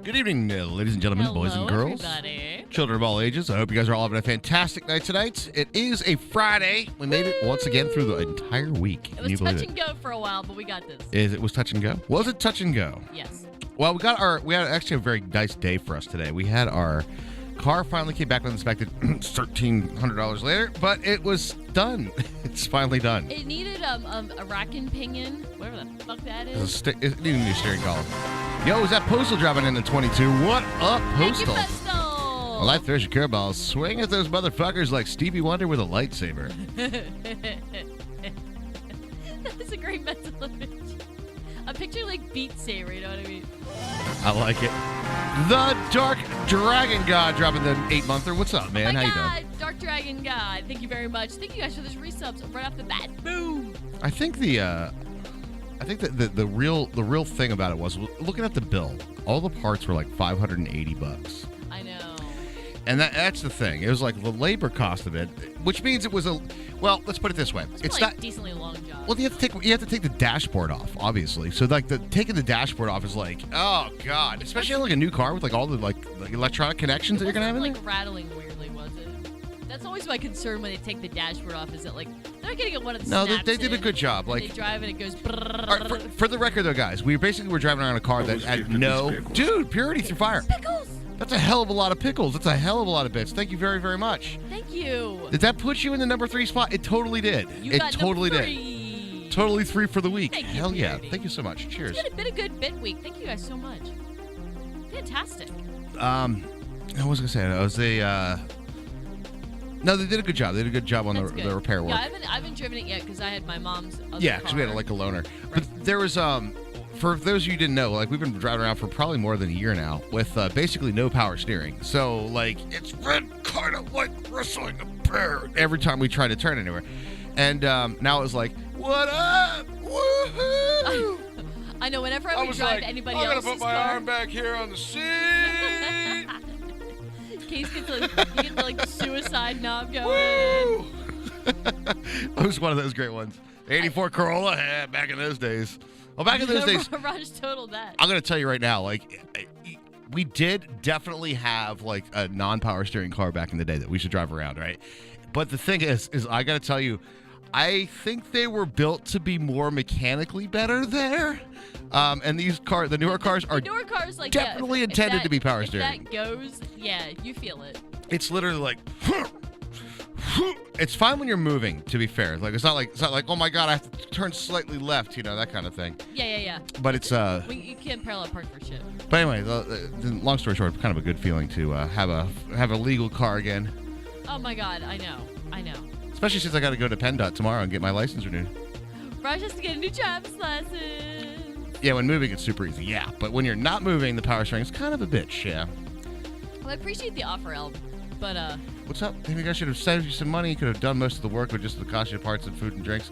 Good evening, ladies and gentlemen, boys and girls, everybody. Children of all ages. I hope you guys are all having a fantastic night tonight. It is a Friday. We made it once again through the entire week. It was touch and go for a while, but we got this. It was touch and go? Was it touch and go? Yes. Well, we had actually a very nice day for us today. We had our car finally came back when inspected $1,300 later, but it was done. It's finally done. It needed a rack and pinion, whatever the fuck that is. It needed a new steering column. Yo, is that Postal driving in the 22? What up, Postal? Thank you, Postal. Well, life throws your curveballs. Swing at those motherfuckers like Stevie Wonder with a lightsaber. That's a great mental image. A picture like Beat Saber, you know what I mean? I like it. The Dark Dragon God dropping the 8-monther. What's up, man? How you doing? Dark Dragon God. Thank you very much. Thank you guys for this resubs right off the bat. Boom. I think the real thing about it was looking at the bill. All the parts were like $580. I know. And that's the thing. It was like the labor cost of it, which means it was well, let's put it this way. It's not a decently long job. Well, you have to take the dashboard off, obviously. So like taking the dashboard off is like, oh god, especially on like a new car with like all the like electronic connections that you're gonna have in there. Like rattling weirdly, was it? That's always my concern when they take the dashboard off. Is that like they're not getting one of the snaps they did a good job. Like they drive and it goes. All right, for the record though, guys, we were driving around a car that had purity through fire. Pickles. That's a hell of a lot of pickles. That's a hell of a lot of bits. Thank you very, very much. Thank you. Did that put you in the number 3 spot? It totally did. It totally did. Totally 3 for the week. Thank hell you, yeah. Thank you so much. Cheers. It's been a good bit week. Thank you guys so much. Fantastic. I was going to say, no, they did a good job. They did a good job on the repair work. Yeah, I haven't driven it yet because I had my mom's other car. Because we had like a loaner. Right. But there was, for those of you who didn't know, like we've been driving around for probably more than a year now with basically no power steering. So like it's been kind of like wrestling a bear every time we try to turn anywhere. And now it's like, what up? Woohoo! I know. Whenever I would drive anybody else's car, I'm gonna put my arm back here on the seat. Case gets you get the suicide knob going. Woo! It was one of those great ones. 84 Corolla, back in those days. Well, back in those days, Raj totaled that. I'm gonna tell you right now, like we did definitely have like a non-power steering car back in the day that we should drive around, right? But the thing is I gotta tell you, I think they were built to be more mechanically better there. And the newer cars are like, definitely intended to be power steering. If that goes, yeah, you feel it. It's literally like. It's fine when you're moving, to be fair. Like it's not like oh my god, I have to turn slightly left, that kind of thing. Yeah. But it's you can't parallel park for shit. But anyway, the long story short, kind of a good feeling to have a legal car again. Oh my god, I know. Especially since I got to go to PennDOT tomorrow and get my license renewed. Raj has to get a new driver's license. Yeah, when moving it's super easy. Yeah, but when you're not moving, the power steering is kind of a bitch. Yeah. Well, I appreciate the offer, Elb, but What's up? Maybe I should have saved you some money. You could have done most of the work with just the cost of parts and food and drinks.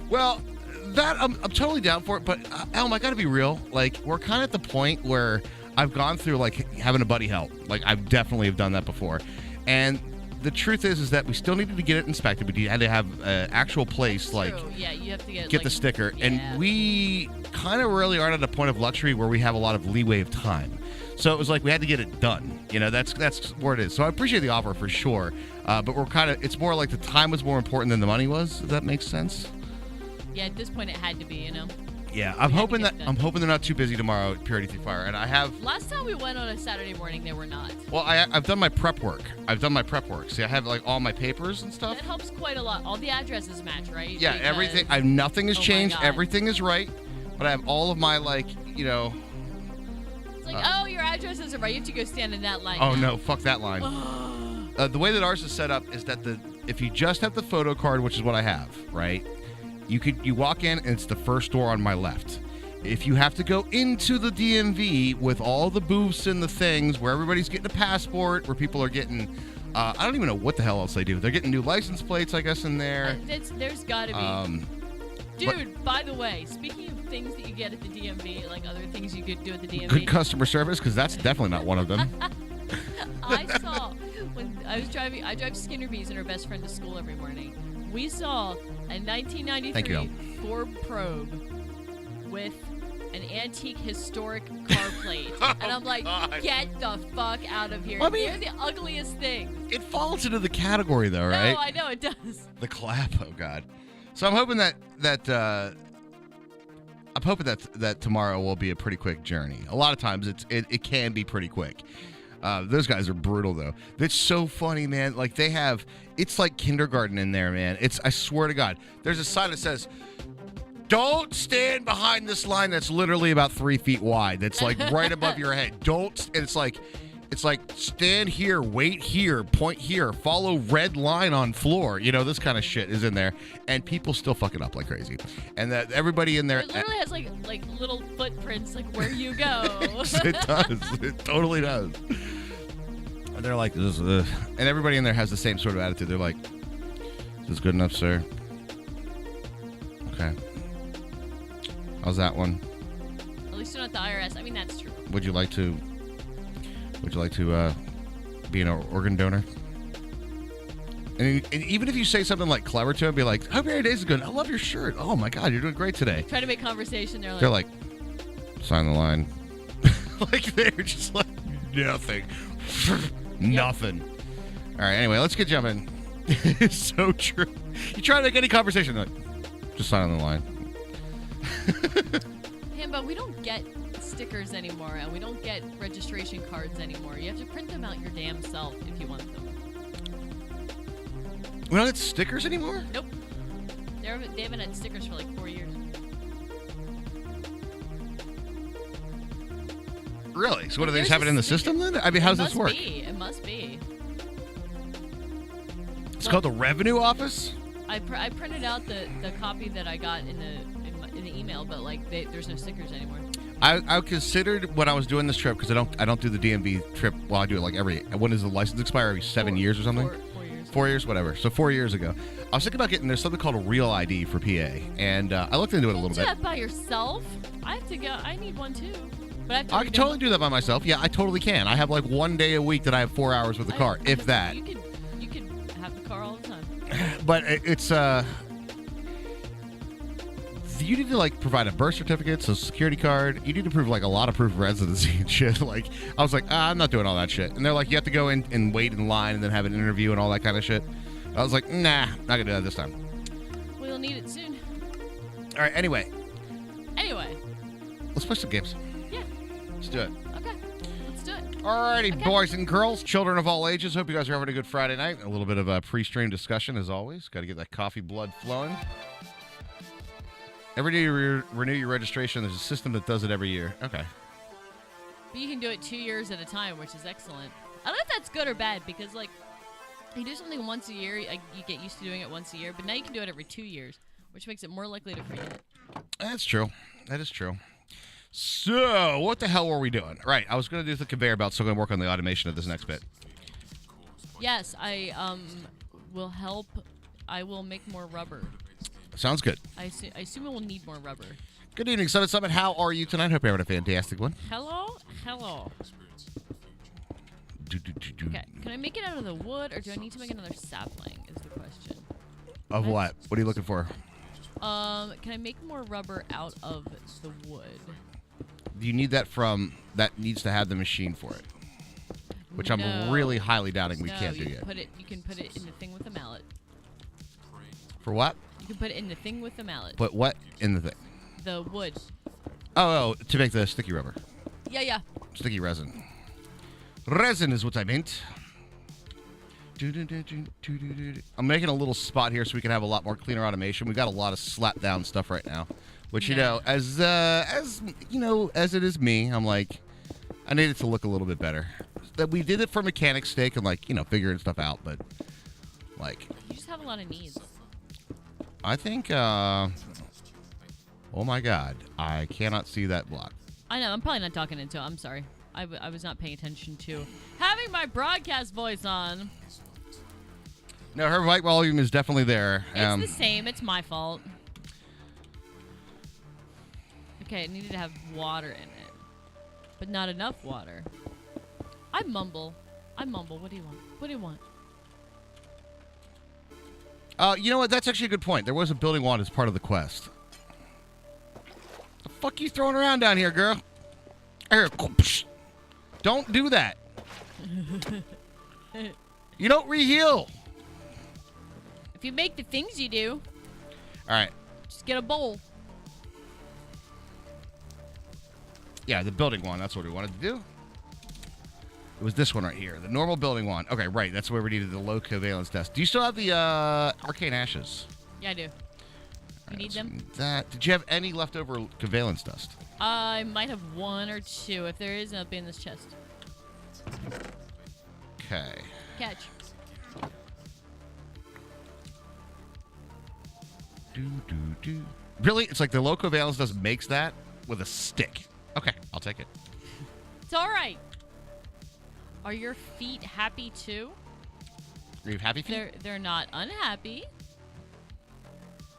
Well, that I'm totally down for it. But Elm, I got to be real. Like we're kind of at the point where I've gone through like having a buddy help. Like I definitely have done that before. And the truth is that we still needed to get it inspected. We had to have an actual place you have to get the sticker. Yeah. And we kind of really aren't at a point of luxury where we have a lot of leeway of time. So it was like we had to get it done. That's where it is. So I appreciate the offer for sure. But it's more like the time was more important than the money was, if that makes sense. Yeah, at this point it had to be, Yeah, I'm hoping they're not too busy tomorrow at Purity Through Fire. And I have last time we went on a Saturday morning they were not. Well, I've done my prep work. See, I have like all my papers and stuff. That helps quite a lot. All the addresses match, right? Yeah, because everything. Nothing has changed. Everything is right. But I have all of my It's like, your addresses are right. You have to go stand in that line. Oh no, fuck that line. The way that ours is set up is that if you just have the photo card, which is what I have, right? You walk in and it's the first door on my left. if you have to go into the DMV with all the booths and the things where everybody's getting a passport, where people are getting, I don't even know what the hell else they do. They're getting new license plates, I guess, in there. There's got to be. Dude, by the way, speaking of things that you get at the DMV, like other things you could do at the DMV. Good customer service, because that's definitely not one of them. I saw when I was driving. I drive Skinner Bees and her best friend to school every morning. We saw a 1993 Ford Probe with an antique historic car plate, and I'm like, get the fuck out of here! They're the ugliest things. It falls into the category, though, right? No, I know it does. The clap, oh god. So I'm hoping that tomorrow will be a pretty quick journey. A lot of times it can be pretty quick. Those guys are brutal though. That's so funny, man. Like it's like kindergarten in there, man. I swear to God, there's a sign that says, "Don't stand behind this line that's literally about 3 feet wide. That's like right above your head. Don't." And it's like stand here, wait here, point here, follow red line on floor. You know, this kind of shit is in there, and people still fuck it up like crazy. And that everybody in there, it literally has like little footprints, like where you go. It does. It totally does. And they're like, this is, and everybody in there has the same sort of attitude. They're like, "Is this good enough, sir?" Okay. How's that one? At least you're not the IRS. I mean, that's true. Would you like to be an organ donor? And even if you say something like clever to him, be like, "Hope your day's good. I love your shirt. Oh my God, you're doing great today." Try to make conversation. They're like, "Sign the line." Like they're just like nothing. Nothing. All right, anyway, let's get jumping. It's so true. You try to make any conversation, like, just sign on the line. But we don't get stickers anymore, and we don't get registration cards anymore. You have to print them out your damn self if you want them. We don't get stickers anymore? Nope. They haven't had stickers for like 4 years. Really? So what, do they just have it in the system then? I mean, how does this work? It must be. It's called the Revenue Office? I printed out the copy that I got in the email, but like there's no stickers anymore. I considered when I was doing this trip, because I don't do the DMV trip. Well, I do it like when does the license expire? Every 7 years or something? 4 years. 4 years, whatever. So 4 years ago, I was thinking about there's something called a Real ID for PA, and I looked into it a little bit. You do that by yourself? I have to go. I need one too. But I can totally do that by myself. Yeah, I totally can. I have like 1 day a week that I have 4 hours with the car, if that. You can have the car all the time. But it's you need to like provide a birth certificate, social security card. You need to prove like a lot of proof of residency and shit. Like I was like, I'm not doing all that shit. And they're like, you have to go in and wait in line and then have an interview and all that kind of shit. I was like, nah, not gonna do that this time. We'll need it soon. All right. Anyway, let's play some games. Yeah. Let's do it. Okay. Let's do it. Alrighty, okay. Boys and girls, children of all ages. Hope you guys are having a good Friday night. A little bit of a pre-stream discussion as always. Got to get that coffee blood flowing. Every day you renew your registration, there's a system that does it every year. Okay. But you can do it 2 years at a time, which is excellent. I don't know if that's good or bad, because like you do something once a year, you get used to doing it once a year, but now you can do it every 2 years, which makes it more likely to forget. That's true. That is true. So, what the hell were we doing? Right, I was going to do the conveyor belt, so I'm going to work on the automation of this next bit. Yes, I will help. I will make more rubber. Sounds good. I assume we'll need more rubber. Good evening, Summit Summit. How are you tonight? Hope you're having a fantastic one. Hello? Okay, can I make it out of the wood, or do I need to make another sapling, is the question. Of what? What are you looking for? Can I make more rubber out of the wood? You need that that needs to have the machine for it. Which I'm really highly doubting we can't do yet. You can put it in the thing with the mallet. For what? You can put it in the thing with the mallet. Put what in the thing? The wood. Oh, to make the sticky rubber. Yeah. Sticky resin. Resin is what I meant. I'm making a little spot here so we can have a lot more cleaner automation. We got a lot of slap down stuff right now, which as you know, as it is me, I'm like, I need it to look a little bit better. That we did it for mechanic's sake and like figuring stuff out, but like you just have a lot of needs. I think Oh my God, I cannot see that block. I know. I'm probably not talking into it. I'm sorry. I was not paying attention to having my broadcast voice on. No, her mic volume is definitely there. It's the same. It's my fault. Okay, it needed to have water in it, but not enough water. I mumble. What do you want? What do you want? You know what? That's actually a good point. There was a building wand as part of the quest. The fuck you throwing around down here, girl? Here, don't do that. You don't reheal. If you make the things you do, all right, just get a bowl. Yeah, the building wand. That's what we wanted to do. It was this one right here, the normal building wand. Okay, right. That's where we needed the low covalence test. Do you still have the arcane ashes? Yeah, I do. You need them? Did you have any leftover covalence dust? I might have one or two. If there is, it'll be in this chest. Okay. Catch. Do. Really? It's like the low covalence dust makes that with a stick. Okay, I'll take it. It's all right. Are your feet happy too? Are you happy feet? They're not unhappy.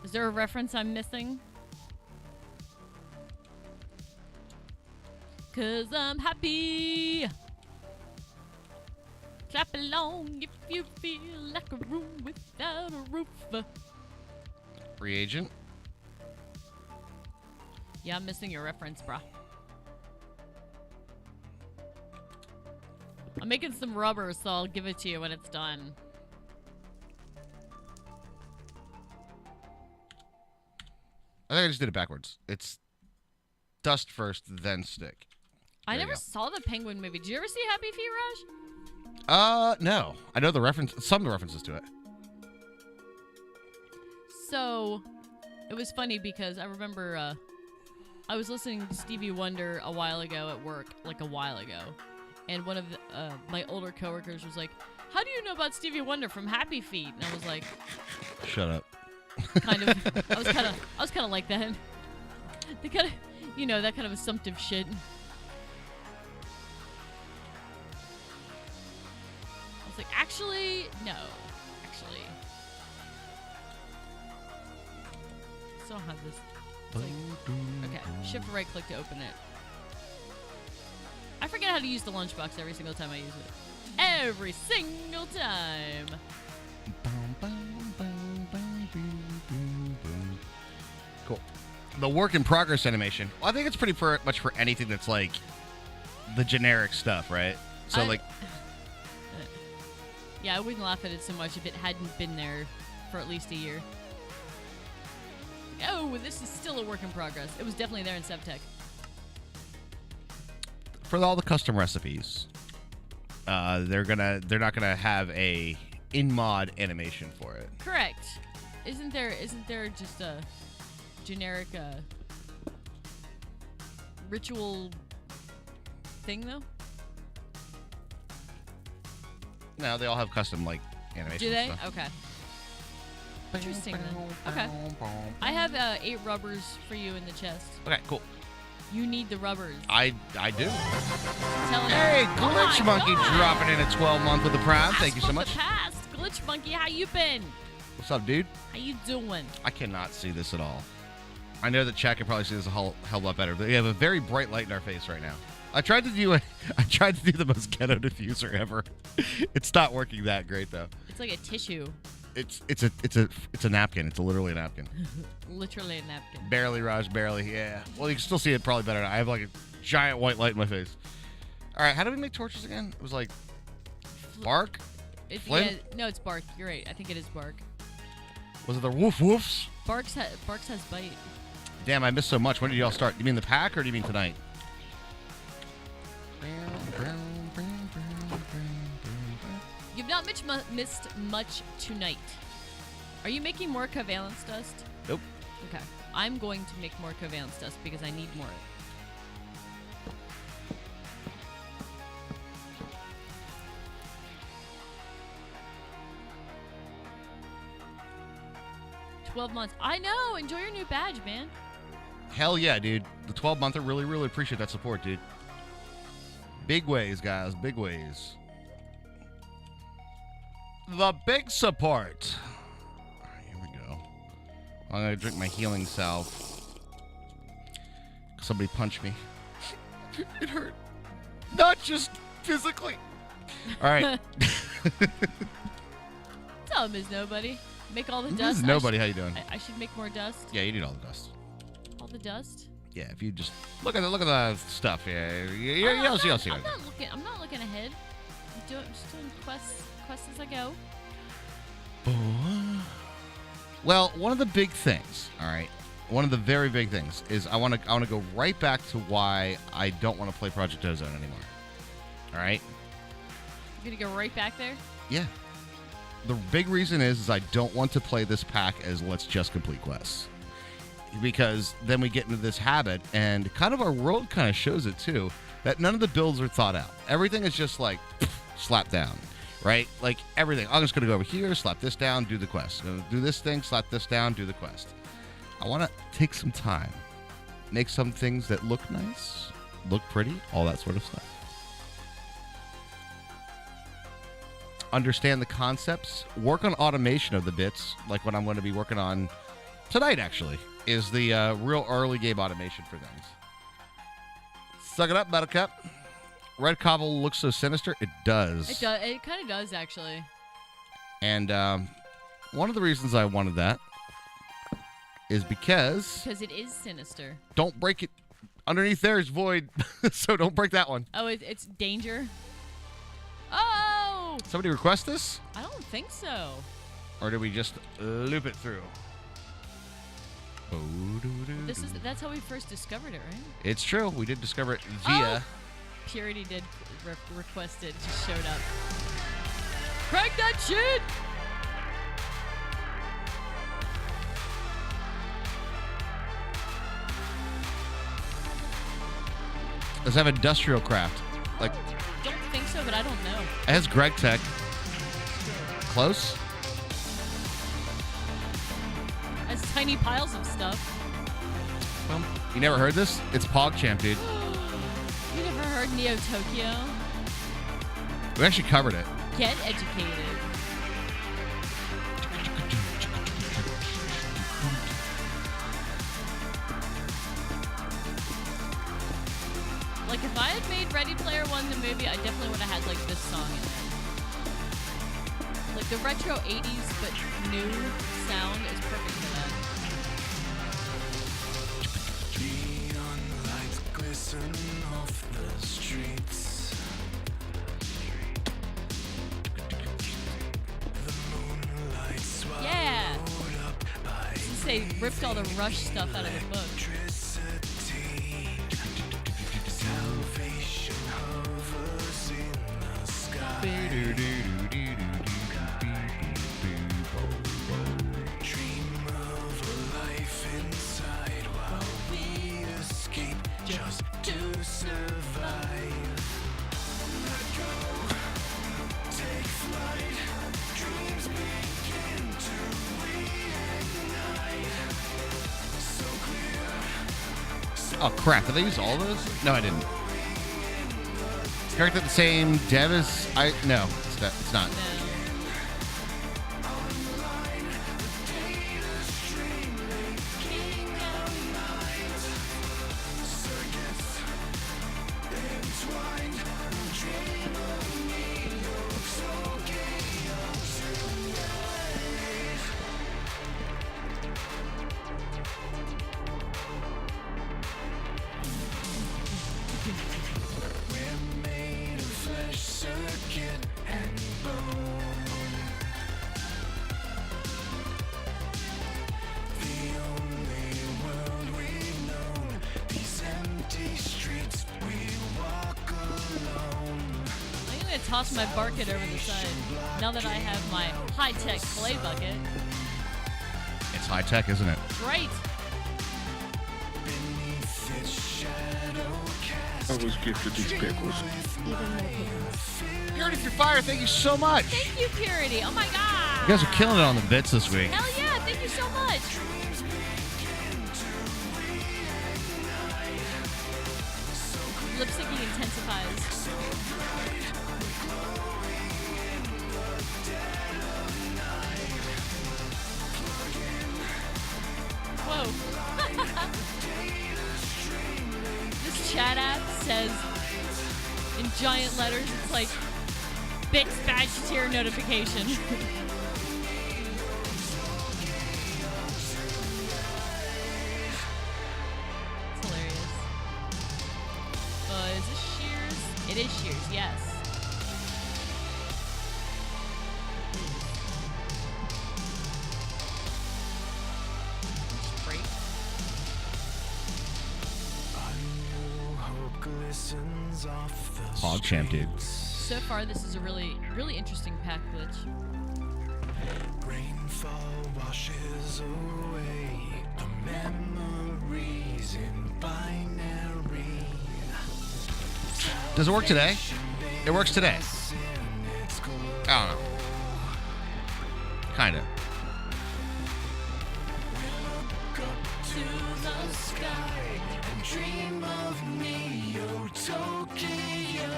Is there a reference I'm missing? 'Cause I'm happy. Clap along if you feel like a room without a roof. Reagent. Yeah, I'm missing your reference, bro. I'm making some rubber, so I'll give it to you when it's done. I think I just did it backwards. It's dust first, then stick. I never saw the Penguin movie. Did you ever see Happy Feet, Raj? No. I know the reference, some of the references to it. So, it was funny because I remember I was listening to Stevie Wonder a while ago at work, like a while ago. And one of my older coworkers was like, "How do you know about Stevie Wonder from Happy Feet?" And I was like, "Shut up." Kind of. I was kind of like that. They kind of, that kind of assumptive shit. I was like, actually, no. Actually, I still have this. It's like, okay, shift right click to open it. I forget how to use the lunchbox every single time I use it. Every single time. Cool. The work in progress animation. Well, I think it's pretty much for anything that's like the generic stuff, right? So yeah, I wouldn't laugh at it so much if it hadn't been there for at least a year. Oh, this is still a work in progress. It was definitely there in SevTech. For all the custom recipes, they're not gonna have a in-mod animation for it. Correct. Isn't there just a generic ritual thing though? No, they all have custom animation. Do they? Stuff. Okay. Interesting then. Okay. I have 8 rubbers for you in the chest. Okay, cool. You need the rubbers. I do. Hey, Glitch Monkey dropping in at 12 month with the prime. Thank you so much. Past. Glitch Monkey, how you been? What's up, dude? How you doing? I cannot see this at all. I know that chat can probably see this a hell lot better, but we have a very bright light in our face right now. I tried to do the most ghetto diffuser ever. It's not working that great though. It's like a tissue. It's a napkin. It's literally a napkin. Literally a napkin. Barely, Raj, barely. Yeah. Well, you can still see it probably better now. I have like a giant white light in my face. All right, how do we make torches again? It was like bark. No, it's bark. You're right. I think it is bark. Was it the woof woofs? Barks has bite. Damn, I missed so much. When did y'all start? You mean the pack or do you mean tonight? You've not missed much tonight. Are you making more covalence dust? Nope. Okay. I'm going to make more covalence dust because I need more. 12 months. I know. Enjoy your new badge, man. Hell yeah, dude. The 12-monther, really, really appreciate that support, dude. Big ways, guys. Big ways. The big support. All right, here we go. I'm going to drink my healing salve. Somebody punched me. It hurt. Not just physically. All right. Tell him is nobody. Make all the dust. This is nobody. How you doing? I should make more dust. Yeah, you need all the dust. All the dust? Yeah, if you just look at the stuff. Yeah, you'll see. I'm not looking ahead. I'm just doing quests as I go. Well, one of the big things, all right, one of the very big things is I want to go right back to why I don't want to play Project Ozone anymore. All right. You're gonna go right back there? Yeah. The big reason is I don't want to play this pack as let's just complete quests. Because then we get into this habit, and kind of our world kind of shows it too, that none of the builds are thought out. Everything is just like slap down, right? Like everything. I'm just going to go over here, slap this down, do the quest. Gonna do this thing, slap this down, do the quest. I want to take some time, make some things that look nice, look pretty, all that sort of stuff. Understand the concepts, work on automation of the bits, like what I'm going to be working on tonight, actually, is the real early game automation for things. Suck it up, Buttercup. Red Cobble looks so sinister. It does. It does. It kind of does, actually. And one of the reasons I wanted that is because it is sinister. Don't break it. Underneath there is void, so don't break that one. Oh, it's danger. Oh! Somebody request this? I don't think so. Or did we just loop it through? That's how we first discovered it, right? It's true. We did discover it via... Purity did request it. Just showed up. Crank that shit! Does it have industrial craft? Like, don't think so, but I don't know. It has Greg Tech. Close? Has tiny piles of stuff. Well, you never heard this? It's PogChamp, dude. You never heard Neo Tokyo? We actually covered it. Get educated. Like, if I had made Ready Player One the movie, I definitely would have had, like, this song in it. Like, the retro 80s but new sound is perfect for that. Neon lights glisten off the streets. The moonlight swallowed up by Since they ripped all the Rush stuff out of the book. Salvation hovers in the sky. Dream of a life inside while we escape just to survive. Let go, take flight. Dreams begin to reignite. So clear. Oh, crap. Did they use all those? No, I didn't. Character the same. Dev is... No, it's not. No. Toss my bucket over the side. Now that I have my high-tech play bucket. It's high-tech, isn't it? Right. I was gifted these pickles. Purity through fire, thank you so much. Thank you, Purity. Oh my god. You guys are killing it on the bits this week. Hell yeah, thank you so much. lip syncing intensifies. Whoa. This chat app says in giant letters, it's like Bix badge tier notification. It is Shears, yes. Break. Hog champ, dude. So far, this is a really interesting pack glitch. Rainfall washes away the memories in binary. Does it work today? It works today. I don't know. Kinda. Look up to the sky and dream of Neo Tokyo.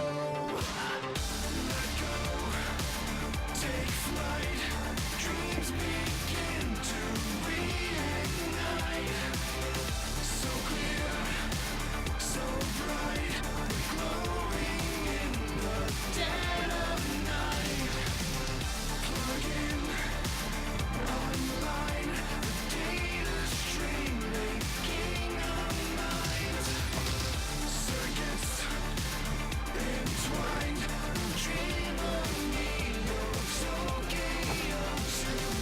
Let go, take flight. Dreams begin to reignite. So clear, so bright, glowing in the dead of night. Plug in, online, the data stream making a night. Circus, entwined, dream of Neo Tokyo tonight.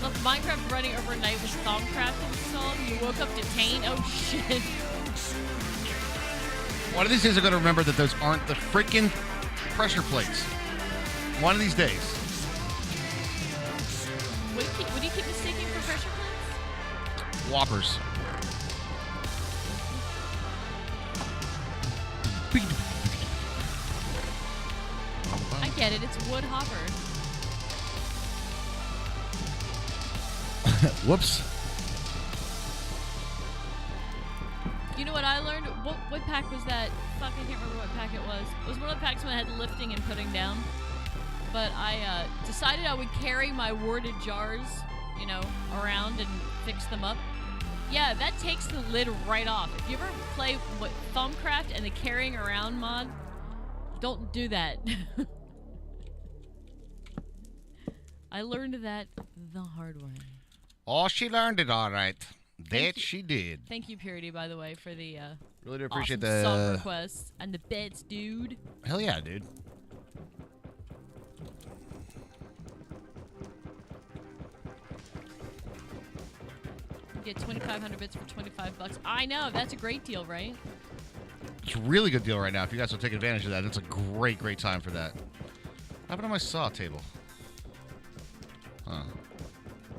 Look, Minecraft running overnight with Thaumcraft installed. You woke up detained. Oh shit. One of these days I'm going to remember that those aren't the freaking pressure plates. One of these days. What do you keep mistaking for pressure plates? Whoppers. I get it. It's wood hopper. Whoops. You know what I learned? What pack was that? Fuck, I can't remember what pack it was. It was one of the packs when I had lifting and putting down. But I decided I would carry my warded jars, you know, around and fix them up. Yeah, that takes the lid right off. If you ever play with Thaumcraft and the carrying around mod, don't do that. I learned that the hard way. Oh, she learned it all right. That she did. Thank you, Purity, by the way, for the Really do appreciate awesome song the... requests and the bits, dude. Hell yeah, dude. You get 2,500 bits for $25. I know, that's a great deal, right? It's a really good deal right now. If you guys will take advantage of that, it's a great, great time for that. What happened to my saw table? Huh.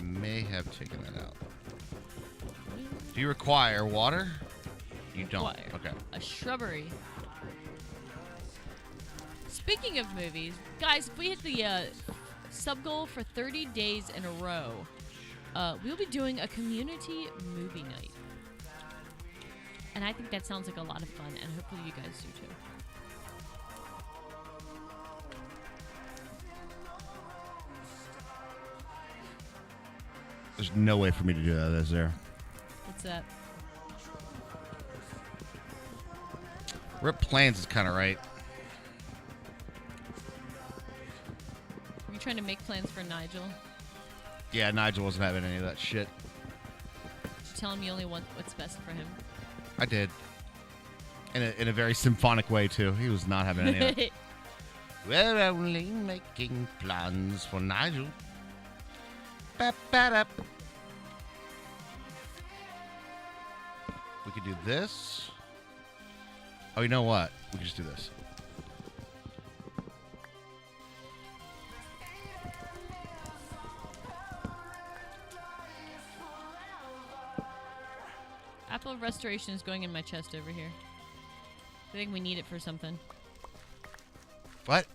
May have taken that out. Do you require water? You don't. Require Okay. a shrubbery. Speaking of movies, guys, if we hit the sub goal for 30 days in a row, we'll be doing a community movie night. And I think that sounds like a lot of fun, and hopefully you guys do too. There's no way for me to do that, is there? What's that? Rip plans is kind of right. Are you trying to make plans for Nigel? Yeah, Nigel wasn't having any of that shit. Tell him you only want what's best for him. I did. In a very symphonic way, too. He was not having any of it. We're only making plans for Nigel. Ba-ba-da. We could do this. Oh, you know what? We could just do this. Apple of Restoration is going in my chest over here. I think we need it for something. What?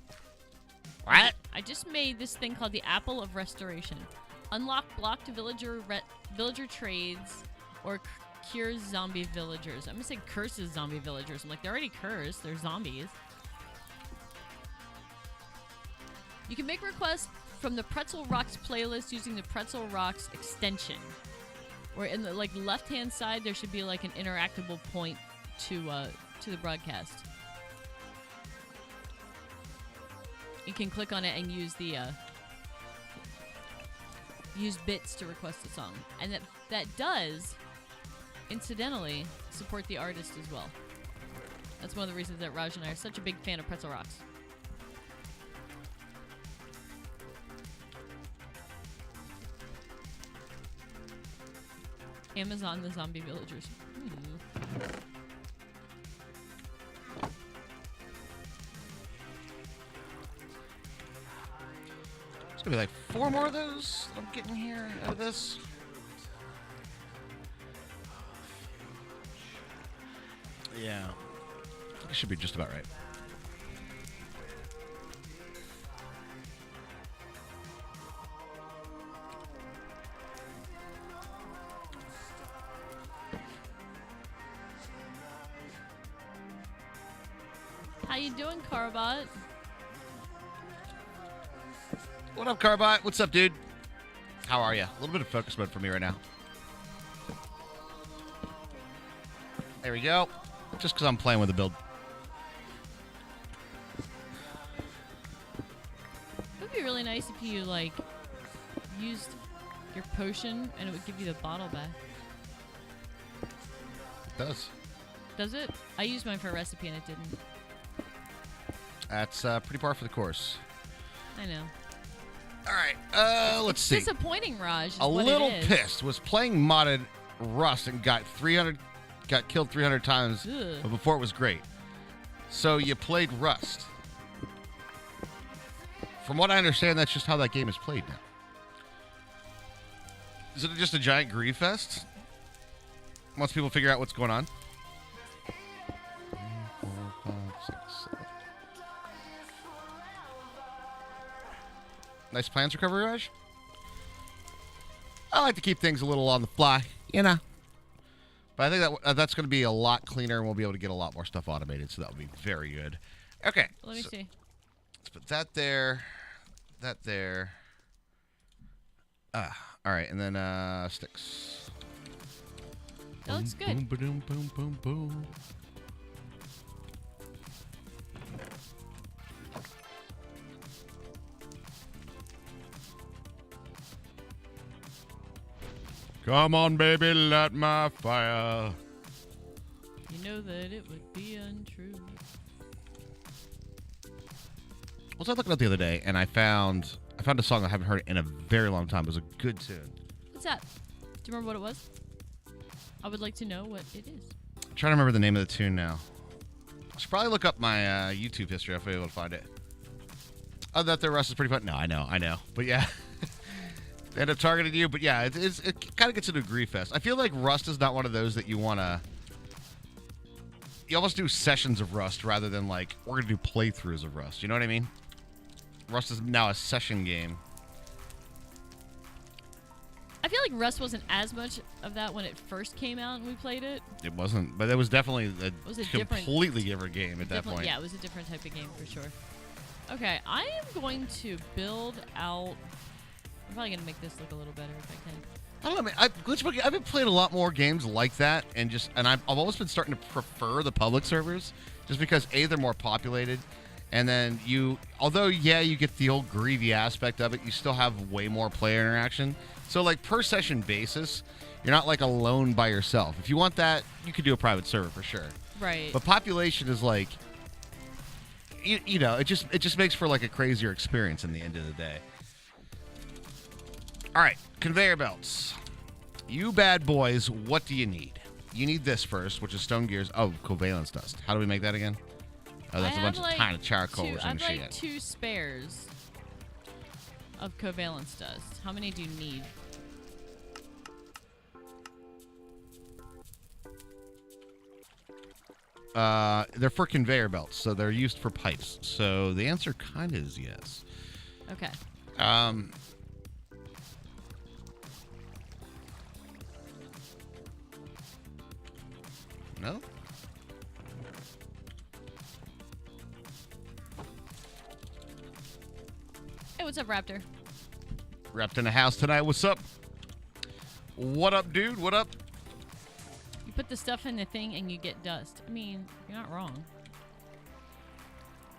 What? I just made this thing called the Apple of Restoration. Unlock blocked villager trades or cures zombie villagers. I'm gonna say curses zombie villagers. I'm like, they're already cursed. They're zombies. You can make requests from the Pretzel Rocks playlist using the Pretzel Rocks extension. Or in the like left-hand side, there should be like an interactable point to the broadcast. You can click on it and use the use bits to request a song, and that does, incidentally, support the artist as well. That's one of the reasons that Raj and I are such a big fan of Pretzel Rocks. Amazon the zombie villagers. It's gonna be like 4 more of those that I'm getting here out of this. Yeah. It should be just about right. How you doing, Carbot? What up, Carbot? What's up, dude? How are you? A little bit of focus mode for me right now. There we go. Just because I'm playing with the build. It would be really nice if you, like, used your potion and it would give you the bottle back. It does. Does it? I used mine for a recipe and it didn't. That's pretty par for the course. I know. All right, let's see. Disappointing, Raj. Is A what little it is. pissed. Was playing modded Rust and got killed 300 times Ugh. but before it was great. So you played Rust. From what I understand, that's just how that game is played now. Is it just a giant grief fest? Once people figure out what's going on? 3, 4, 5, 6, 7. Nice plans recovery, Raj? I like to keep things a little on the fly, you know. But I think that's going to be a lot cleaner, and we'll be able to get a lot more stuff automated, so that will be very good. Okay. Let me see. Let's put that there. That there. All right, and then sticks. That looks good. Boom, boom, boom, boom. Come on, baby, light my fire. You know that it would be untrue. What was I looking at the other day, and I found a song I haven't heard in a very long time. It was a good tune. What's that? Do you remember what it was? I would like to know what it is. I'm trying to remember the name of the tune now. I should probably look up my YouTube history if I'm able to find it. Oh, that there Rust is pretty fun. No, I know. But yeah. They end up targeting you, but yeah, it kind of gets into a grief fest. I feel like Rust is not one of those that you want to... You almost do sessions of Rust rather than like, we're going to do playthroughs of Rust. You know what I mean? Rust is now a session game. I feel like Rust wasn't as much of that when it first came out and we played it. It wasn't, but it was definitely a different- completely different game at that Definitely- point. Yeah, it was a different type of game for sure. Okay, I am going to build out... I'm probably going to make this look a little better if I can. I don't know, man. I've been playing a lot more games like that, and I've always been starting to prefer the public servers, just because A, they're more populated, and then although you get the old greedy aspect of it, you still have way more player interaction. So like per session basis, you're not like alone by yourself. If you want that, you could do a private server for sure. Right. But population is like, you know, it just makes for like a crazier experience in the end of the day. All right, conveyor belts. You bad boys, what do you need? You need this first, which is stone gears. Oh, covalence dust. How do we make that again? Oh, that's a bunch of tiny charcoals and I have shit. like 2 spares of covalence dust. How many do you need? They're for conveyor belts, so they're used for pipes. So the answer kind of is yes. Okay. No? Hey, what's up, Raptor? Wrapped in the house tonight. What's up? What up, dude? What up? You put the stuff in the thing and you get dust. I mean, you're not wrong.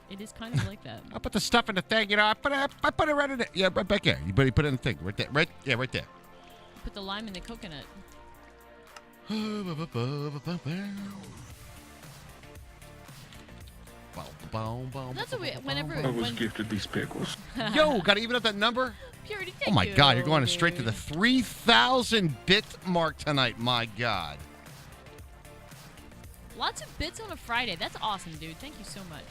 It is kind of like that. I put the stuff in the thing, you know. I put it right in it. Yeah, right back here. You put it in the thing, right there. Right there. Put the lime in the coconut. That's what we. I was gifted these pickles. Yo, gotta even up that number. Purity. Oh my God, you're going straight to the 3,000 bit mark tonight. My God. Lots of bits on a Friday. That's awesome, dude. Thank you so much.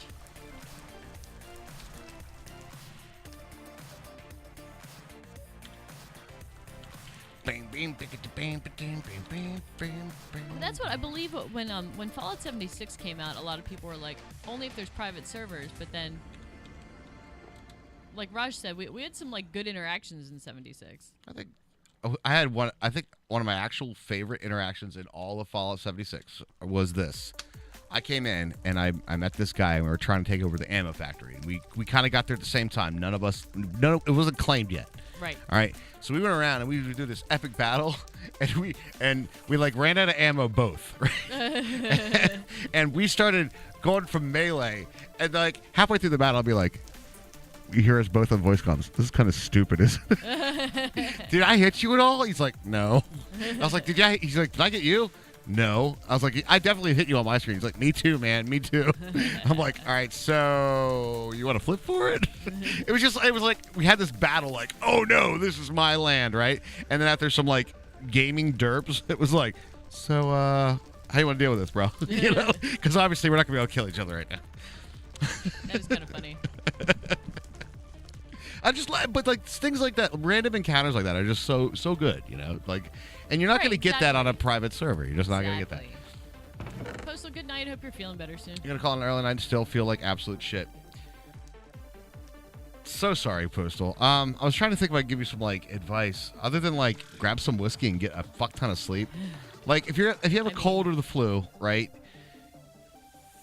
That's what I believe. When Fallout 76 came out, a lot of people were like, only if there's private servers. But then, like Raj said, we had some like good interactions in 76. I had one. I think one of my actual favorite interactions in all of Fallout 76 was this. I came in and I met this guy and we were trying to take over the ammo factory. And we kind of got there at the same time. It wasn't claimed yet. Right. All right. So we went around and we would do this epic battle, and we like ran out of ammo both. Right? and we started going from melee, and like halfway through the battle, I'll be like, "You hear us both on voice comms. This is kind of stupid, isn't it? Did I hit you at all?" He's like, "No." I was like, He's like, "Did I get you?" No. I was like, "I definitely hit you on my screen." He's like, "Me too, man. Me too." I'm like, "All right, so you want to flip for it?" It was like we had this battle like, "Oh no, this is my land," right? And then after some like gaming derps, it was like, "So how you want to deal with this, bro?" You know? Cuz obviously we're not going to be able to kill each other right now. That was kind of funny. But like things like that, random encounters like that are just so good, you know? Like, and you're not going to get that on a private server. You're just not going to get that. Postal, good night. Hope you're feeling better soon. You're going to call an early night and still feel like absolute shit. So sorry, Postal. I was trying to think if I could give you some like advice other than like grab some whiskey and get a fuck ton of sleep. Like if you have a cold or the flu, right?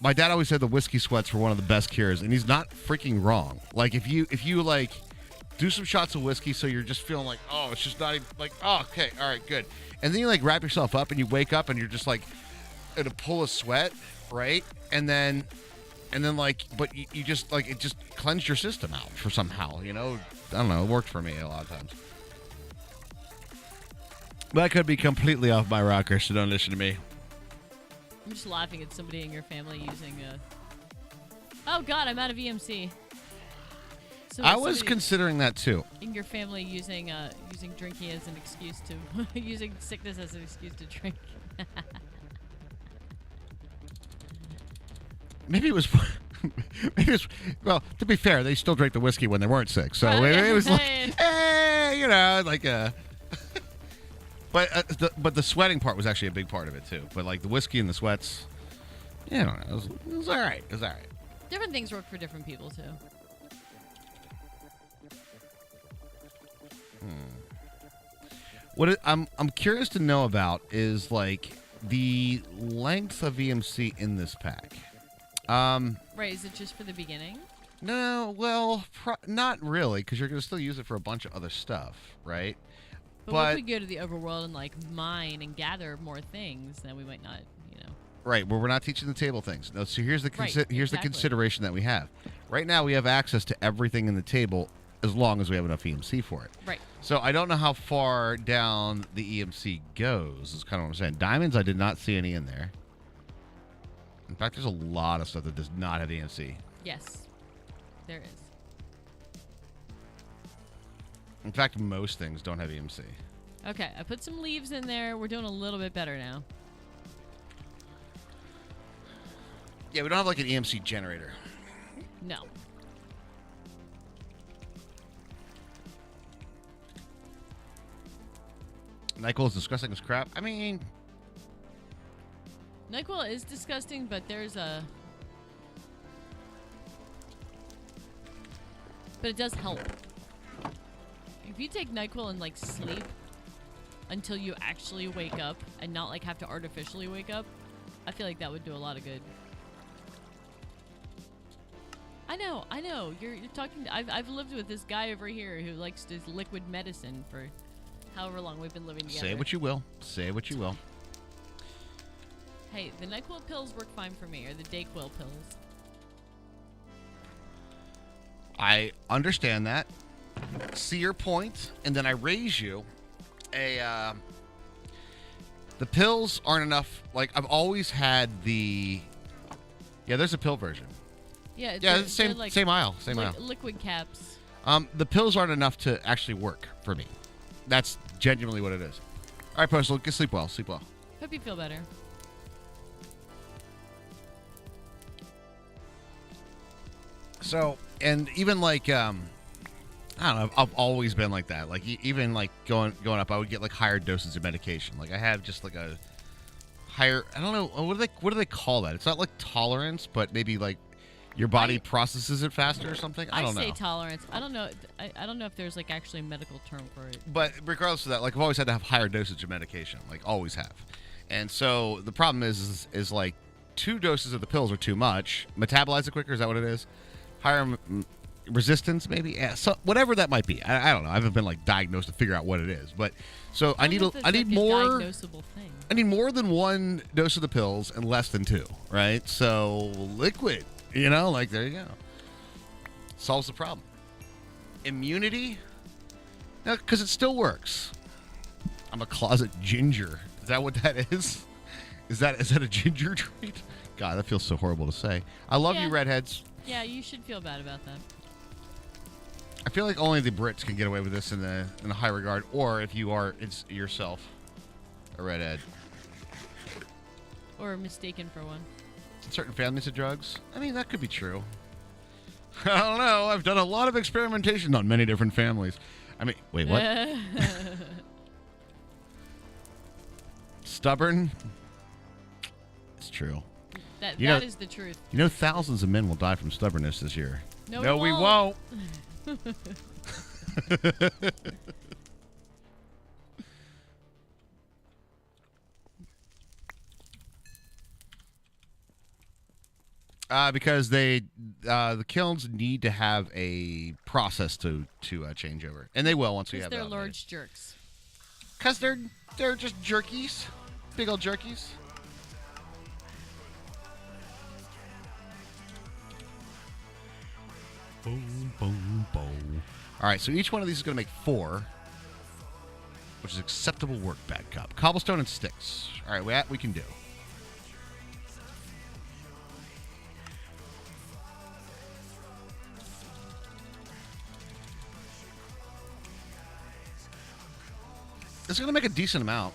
My dad always said the whiskey sweats were one of the best cures, and he's not freaking wrong. Like if you like do some shots of whiskey so you're just feeling like, oh, it's just not even like, oh, okay, all right, good. And then you like wrap yourself up and you wake up and you're just like in a pool of sweat, right? And then like, but you just like, it just cleansed your system out for somehow, you know? I don't know. It worked for me a lot of times. But I could be completely off my rocker, so don't listen to me. I'm just laughing at somebody in your family using Oh God, I'm out of EMC. So I was considering that too. In your family using drinking as an excuse to using sickness as an excuse to drink. Maybe it was. Well, to be fair, they still drank the whiskey when they weren't sick, so it was like, you know, like a. But the sweating part was actually a big part of it too. But like the whiskey and the sweats, yeah, I don't know. It was all right. It was all right. Different things work for different people too. I'm curious to know about is like the length of EMC in this pack. Right, is it just for the beginning? No, well, not really, because you're going to still use it for a bunch of other stuff, right? But what if we go to the overworld and like mine and gather more things, then we might not, you know. Right, well, we're not teaching the table things. No, so here's the the consideration that we have. Right now, we have access to everything in the table as long as we have enough EMC for it. Right. So I don't know how far down the EMC goes, is kind of what I'm saying. Diamonds, I did not see any in there. In fact, there's a lot of stuff that does not have EMC. Yes, there is. In fact, most things don't have EMC. Okay, I put some leaves in there. We're doing a little bit better now. Yeah, we don't have like an EMC generator. No. NyQuil is disgusting as crap. I mean... NyQuil is disgusting, but there's a... But it does help. If you take NyQuil and, like, sleep until you actually wake up and not, like, have to artificially wake up, I feel like that would do a lot of good. I know. You're talking. I've lived with this guy over here who likes this liquid medicine for however long we've been living together. Say what you will. Say what you will. Hey, the NyQuil pills work fine for me, or the DayQuil pills. I understand that. See your point, and then I raise you a. The pills aren't enough. Like, I've always had the. Yeah, there's a pill version. Yeah, Yeah, it's the same aisle. Same aisle. Liquid caps. The pills aren't enough to actually work for me. That's genuinely what it is. All right, Postal, sleep well. Sleep well. Hope you feel better. So, and even like, I don't know. I've always been like that. Like, even like going up, I would get like higher doses of medication. Like, I have just like a higher. I don't know. What do they call that? It's not like tolerance, but maybe like your body processes it faster or something. I don't know. I say tolerance. I don't know. I don't know if there's like actually a medical term for it. But regardless of that, like, I've always had to have higher dosage of medication. Like, always have. And so the problem is like 2 doses of the pills are too much. Metabolize it quicker. Is that what it is? Higher resistance, maybe. Yeah, so whatever that might be. I don't know. I haven't been like diagnosed to figure out what it is. But so I need more. Diagnosable thing. I need more than 1 dose of the pills and less than 2. Right. So liquid. You know, like, there you go. Solves the problem. Immunity? No, because it still works. I'm a closet ginger. Is that what that is? Is that a ginger trait? God, that feels so horrible to say. I love you, redheads. Yeah, you should feel bad about that. I feel like only the Brits can get away with this in a high regard, or if you are yourself a redhead. Or mistaken for one. Certain families of drugs? I mean, that could be true. I don't know. I've done a lot of experimentation on many different families. I mean, wait, what? Stubborn? It's true. That is the truth. You know, thousands of men will die from stubbornness this year. No, we won't. Because the kilns need to have a process to change over, and they will once we have. Because they're large jerks. Because they're just jerkies, big old jerkies. Boom, boom, boom. All right, so each one of these is going to make 4, which is acceptable work, Bad Cop. Cobblestone and sticks. All right, we can do. It's going to make a decent amount.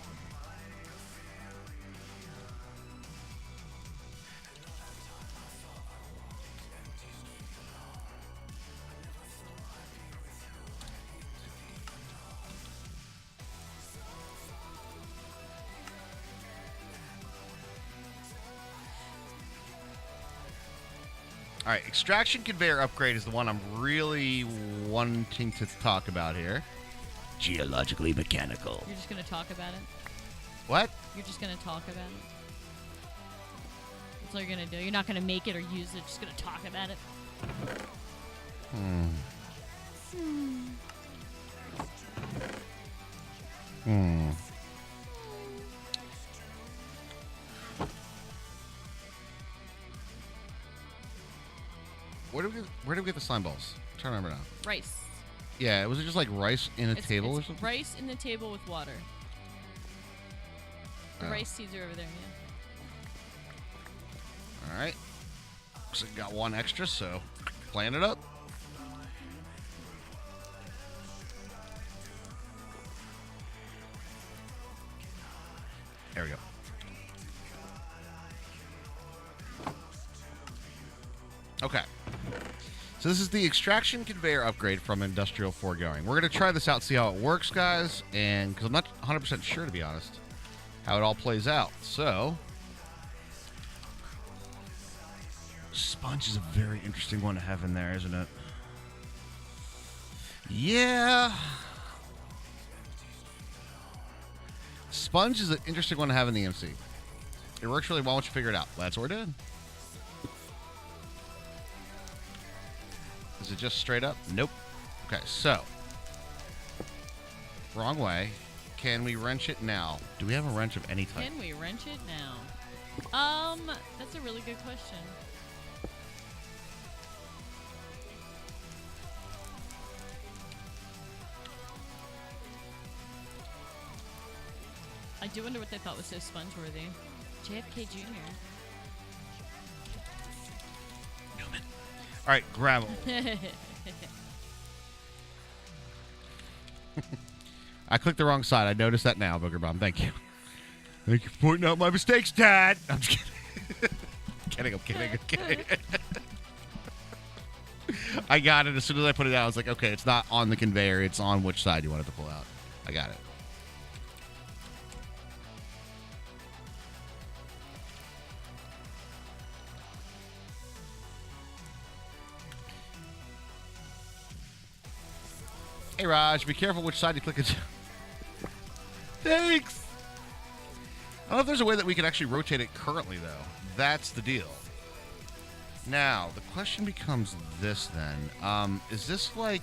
All right, extraction conveyor upgrade is the one I'm really wanting to talk about here. Geologically mechanical. You're just going to talk about it? What? You're just going to talk about it? That's all you're going to do? You're not going to make it or use it, just going to talk about it? Where do we get the slime balls? I'm trying to remember now. Rice. Yeah, was it just like rice in a table or it's something? Rice in the table with water. The Oh. rice seeds are over there, yeah. All right. So got 1 extra, so plant it up. There we go. Okay. So this is the extraction conveyor upgrade from Industrial Foregoing. We're going to try this out, see how it works, guys, and because I'm not 100% sure, to be honest, how it all plays out. So, sponge is a very interesting one to have in there, isn't it? Yeah. Sponge is an interesting one to have in the MC. It works really well once you figure it out. That's what we're doing. Is it just straight up? Nope. Okay, so. Wrong way. Can we wrench it now? Do we have a wrench of any type? Can we wrench it now? That's a really good question. I do wonder what they thought was so sponge-worthy. JFK Jr. Newman. All right, gravel. I clicked the wrong side. I noticed that now, Booger Bomb. Thank you. Thank you for pointing out my mistakes, Dad. I'm just kidding. I'm kidding. I got it. As soon as I put it out, I was like, okay, it's not on the conveyor. It's on which side you want it to pull out. I got it. Hey, Raj, be careful which side you click it. Thanks. I don't know if there's a way that we can actually rotate it currently, though. That's the deal. Now, the question becomes this, then. Is this like...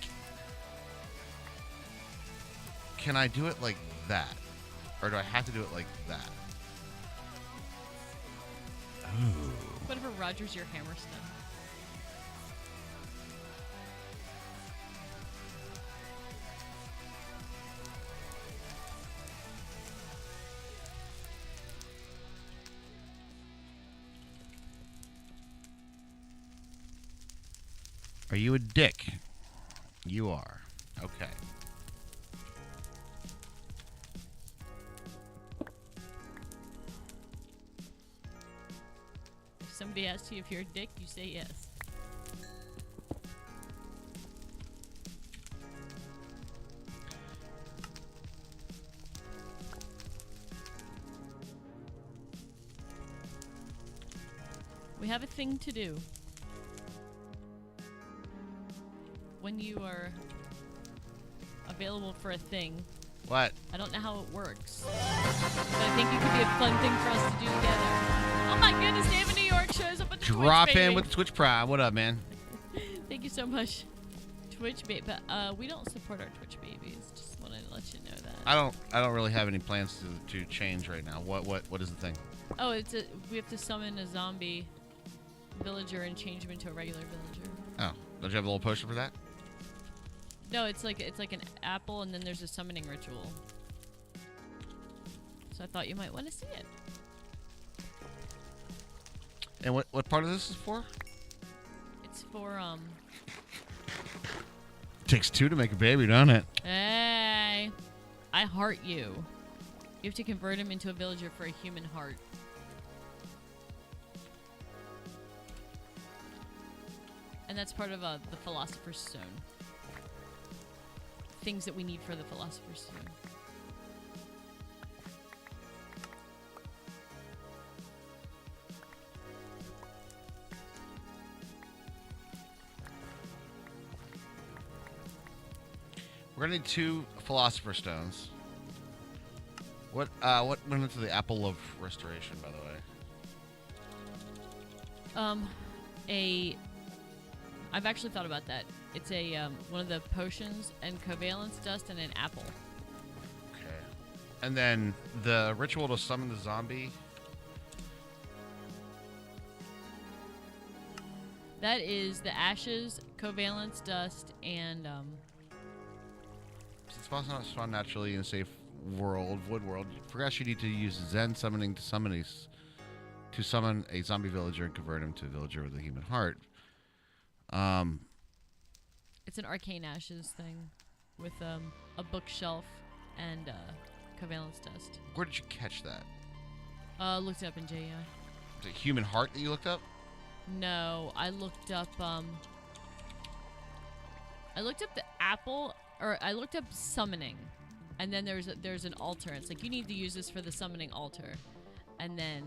Can I do it like that? Or do I have to do it like that? Ooh. Whatever Roger's your Hammerstone. Are you a dick? You are. Okay. If somebody asks you if you're a dick, you say yes. We have a thing to do. When you are available for a thing. What? I don't know how it works. But I think it could be a fun thing for us to do together. Oh my goodness, David New York shows up at the Drop Twitch, in baby. with the Twitch Prime. What up, man? Thank you so much, Twitch baby. But we don't support our Twitch babies. Just wanted to let you know that. I don't really have any plans to change right now. What is the thing? Oh, we have to summon a zombie villager and change him into a regular villager. Oh, don't you have a little poster for that? No, it's like an apple, and then there's a summoning ritual. So I thought you might want to see it. And what part of this is for? It's for Takes two to make a baby, don't it? Hey, I heart you. You have to convert him into a villager for a human heart. And that's part of the Philosopher's Stone. Things that we need for the Philosopher's Stone. We're gonna need 2 Philosopher's Stones. What went into the Apple of Restoration, by the way? I've actually thought about that. It's one of the potions and covalence dust and an apple. Okay. And then the ritual to summon the zombie. That is the ashes, covalence dust, and Since boss not spawn naturally in a safe world, void world, progress you need to use Zen summoning to summon a zombie villager and convert him to a villager with a human heart. it's an arcane ashes thing with a bookshelf and covalence dust. Where did you catch that? Looked it up in JEI. Is it human heart that you looked up? No, I looked up the apple, or I looked up summoning, and then there's an altar. It's like you need to use this for the summoning altar, and then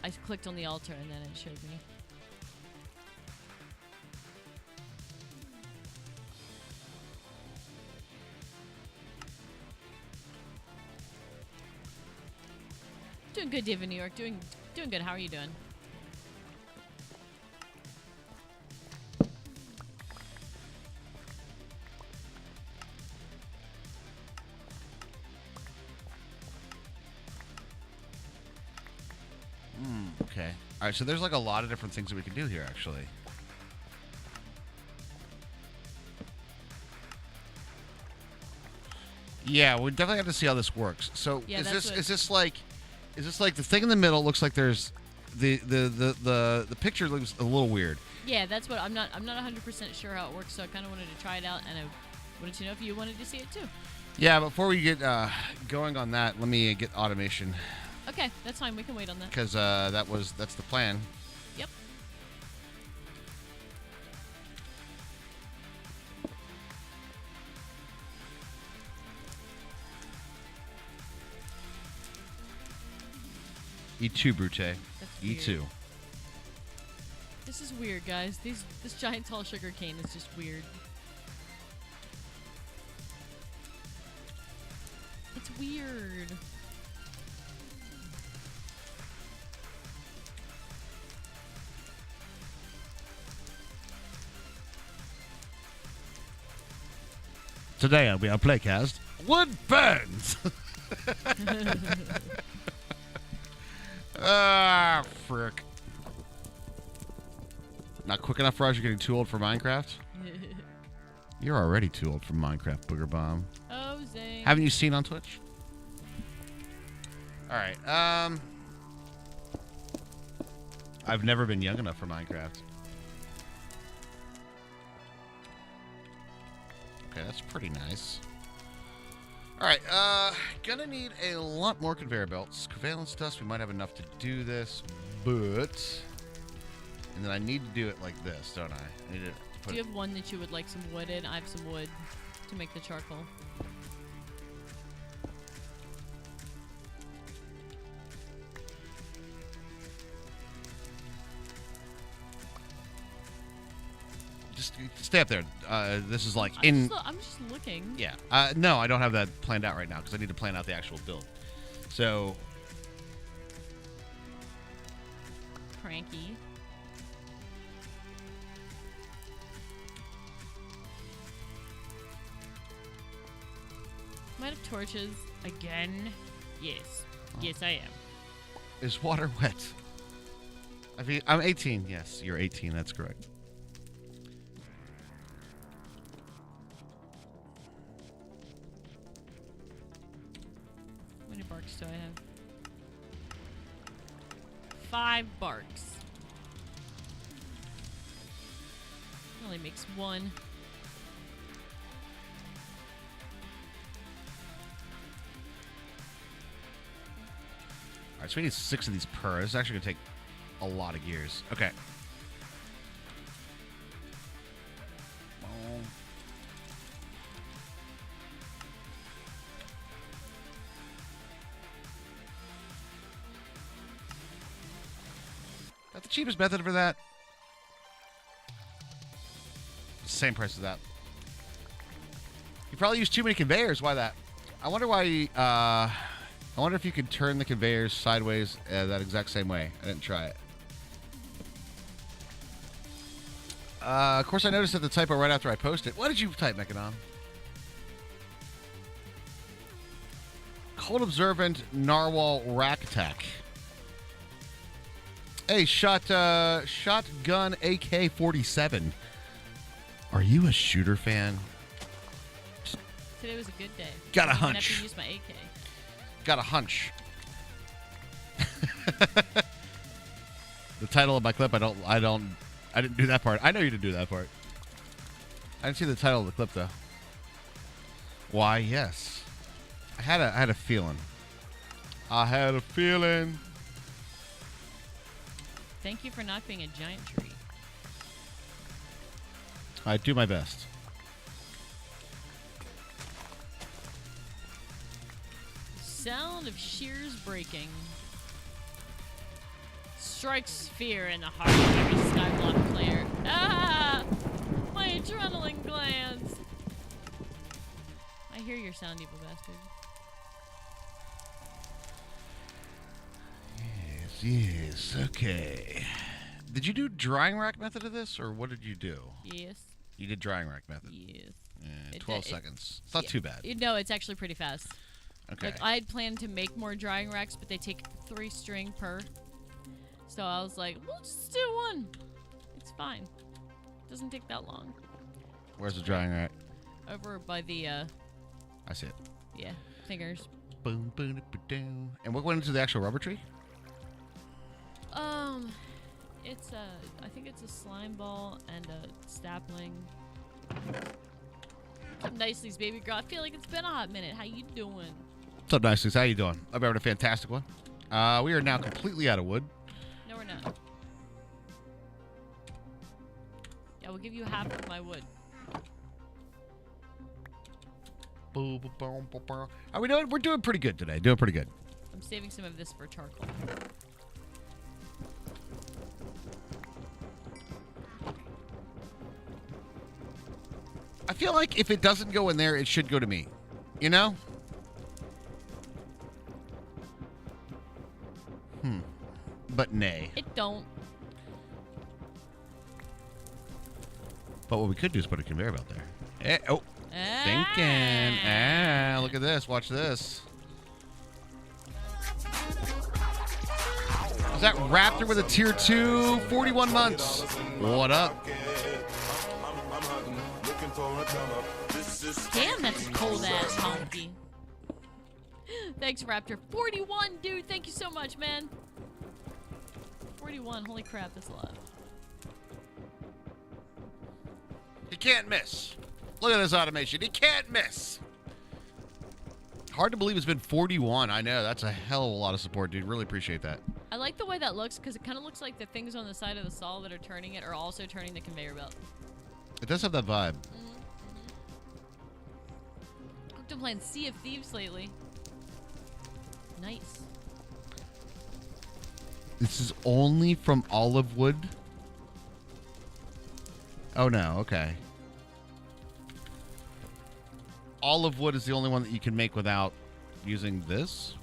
I clicked on the altar, and then it showed me. Doing good, David, New York. Doing good. How are you doing? Okay. All right, so there's like a lot of different things that we can do here, actually. Yeah, we definitely have to see how this works. So Yeah, is this like the thing in the middle looks like there's the picture looks a little weird. Yeah, that's what I'm not 100% sure how it works, so I kind of wanted to try it out, and I wanted to know if you wanted to see it too. Yeah, before we get going on that, let me get automation Okay, that's fine. We can wait on that. because that's the plan. Yep. E2 Brute. That's weird. E2. This is weird, guys. This giant tall sugar cane is just weird. It's weird. Today on WeAllPlayCast, wood burns. Ah, frick. Not quick enough, Raj? You're getting too old for Minecraft? You're already too old for Minecraft, Booger Bomb. Oh, zing. Haven't you seen on Twitch? Alright, I've never been young enough for Minecraft. Okay, that's pretty nice. Alright, gonna need a lot more conveyor belts. Covalence dust, we might have enough to do this, but... And then I need to do it like this, don't I? I need to put Do you have one that you would like some wood in? I have some wood to make the charcoal. Just stay up there. This is like I'm just looking. Yeah. No, I don't have that planned out right now because I need to plan out the actual build. So... Cranky. Might have torches again. Yes. Yes, I am. Is water wet? I mean, I'm 18. Yes, you're 18. That's correct. How many barks do I have? 5 barks. Only makes 1. Alright, so we need 6 of these per. This is actually going to take a lot of gears. Okay. That's the cheapest method for that. Same price as that. You probably use too many conveyors. Why that? I wonder why... I wonder if you could turn the conveyors sideways that exact same way. I didn't try it. Of course, I noticed that the typo right after I posted. What did you type, Mechanom? Cold Observant Narwhal Rack Attack. Hey, Shotgun AK-47. Are you a shooter fan? Today was a good day. Got a I'm gonna have hunch. to use my AK. Got a hunch. The title of my clip, I didn't do that part. I know you didn't do that part. I didn't see the title of the clip though. Why, yes. I had a feeling. I had a feeling. Thank you for not being a giant tree. I do my best. Sound of shears breaking strikes fear in the heart of every Skyblock player. Ah! My adrenaline glands! I hear your sound, evil bastard. Yes. Okay. Did you do drying rack method of this, or what did you do? Yes. You did drying rack method. Yes. 12 seconds. It's not too bad. No, it's actually pretty fast. Okay. Like, I had planned to make more drying racks, but they take 3 string per. So I was like, we'll just do one. It's fine. Doesn't take that long. Where's the drying rack? Over by the, I see it. yeah, fingers. Boom, boom, boom. And what went into the actual rubber tree? It's I think it's a slime ball and a stapling. What's up, Nicely's baby girl? I feel like it's been a hot minute. How you doing? What's up, Nicely? How you doing? I've having a fantastic one. We are now completely out of wood. No, we're not. Yeah, we'll give you half of my wood. Boom, boom, boom, boom, boom. Are we doing? We're doing pretty good today. Doing pretty good. I'm saving some of this for charcoal. I feel like if it doesn't go in there, it should go to me. You know? But nay. It don't. But what we could do is put a conveyor belt there. Oh. Ah. Thinking. Look at this. Watch this. Is that Raptor with a tier 2? 41 months. What up? Damn, that's a cold ass honky. Thanks, Raptor. 41, dude. Thank you so much, man. 41. Holy crap, that's a lot. He can't miss. Look at this automation. He can't miss. Hard to believe it's been 41. I know. That's a hell of a lot of support, dude. Really appreciate that. I like the way that looks because it kind of looks like the things on the side of the saw that are turning it are also turning the conveyor belt. It does have that vibe. I've been playing Sea of Thieves lately. Nice. This is only from olive wood? Oh, no. Okay. Olive wood is the only one that you can make without using this?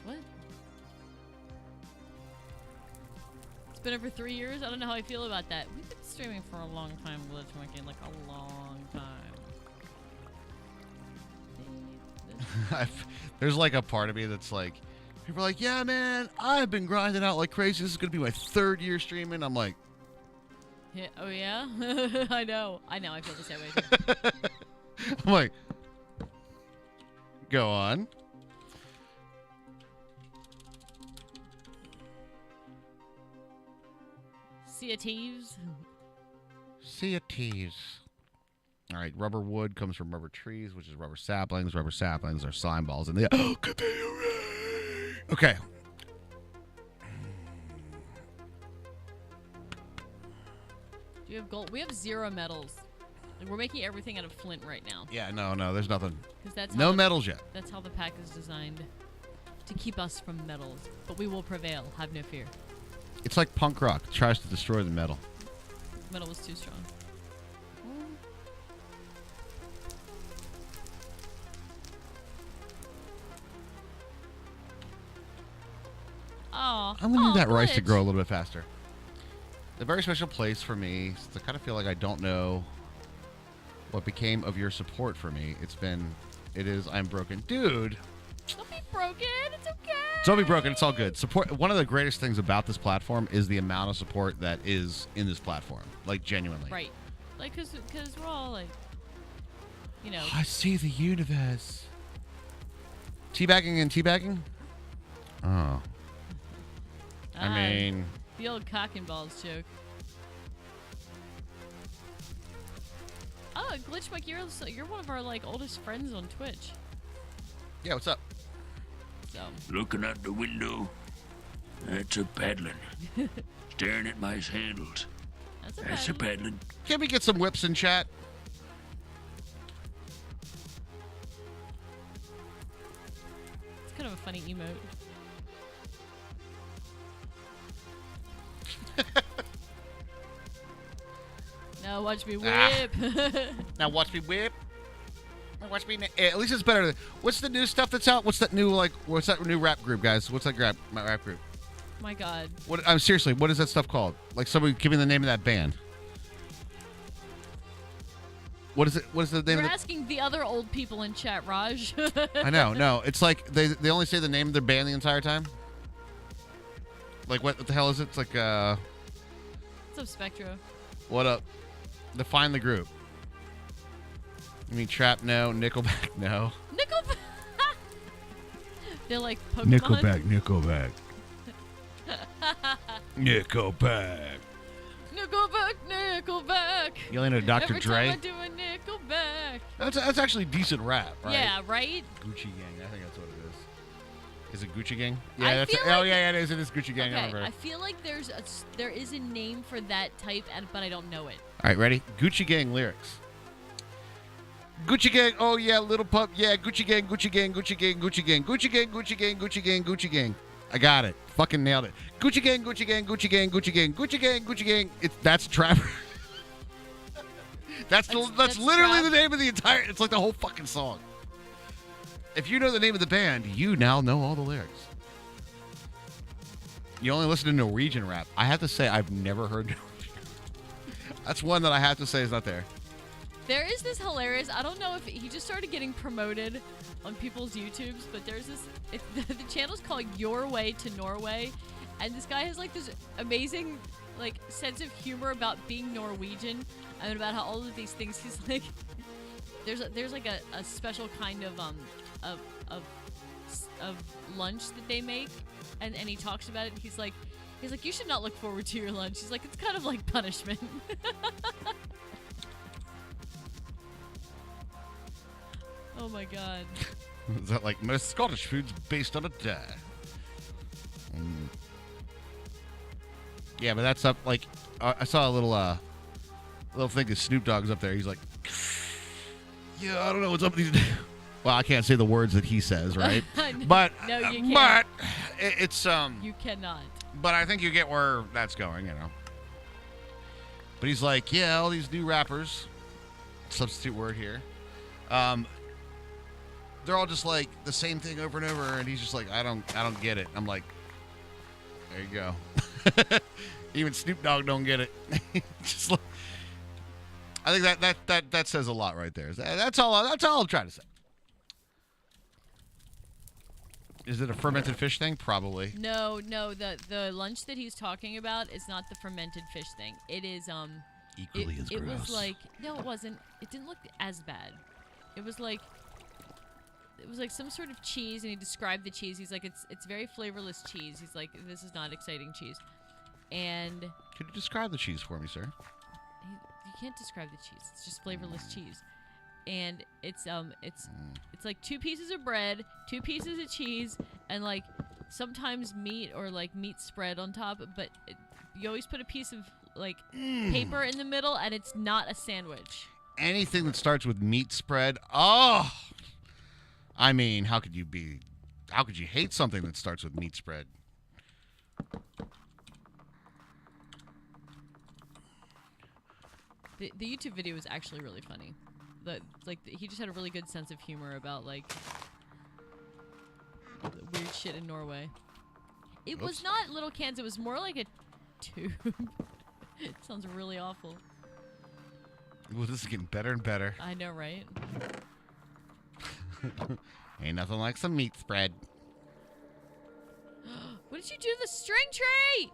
What? It's been over 3 years. I don't know how I feel about that. We've been streaming for a long time, Glitch Monkey, like a long time. There's like a part of me that's like, people are like, yeah, man, I've been grinding out like crazy. This is going to be my 3rd year streaming. I'm like, Yeah, oh yeah? I know. I feel the same way too. I'm like, go on. Sea of Thieves. Sea of Thieves. All right, rubber wood comes from rubber trees, which is rubber saplings. Rubber saplings are slime balls, and they okay. Do you have gold? We have 0 metals. Like, we're making everything out of flint right now. Yeah, no, there's nothing. 'Cause that's how No the- metals yet. That's how the pack is designed. To keep us from metals. But we will prevail. Have no fear. It's like punk rock. It tries to destroy the metal. Metal was too strong. Oh, I'm gonna need that rice to Glitch. grow a little bit faster. A very special place for me. Since I kind of feel like I don't know what became of your support for me. I'm broken, dude. Don't be broken. It's okay. Don't be broken. It's all good. Support. One of the greatest things about this platform is the amount of support that is in this platform. Like genuinely. Right. Like, cause we're all like, you know. I see the universe. Teabagging and teabagging. Oh. I mean, the old cock and balls joke. Oh, Glitch Mike, you're one of our like oldest friends on Twitch. yeah. What's up? So Looking out the window, that's a paddling. Staring at my handles, that's a that's a bad. paddling. Can we get some whips in chat? It's kind of a funny emote. Now watch me whip. Now watch me whip. At least it's better. What's the new stuff that's out? What's that new rap group, guys? What's that rap group? My God. What? I'm seriously. What is that stuff called? Like somebody give me the name of that band. What is it? What is the name? You're asking the other old people in chat, Raj. I know. No, it's like they only say the name of their band the entire time. Like what the hell is it? It's like What's up, Spectro? What up? Define the group. You mean Trap? No. Nickelback? No. Nickelback. They're like Pokemon. Nickelback. Nickelback. Nickelback. You only know Dr. Every Dre? time I do a Nickelback. That's actually decent rap, right? Yeah, right? Gucci Gang. I think that's what it is. Is it Gucci Gang? I Yeah, that's feel oh like yeah, it is. It is Gucci Gang. I Okay, remember. I feel like there is a name for that type, but I don't know it. All right, ready? Gucci Gang lyrics. Gucci Gang, oh yeah, little pup, yeah, Gucci Gang, Gucci Gang, Gucci Gang, Gucci Gang, Gucci Gang, Gucci Gang, Gucci Gang, Gucci Gang. I got it. Fucking nailed it. Gucci Gang, Gucci Gang, Gucci Gang, Gucci Gang, Gucci Gang, Gucci Gang. That's Trapper. That's literally Trap. the name of the entire. It's like the whole fucking song. If you know the name of the band, you now know all the lyrics. You only listen to Norwegian rap. I have to say, I've never heard Norwegian. That's one that I have to say is not there. There is this hilarious. I don't know if he just started getting promoted on people's YouTubes, but there's this. The channel's called Your Way to Norway, and this guy has like this amazing like sense of humor about being Norwegian and about how all of these things. He's like, there's like a special kind of lunch that they make, and he talks about it. He's like you should not look forward to your lunch. He's like it's kind of like punishment. Oh my God. Is that like most Scottish foods based on a dare? Yeah, but that's up like I saw a little thing of Snoop Dogg's up there. He's like, yeah, I don't know what's up with these. Well, I can't say the words that he says, right? But no, you can't. But it's You cannot. But I think you get where that's going, you know. But he's like, yeah, all these new rappers, substitute word here, they're all just like the same thing over and over, and he's just like, I don't get it. I'm like, there you go. Even Snoop Dogg don't get it. Just like, I think that says a lot right there. That's all I'm trying to say. Is it a fermented fish thing? Probably. No. The lunch that he's talking about is not the fermented fish thing. It is Equally as it gross. was like no, it wasn't. It didn't look as bad. It was like some sort of cheese, and he described the cheese. He's like, it's very flavorless cheese. He's like, this is not exciting cheese. And Could you describe the cheese for me, sir? you can't describe the cheese. It's just flavorless cheese. And it's like 2 pieces of bread, 2 pieces of cheese, and like sometimes meat or like meat spread on top. But you always put a piece of like paper in the middle, and it's not a sandwich. Anything that starts with meat spread. Oh, I mean, how could you hate something that starts with meat spread? The YouTube video was actually really funny. He just had a really good sense of humor about like the weird shit in Norway. It was not little cans. It was more like a tube. It sounds really awful. Well, this is getting better and better. I know, right? Ain't nothing like some meat spread. What did you do to the string tree?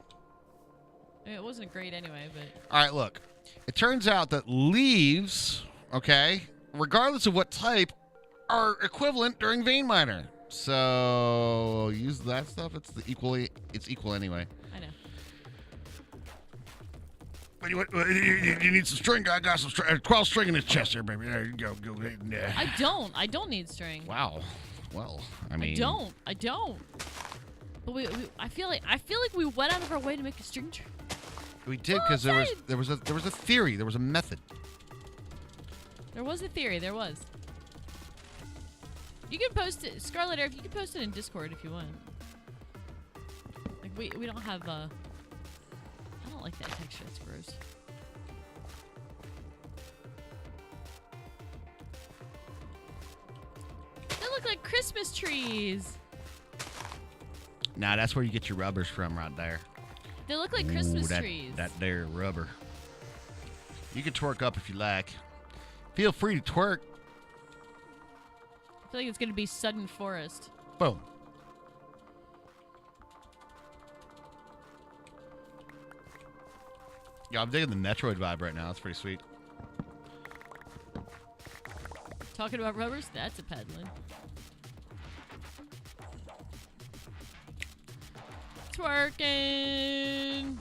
I mean, it wasn't great anyway, but... All right, look. It turns out that leaves, okay, regardless of what type, are equivalent during vein miner. So use that stuff. It's equal anyway. I know. You need some string? I got some 12 string in his chest here, baby. There you go. I don't need string. Wow. Well, I mean, I don't. But I feel like we went out of our way to make a string tree. we did because there was a theory, there was a method. There was a theory. There was. You can post it, Scarlet Air. You can post it in Discord if you want. Like we don't have I don't like that texture. It's gross. look like Christmas trees. Nah, that's where you get your rubbers from right there. They look like Christmas Ooh, trees. That there rubber. You can twerk up if you like. Feel free to twerk. I feel like it's going to be sudden forest. Boom. Yeah, I'm digging the Metroid vibe right now. That's pretty sweet. Talking about rubbers? That's a peddling. Twerking.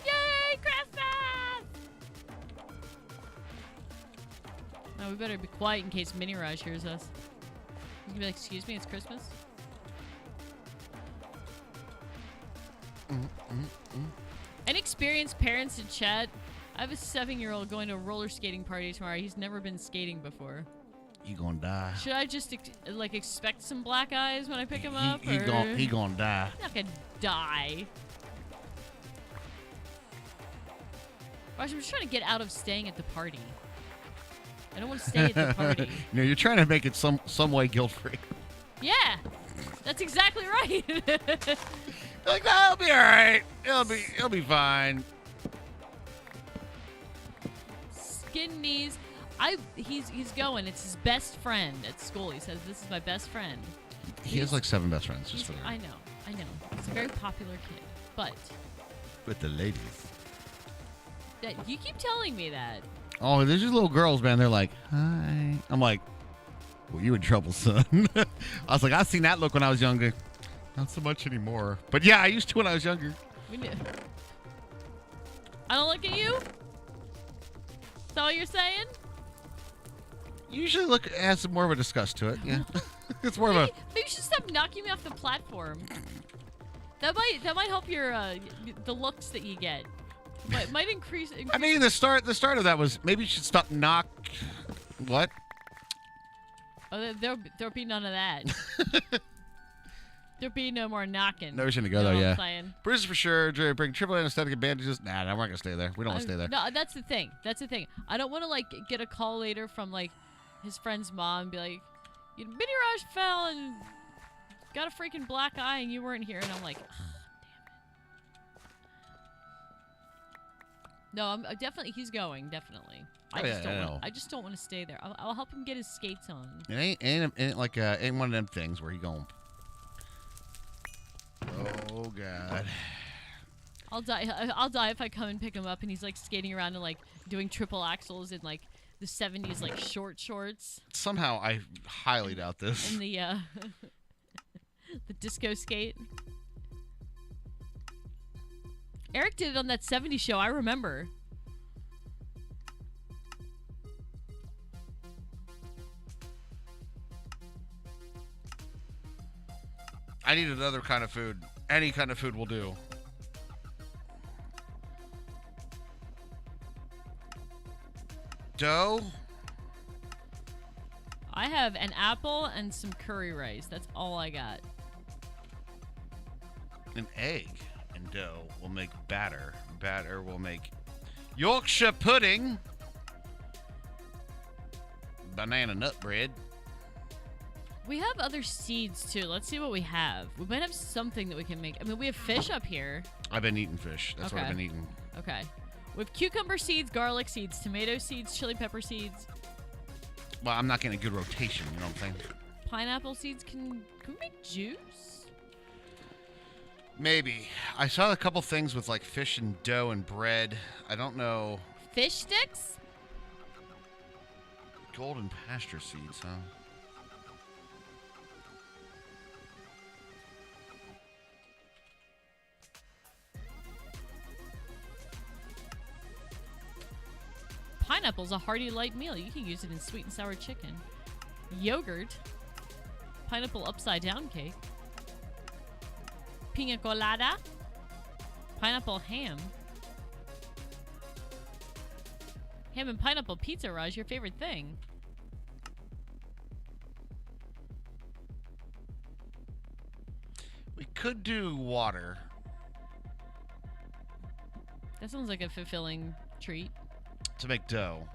Yay, Christmas! Now we better be quiet in case Mini Raj hears us. He's gonna be like, excuse me, it's Christmas? Inexperienced parents in chat. I have a 7-year-old going to a roller skating party tomorrow. He's never been skating before. You gonna die. Should I just expect some black eyes when I pick him up? He gonna die. He's not gonna die. Raj, I'm just trying to get out of staying at the party. I don't want to stay at the party. No, you're trying to make it some way guilt free. Yeah, that's exactly right. Like, no, it'll be all right. It'll be fine. Skin knees. He's going. It's his best friend at school. He says, "This is my best friend." He has like 7 best friends. Just for the I know. He's a very popular kid, but with the ladies. that you keep telling me that. Oh, there's just little girls, man. They're like, hi. I'm like, well, you in trouble, son. I was like, I seen that look when I was younger. Not so much anymore. But yeah, I used to when I was younger. I don't look at you? Is that what you're saying? Usually look has more of a disgust to it. Yeah, it's more of a. Maybe you should stop knocking me off the platform. That might help your the looks that you get. Might increase. I mean, the start of that was maybe you should stop knock. What? Oh, there'll be none of that. There'll be no more knocking. Never shouldn't go You know there. what Yeah. I'm saying? Bruises for sure. Dre, bring triple anesthetic and bandages. Nah, we're not gonna stay there. We don't want to stay there. No, that's the thing. I don't want to like get a call later from like his friend's mom and be like, Mini Raj fell and got a freaking black eye and you weren't here, and I'm like, oh, damn it. No, I'm definitely. He's going. Definitely. I just don't want to stay there. I'll help him get his skates on. It ain't like ain't one of them things where he going. Oh God. I'll die if I come and pick him up and he's like skating around and like doing triple axels in like the 70s like short shorts. Somehow I highly doubt this. And the the disco skate. Eric did it on that 70s show, I remember. I need another kind of food. Any kind of food will do. Dough? I have an apple and some curry rice. That's all I got. An egg and dough will make batter. Batter will make Yorkshire pudding. Banana nut bread. We have other seeds too. Let's see what we have. We might have something that we can make. I mean, we have fish up here. I've been eating fish. That's what I've been eating. Okay. We have cucumber seeds, garlic seeds, tomato seeds, chili pepper seeds. Well, I'm not getting a good rotation, you know what I'm saying? Pineapple seeds. Can we make juice? Maybe. I saw a couple things with like fish and dough and bread. I don't know. Fish sticks? Golden pasture seeds, huh? Pineapple's a hearty light meal. You can use it in sweet and sour chicken. Yogurt. Pineapple upside down cake. Pina colada. Pineapple ham. Ham and pineapple pizza, Raj, your favorite thing. We could do water. That sounds like a fulfilling treat. To make dough.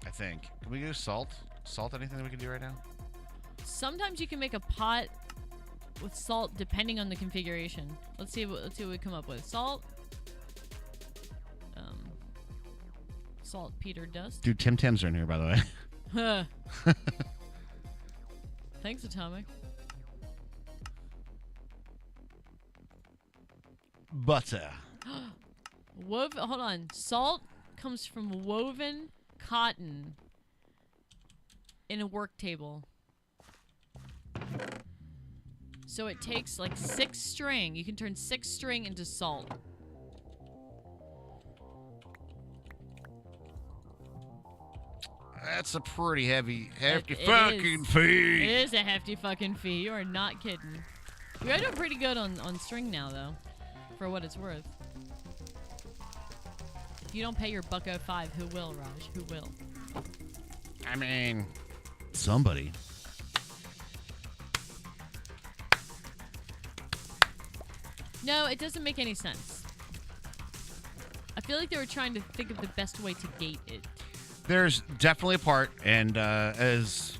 I think. Can we do salt? Salt anything that we can do right now? Sometimes you can make a pot with salt depending on the configuration. Let's see what we come up with. Salt. Saltpeter dust. Dude, Tim Tams are in here, by the way. Huh. Thanks, Atomic. Butter. Hold on. Salt comes from woven cotton in a work table. So it takes like 6 string. You can turn 6 string into salt. That's a pretty hefty It fucking is. fee. It is a hefty fucking fee. You are not kidding. We are doing pretty good on string now, though, for what it's worth. If you don't pay your $1.05, who will, Raj? Who will? I mean, somebody. No, it doesn't make any sense. I feel like they were trying to think of the best way to gate it. There's definitely a part, and as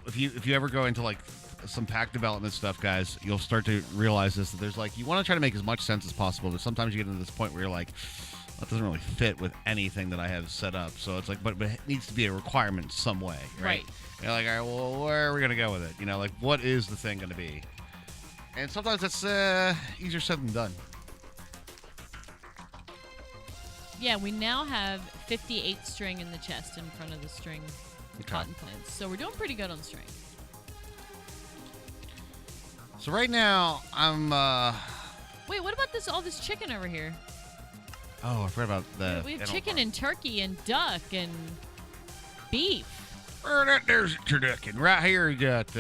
if you ever go into like some pack development stuff, guys, you'll start to realize this, that there's like, you want to try to make as much sense as possible, but sometimes you get into this point where you're like, that doesn't really fit with anything that I have set up. So it's like, but it needs to be a requirement in some way, right? You're like, all right, well, where are we gonna go with it? You know, like, what is the thing gonna be? And sometimes that's easier said than done. Yeah, we now have 58 string in the chest in front of the string cotton plants. So we're doing pretty good on string. So right now, I'm Wait, what about all this chicken over here? oh, I forgot about the We have chicken and turkey and duck and beef. There's turducken. Right here, you got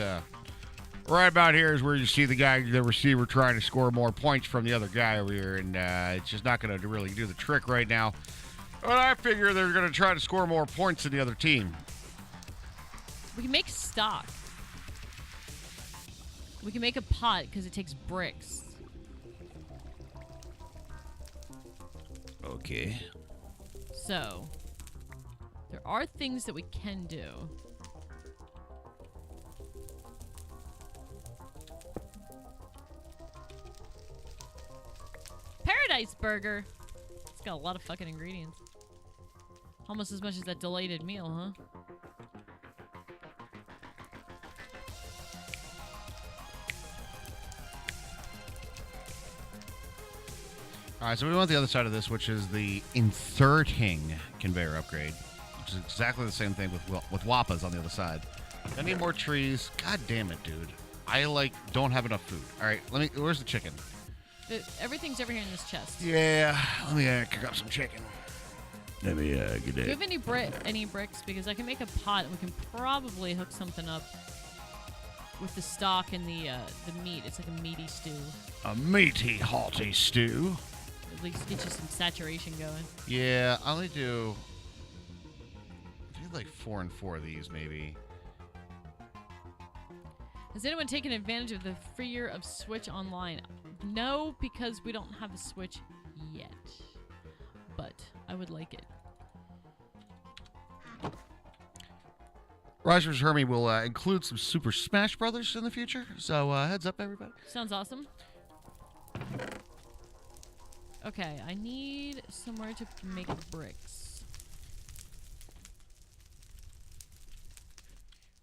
right about here is where you see the receiver, trying to score more points from the other guy over here, and it's just not going to really do the trick right now. But I figure they're going to try to score more points than the other team. We can make stock. We can make a pot because it takes bricks. Okay. So, there are things that we can do. Paradise Burger. It's got a lot of fucking ingredients. Almost as much as that delighted meal, huh? All right, so we want the other side of this, which is the inserting conveyor upgrade, which is exactly the same thing with Wappas on the other side. I need more trees. God damn it, dude. I don't have enough food. All right, where's the chicken? Everything's over here in this chest. Yeah, let me cook up some chicken. Let me get Do you have any bricks? Because I can make a pot and we can probably hook something up with the stock and the meat. It's like a meaty stew. A meaty, hearty stew. At least get you some saturation going. Yeah, I only do like 4 and 4 of these, maybe. Has anyone taken advantage of the freer of Switch Online? No, because we don't have a Switch yet. But I would like it. Rogers Hermie will include some Super Smash Brothers in the future. So heads up, everybody. Sounds awesome. Okay, I need somewhere to make bricks.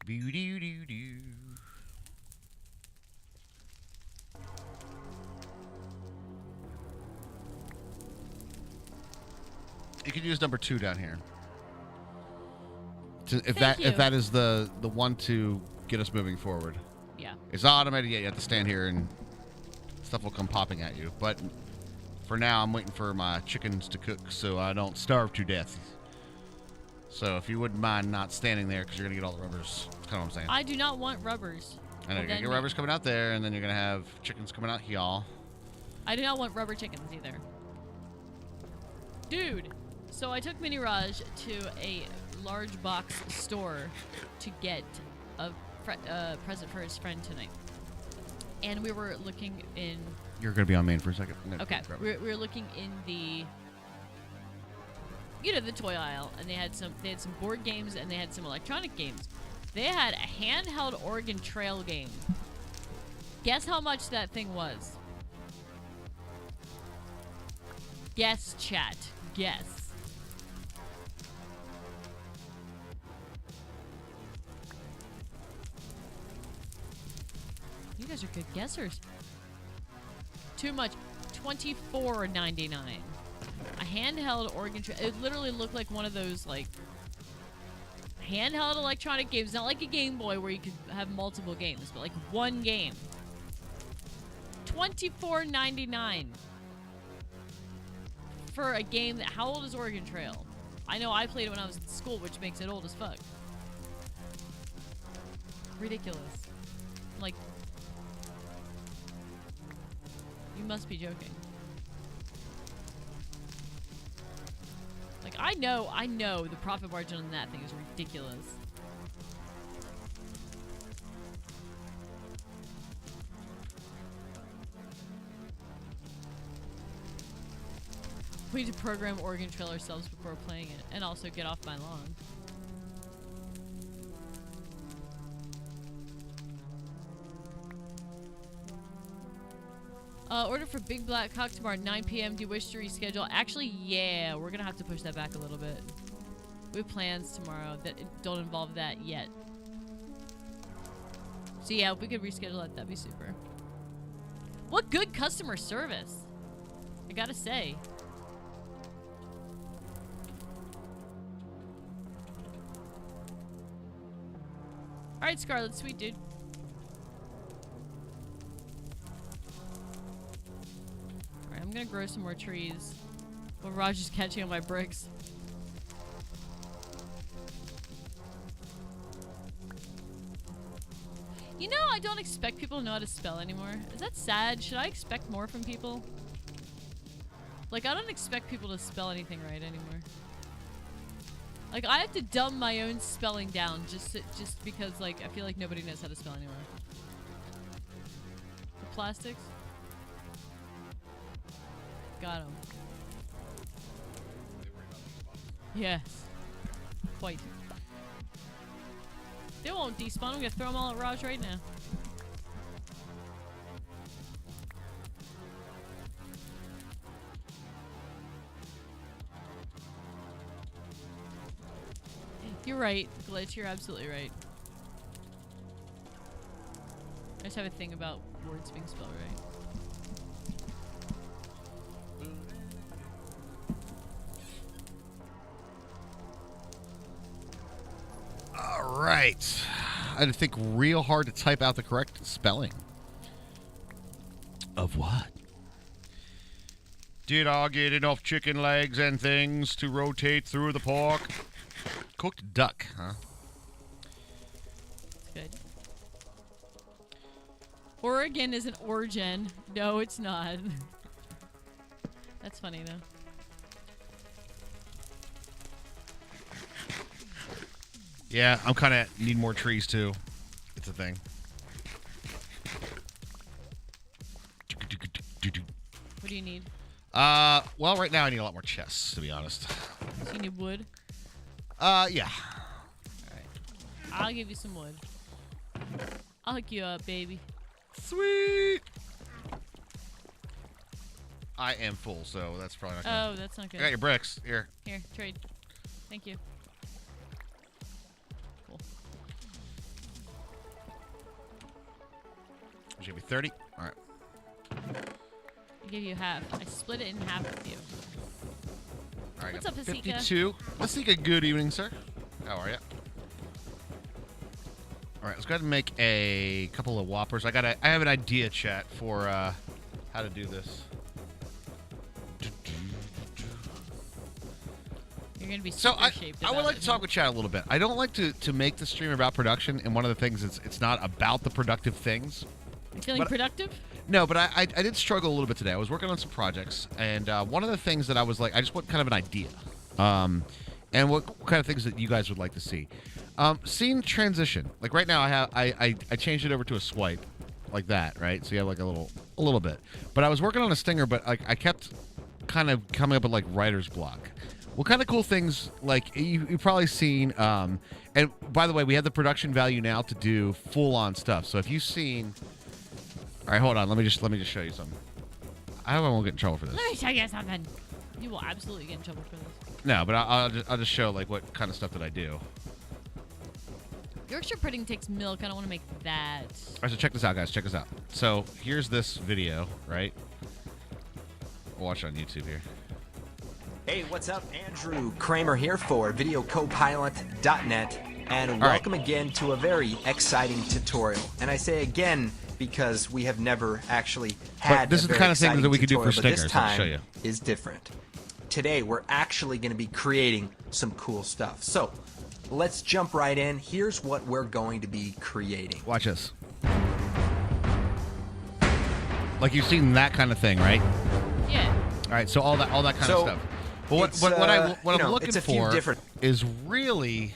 Boo-doo-doo-doo. You can use number 2 down here. If that is the one to get us moving forward. Yeah. It's not automated yet. You have to stand here and stuff will come popping at you. But for now, I'm waiting for my chickens to cook so I don't starve to death. So if you wouldn't mind not standing there because you're going to get all the rubbers. That's kind of what I'm saying. I do not want rubbers. I know, you're going to get rubbers coming out there, and then you're going to have chickens coming out here. I do not want rubber chickens either. Dude, so I took Mini Raj to a large box store to get a present for his friend tonight. And we were looking in You're going to be on main for a second. Okay, we're looking in the, the toy aisle, and they had some board games and they had some electronic games. They had a handheld Oregon Trail game. Guess how much that thing was? Guess, chat. Guess. You guys are good guessers. Too much. $24.99. A handheld Oregon Trail. It literally looked like one of those, like, handheld electronic games. Not like a Game Boy where you could have multiple games, but like one game. $24.99 for a game that. How old is Oregon Trail? I know I played it when I was in school, which makes it old as fuck. Ridiculous. Like, you must be joking. Like, I know the profit margin on that thing is ridiculous. We need to program Oregon Trail ourselves before playing it, and also get off my lawn. Order for Big Black Cock tomorrow at 9 p.m. Do you wish to reschedule? Actually, yeah, we're gonna have to push that back a little bit. We have plans tomorrow that don't involve that yet. So yeah, if we could reschedule that, that'd be super. What good customer service, I gotta say. Alright, Scarlet, sweet dude. Alright, I'm gonna grow some more trees. While Raj is catching on my bricks. You know, I don't expect people to know how to spell anymore. Is that sad? Should I expect more from people? Like, I don't expect people to spell anything right anymore. Like, I have to dumb my own spelling down just because, like, I feel like nobody knows how to spell anymore. The plastics? Got him. Yes. Quite. They won't despawn. I'm gonna throw them all at Raj right now. You're right, Glitch. You're absolutely right. I just have a thing about words being spelled right. All right. I had to think real hard to type out the correct spelling. Of what? Did I get enough chicken legs and things to rotate through the pork? Cooked duck, huh? Good. Oregon is an origin. No, it's not. That's funny, though. Yeah, I'm kind of need more trees, too. It's a thing. What do you need? Well, right now I need a lot more chests, to be honest. So you need wood? Yeah. Alright. I'll give you some wood. I'll hook you up, baby. Sweet! I am full, so that's probably not good. Oh, that's not good. I got your bricks. Here. Here, trade. Thank you. Cool. It should be 30. All right. I give you half. I split it in half with you. All right. What's up, Hasika? 52. Hasika, good evening, sir. How are you? All right, let's go ahead and make a couple of whoppers. I have an idea, chat, for how to do this. You're gonna be So super shaped. I would like to talk with chat a little bit. I don't like to make the stream about production, and one of the things is it's not about the productive things. You feeling productive? No, but I did struggle a little bit today. I was working on some projects, and one of the things that I was like, I just want kind of an idea, and what kind of things that you guys would like to see. Scene transition. Like right now, I changed it over to a swipe, like that, right? So you have like a little bit. But I was working on a stinger, but like I kept kind of coming up with like writer's block. What kind of cool things, like you've probably seen, and by the way, we have the production value now to do full-on stuff. So if you've seen, all right, hold on, let me just show you something. I hope I won't get in trouble for this. Let me show you something. You will absolutely get in trouble for this. No, but I'll just show like what kind of stuff that I do. Yorkshire pudding takes milk. I don't want to make that. All right, so check this out, guys. Check this out. So here's this video, right? We'll watch it on YouTube here. Hey, what's up? Andrew Kramer here for VideoCopilot.net, and welcome again to a very exciting tutorial. And I say again because we have never actually had this is the kind of thing that we could do for tutorial, but stickers. this I'll time show you. is different. Today, we're actually going to be creating some cool stuff. So, let's jump right in. Here's what we're going to be creating. Watch this. Like you've seen that kind of thing, right? Yeah. All right, so all that kind of stuff. But It's, what I'm looking it's a few for different- is really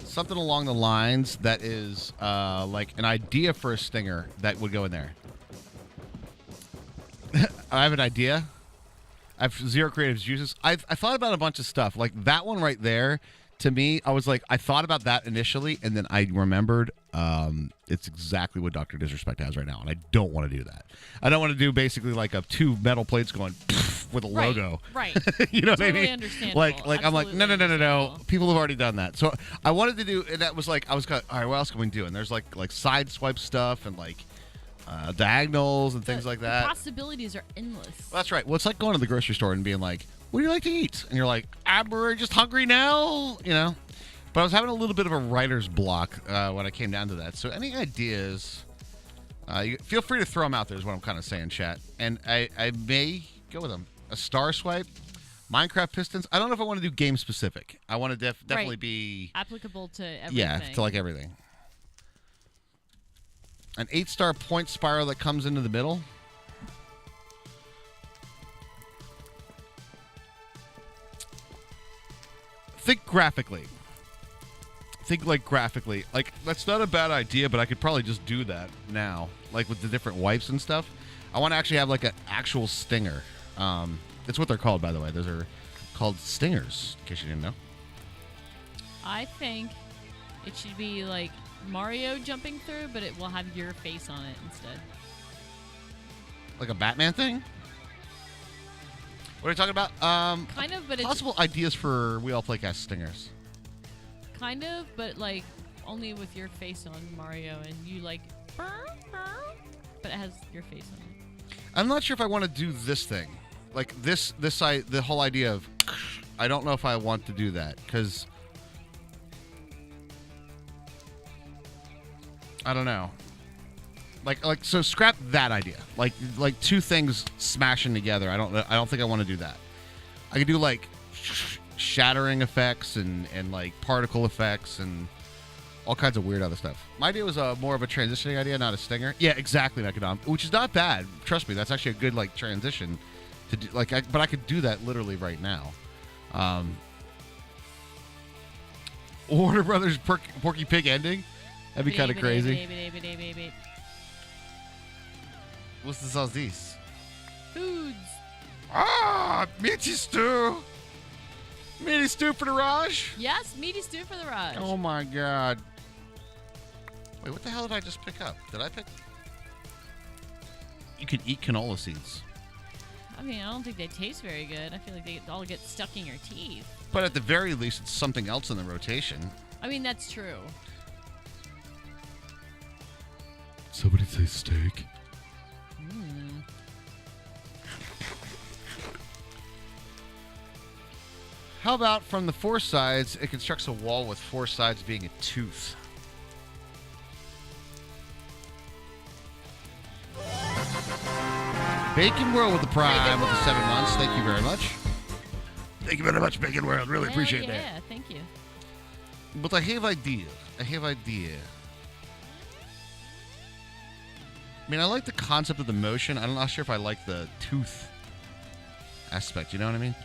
something along the lines that is like an idea for a stinger that would go in there. I have an idea. I have zero creative juices. I thought about a bunch of stuff. Like that one right there, to me, I was like, I thought about that initially, and then I remembered it's exactly what Dr. Disrespect has right now, and I don't want to do that. I don't want to do basically like a two metal plates going with a logo. Right. You know what I Totally mean? understandable. Like I'm like, no. Absolutely understandable. People have already done that. So I wanted to do, and that was like, I was kind of, all right, what else can we do? And there's like side swipe stuff and like diagonals and things like that. The possibilities are endless. Well, that's right. Well, it's like going to the grocery store and being like, what do you like to eat? And you're like, we're just hungry now, you know? But I was having a little bit of a writer's block when I came down to that. So any ideas, feel free to throw them out there is what I'm kind of saying, chat. And I may go with them. A star swipe, Minecraft pistons. I don't know if I want to do game specific. I want to definitely Right. be Applicable to everything. yeah, to like everything. An 8-star point spiral that comes into the middle. Think graphically. Think like graphically. Like that's not a bad idea, but I could probably just do that now. Like with the different wipes and stuff. I want to actually have like an actual stinger. That's what they're called, by the way. Those are called stingers, in case you didn't know. I think it should be like Mario jumping through, but it will have your face on it instead. Like a Batman thing? What are you talking about? Kind of, but possible ideas for WeAllPlayCast stingers. kind of, but like only with your face on Mario, and you like, but it has your face on it. I'm not sure if I want to do this thing. Like the whole idea of, I don't know if I want to do that because I don't know. Like so scrap that idea. Like two things smashing together. I don't think I want to do that. I could do like shattering effects and like particle effects and all kinds of weird other stuff. My idea was more of a transitioning idea, not a stinger. Yeah, exactly, Necodom, which is not bad. Trust me, that's actually a good like transition to do. Like, but I could do that literally right now. Warner Brothers Porky Pig ending. That'd be kind of crazy. What's the sauce these? Foods. Meaty stew. Meaty stew for the Raj. Yes, meaty stew for the Raj. Oh my god. Wait, what the hell did I just pick up? Did I pick? You can eat canola seeds. I mean, I don't think they taste very good. I feel like they all get stuck in your teeth. But at the very least, it's something else in the rotation. I mean, that's true. Somebody say steak. How about from the four sides, it constructs a wall with four sides being a tooth? Bacon World with the Prime with the 7 months. Thank you very much. Thank you very much, Bacon World. Really appreciate that. Yeah, thank you. But I have idea. I mean, I like the concept of the motion. I'm not sure if I like the tooth aspect. You know what I mean?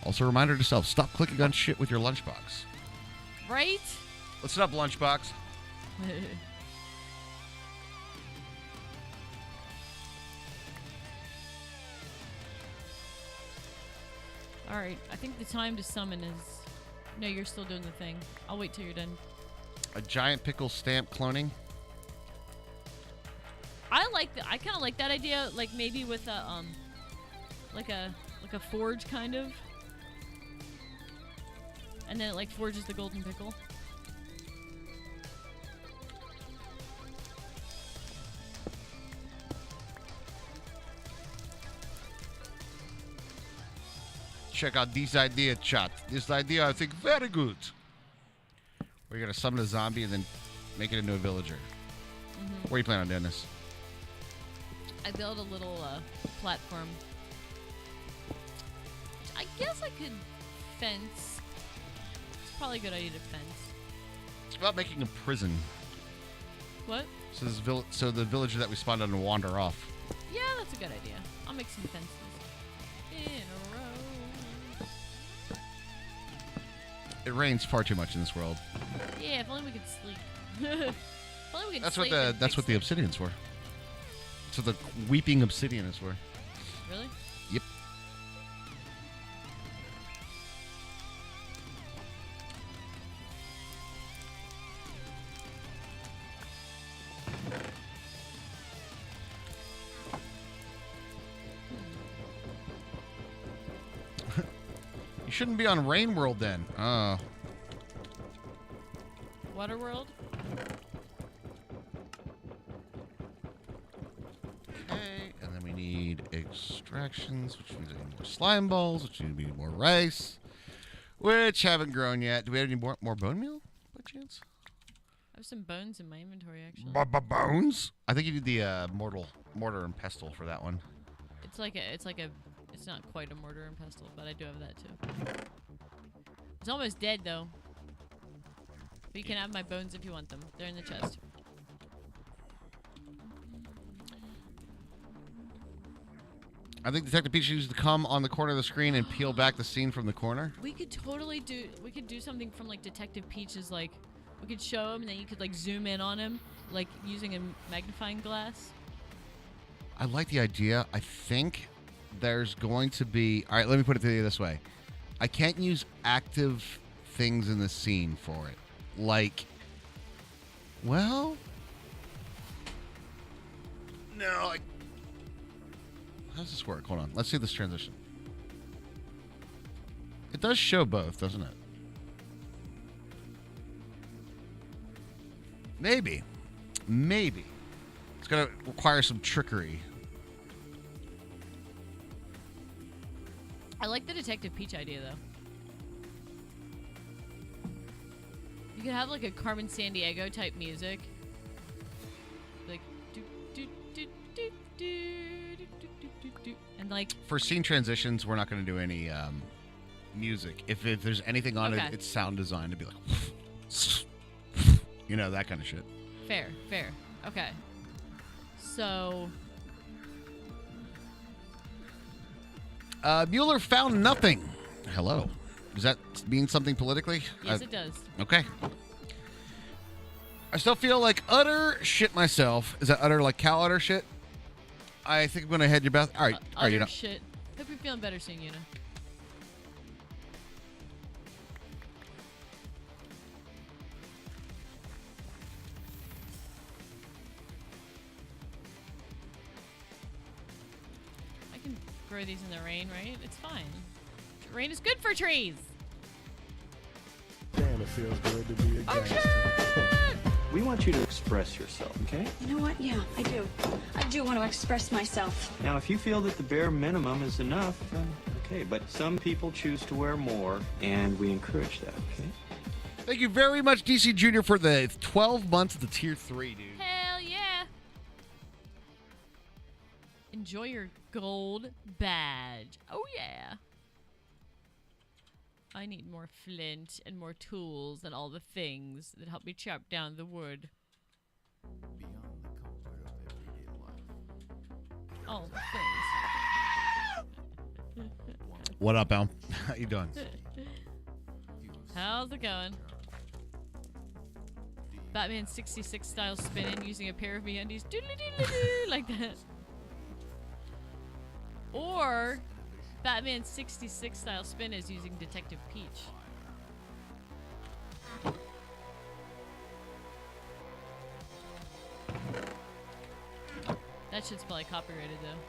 Also, a reminder to self, stop clicking on shit with your lunchbox. Right? Listen up, Lunchbox. All right, I think the time to summon is... No, you're still doing the thing. I'll wait till you're done. A giant pickle stamp cloning. I like that. I kind of like that idea. Like maybe with a like a forge kind of, and then it like forges the golden pickle. Check out this idea, chat. This idea, I think, very good. We're gonna summon a zombie and then make it into a villager. Mm-hmm. Where are you planning on doing this? I built a little platform. I guess I could fence. It's probably a good idea to fence. It's about making a prison. What? So the villager that we spawned on will wander off. Yeah, that's a good idea. I'll make some fences in a row. It rains far too much in this world. Yeah, if only we could sleep. If only we could That's sleep what and fix the it. obsidian's for. So the weeping obsidian is for. Really? Yep. You shouldn't be on Rain World then. Waterworld? Okay, and then we need extractions, which means I need more slime balls, which need more rice, which haven't grown yet. Do we have any more bone meal, by chance? I have some bones in my inventory, actually. Bones? I think you need the mortar and pestle for that one. It's not quite a mortar and pestle, but I do have that too. It's almost dead though. But you can have my bones if you want them. They're in the chest. I think Detective Peach needs to come on the corner of the screen and peel back the scene from the corner. We could totally do something from like Detective Peach's, like we could show him and then you could like zoom in on him like using a magnifying glass. I like the idea. I think there's going to be... All right, let me put it to you this way. I can't use active things in the scene for it. Like... Well... No, how does this work? Hold on. Let's see this transition. It does show both, doesn't it? Maybe. It's going to require some trickery. I like the Detective Peach idea though. You could have like a Carmen Sandiego type music. Like do do do do do do do do do, and like For scene transitions, we're not going to do any music. If there's anything on it, it's sound design to be like, you know, that kind of shit. fair. Okay. So Mueller found nothing. Hello. Does that mean something politically? yes, it does. Okay. I still feel like utter shit myself. Is that utter like cow utter shit? I think I'm going to head you back. All right. All right, you know. Shit. Hope you're feeling better soon, Una. I can grow these in the rain, right? It's fine. Rain is good for trees. Damn, it feels good to be a gangster. We want you to express yourself, okay? You know what? Yeah, I do. I do want to express myself. Now, if you feel that the bare minimum is enough, then okay. But some people choose to wear more, and we encourage that, okay? Thank you very much, DC Jr., for the 12 months of the Tier 3, dude. Hell yeah. Enjoy your gold badge. Oh yeah. I need more flint and more tools and all the things that help me chop down the wood. Beyond the comfort of everyday life. All the things. What up, Al? How you doing? How's it going? Batman 66 style spin in using a pair of MeUndies. Doodly-doodly-doo, like that. Or Batman 66 style spin is using Detective Peach. That shit's probably copyrighted though.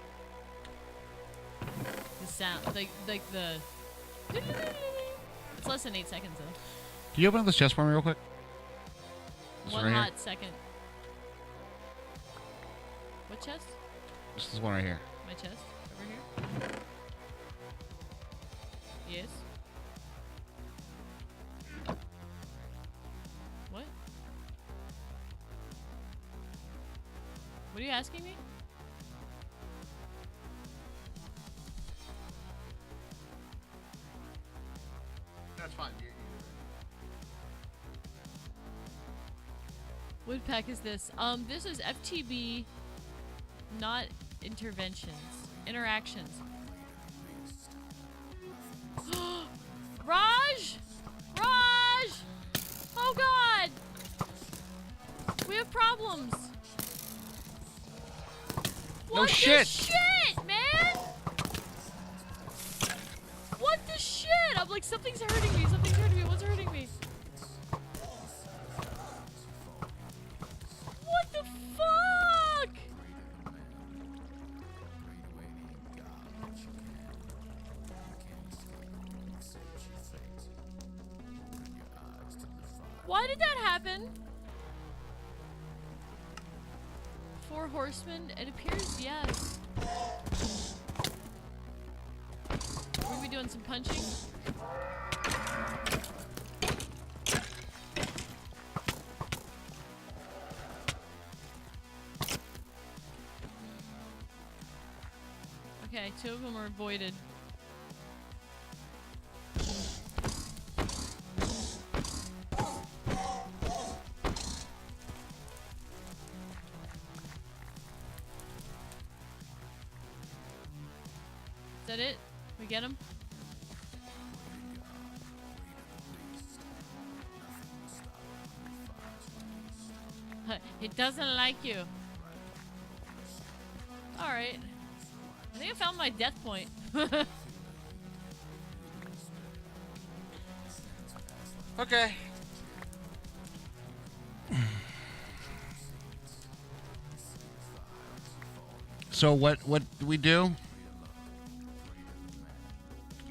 The sound, like the. It's less than 8 seconds though. Can you open up this chest for me real quick? This One right here? hot second. What chest? This is one right here. My chest? Over here? Yes. What? What are you asking me? That's fine. What pack is this? This is FTB, not interventions. Interactions. Raj! Raj! Oh god! We have problems. No What shit. the shit, man? What the shit? I'm like, something's hurting me. Something's hurting me. What's hurting me? What the fuck? Why did that happen? 4 horsemen? It appears yes. Are we doing some punching? Okay, 2 of them are voided. Is that it? We get him? It doesn't like you. Alright. I think I found my death point. Okay. So what do we do?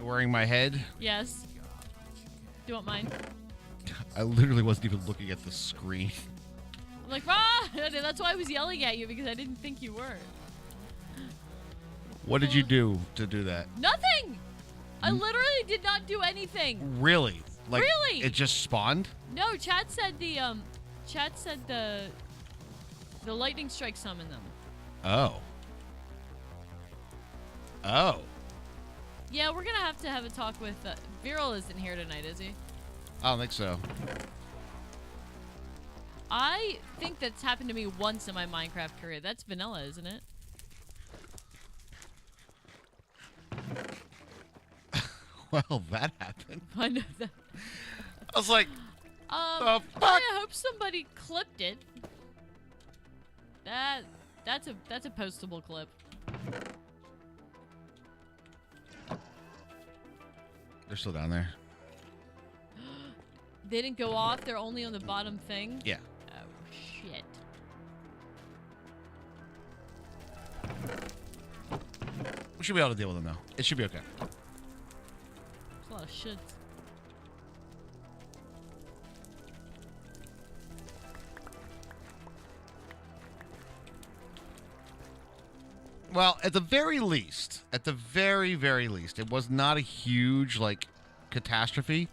Wearing my head? Yes. Do you want mine? I literally wasn't even looking at the screen. I'm like, ah! That's why I was yelling at you, because I didn't think you were. What did you do to do that? Nothing! I literally did not do anything. Really? Like, Really? it just spawned? No, chat said the lightning strike summoned them. Oh. Oh. Yeah, we're gonna have to have a talk with Viral isn't here tonight, is he? I don't think so. I think that's happened to me once in my Minecraft career. That's vanilla, isn't it? Well, that happened. I know that. I was like, the fuck? I hope somebody clipped it. That's a postable clip. They're still down there. They didn't go off. They're only on the bottom thing. Yeah. Oh shit. We should be able to deal with them, though. It should be okay. There's a lot of shits. Well, at the very least, very least, it was not a huge, like, catastrophe.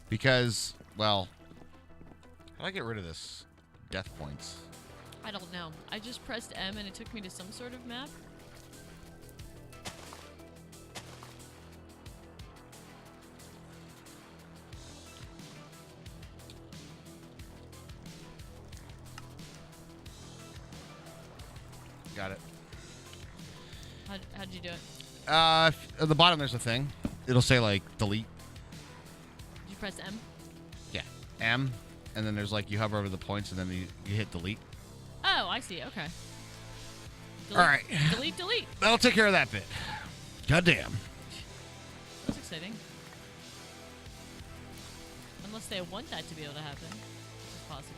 Because, well, how do I get rid of this? Death points. I don't know. I just pressed M and it took me to some sort of map. Got it. How'd you do it? At the bottom, there's a thing. It'll say, like, delete. Did you press M? Yeah. M. and then there's like you hover over the points, and then you hit delete. Oh, I see. Okay. Delete, All right. Delete. That'll take care of that bit. Goddamn. That's exciting. Unless they want that to be able to happen. It's possible.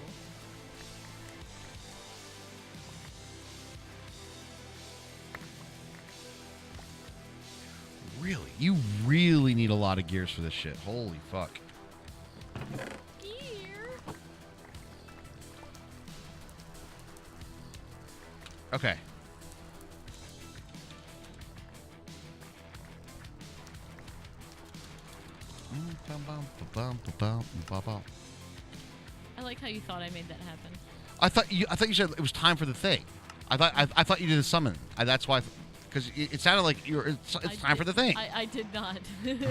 Really? You really need a lot of gears for this shit. Holy fuck. Gear. Okay. I like how you thought I made that happen. I thought you said it was time for the thing. I thought you did a summon. That's why, because it sounded like it's time for the thing. I did not.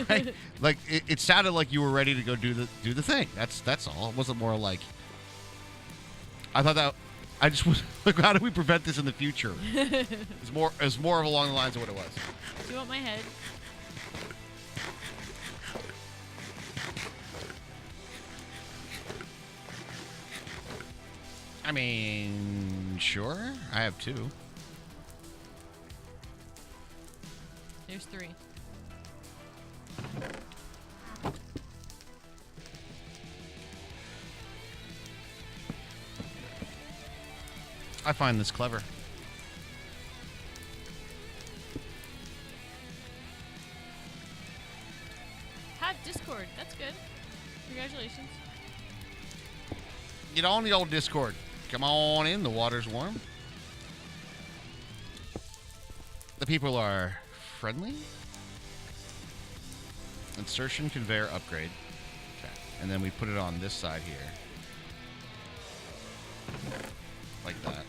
Right? Like it sounded like you were ready to go do the thing. That's all. It wasn't more like. I thought that. I just was like, how do we prevent this in the future? It's more of along the lines of what it was. Do you want my head? I mean, sure. I have 2. There's 3. I find this clever. Have Discord. That's good. Congratulations. Get on the old Discord. Come on in. The water's warm. The people are friendly. Insertion conveyor upgrade. Okay. And then we put it on this side here. Like that.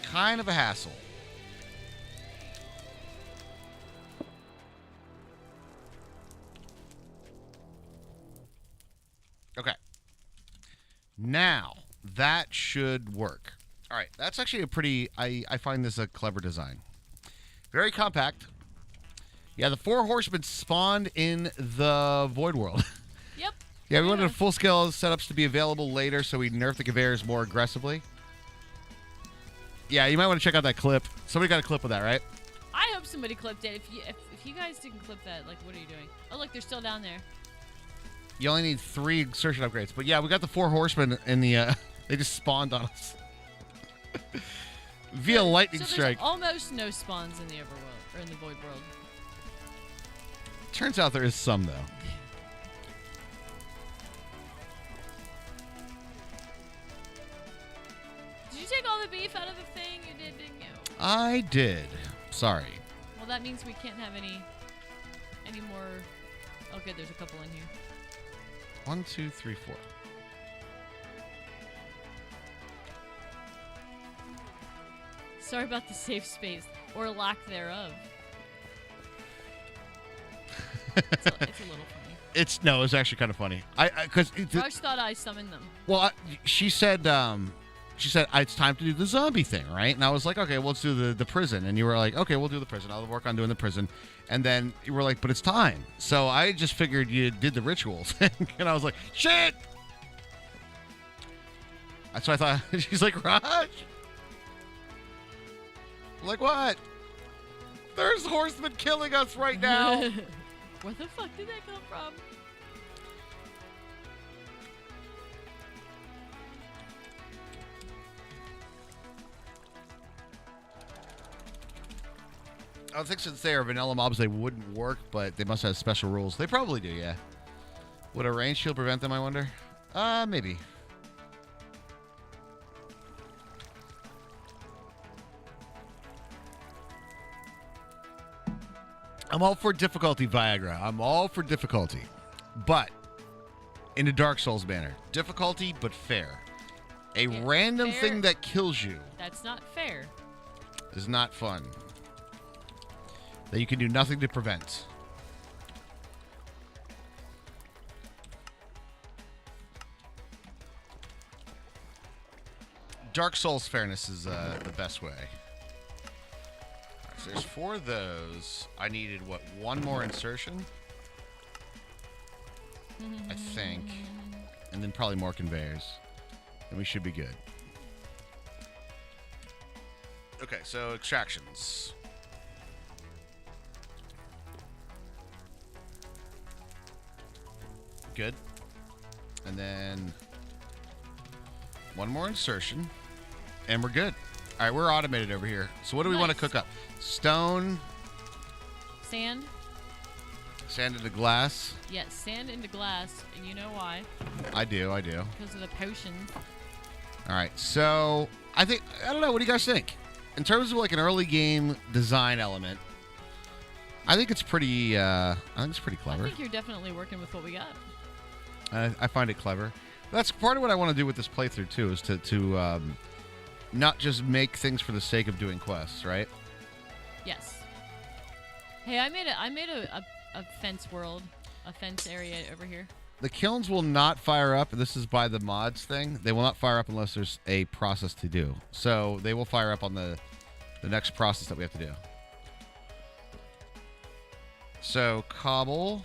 Kind of a hassle. Okay. Now, that should work. All right. That's actually a pretty... I find this a clever design. Very compact. Yeah, the 4 horsemen spawned in the Void World. Yep. Yeah, we wanted full-scale setups to be available later, so we nerf the conveyors more aggressively. Yeah, you might want to check out that clip. Somebody got a clip of that, right? I hope somebody clipped it. If you guys didn't clip that, like, what are you doing? Oh, look, they're still down there. You only need 3 insertion upgrades. But yeah, we got the 4 horsemen in the... they just spawned on us. Via lightning strike. There's almost no spawns in the Overworld, or in the Void World. Turns out there is some, though. Did you take all the beef out of the thing? You did, didn't you? I did. Sorry. Well, that means we can't have any more... Oh, good, there's a couple in here. 1, 2, 3, 4. Sorry about the safe space, or lack thereof. It's a little funny. It's actually kind of funny. Because Rush thought I summoned them. well, she said it's time to do the zombie thing, right? And I was like, okay, well, let's do the prison. And you were like, okay, we'll do the prison. I'll work on doing the prison. And then you were like, but it's time. So I just figured you did the rituals, and I was like, shit. That's what I thought. She's like, Raj. Like what? There's horsemen killing us right now. Where the fuck did that come from? I think since they are vanilla mobs, they wouldn't work, but they must have special rules. They probably do, yeah. Would a range shield prevent them, I wonder? Maybe. I'm all for difficulty, Viagra. I'm all for difficulty. But, in a Dark Souls manner. Difficulty, but fair. A random fair. thing that kills you That's not fair. is not fun. That you can do nothing to prevent. Dark Souls fairness is the best way. So there's 4 of those. I needed, what, 1 more insertion? I think. And then probably more conveyors. And we should be good. Okay, so extractions. Good. And then 1 more insertion. And we're good. All right, we're automated over here. So what do we want to cook up? Stone. Sand? Sand into glass. Yes, sand into glass. And you know why? I do. Because of the potions. All right, so I don't know. What do you guys think? In terms of like an early game design element, I think it's pretty clever. I think you're definitely working with what we got. I find it clever. That's part of what I want to do with this playthrough too, is to not just make things for the sake of doing quests, right? Yes. Hey, I made a fence world, a fence area over here. The kilns will not fire up. This is by the mods thing. They will not fire up unless there's a process to do. So they will fire up on the next process that we have to do. So cobble.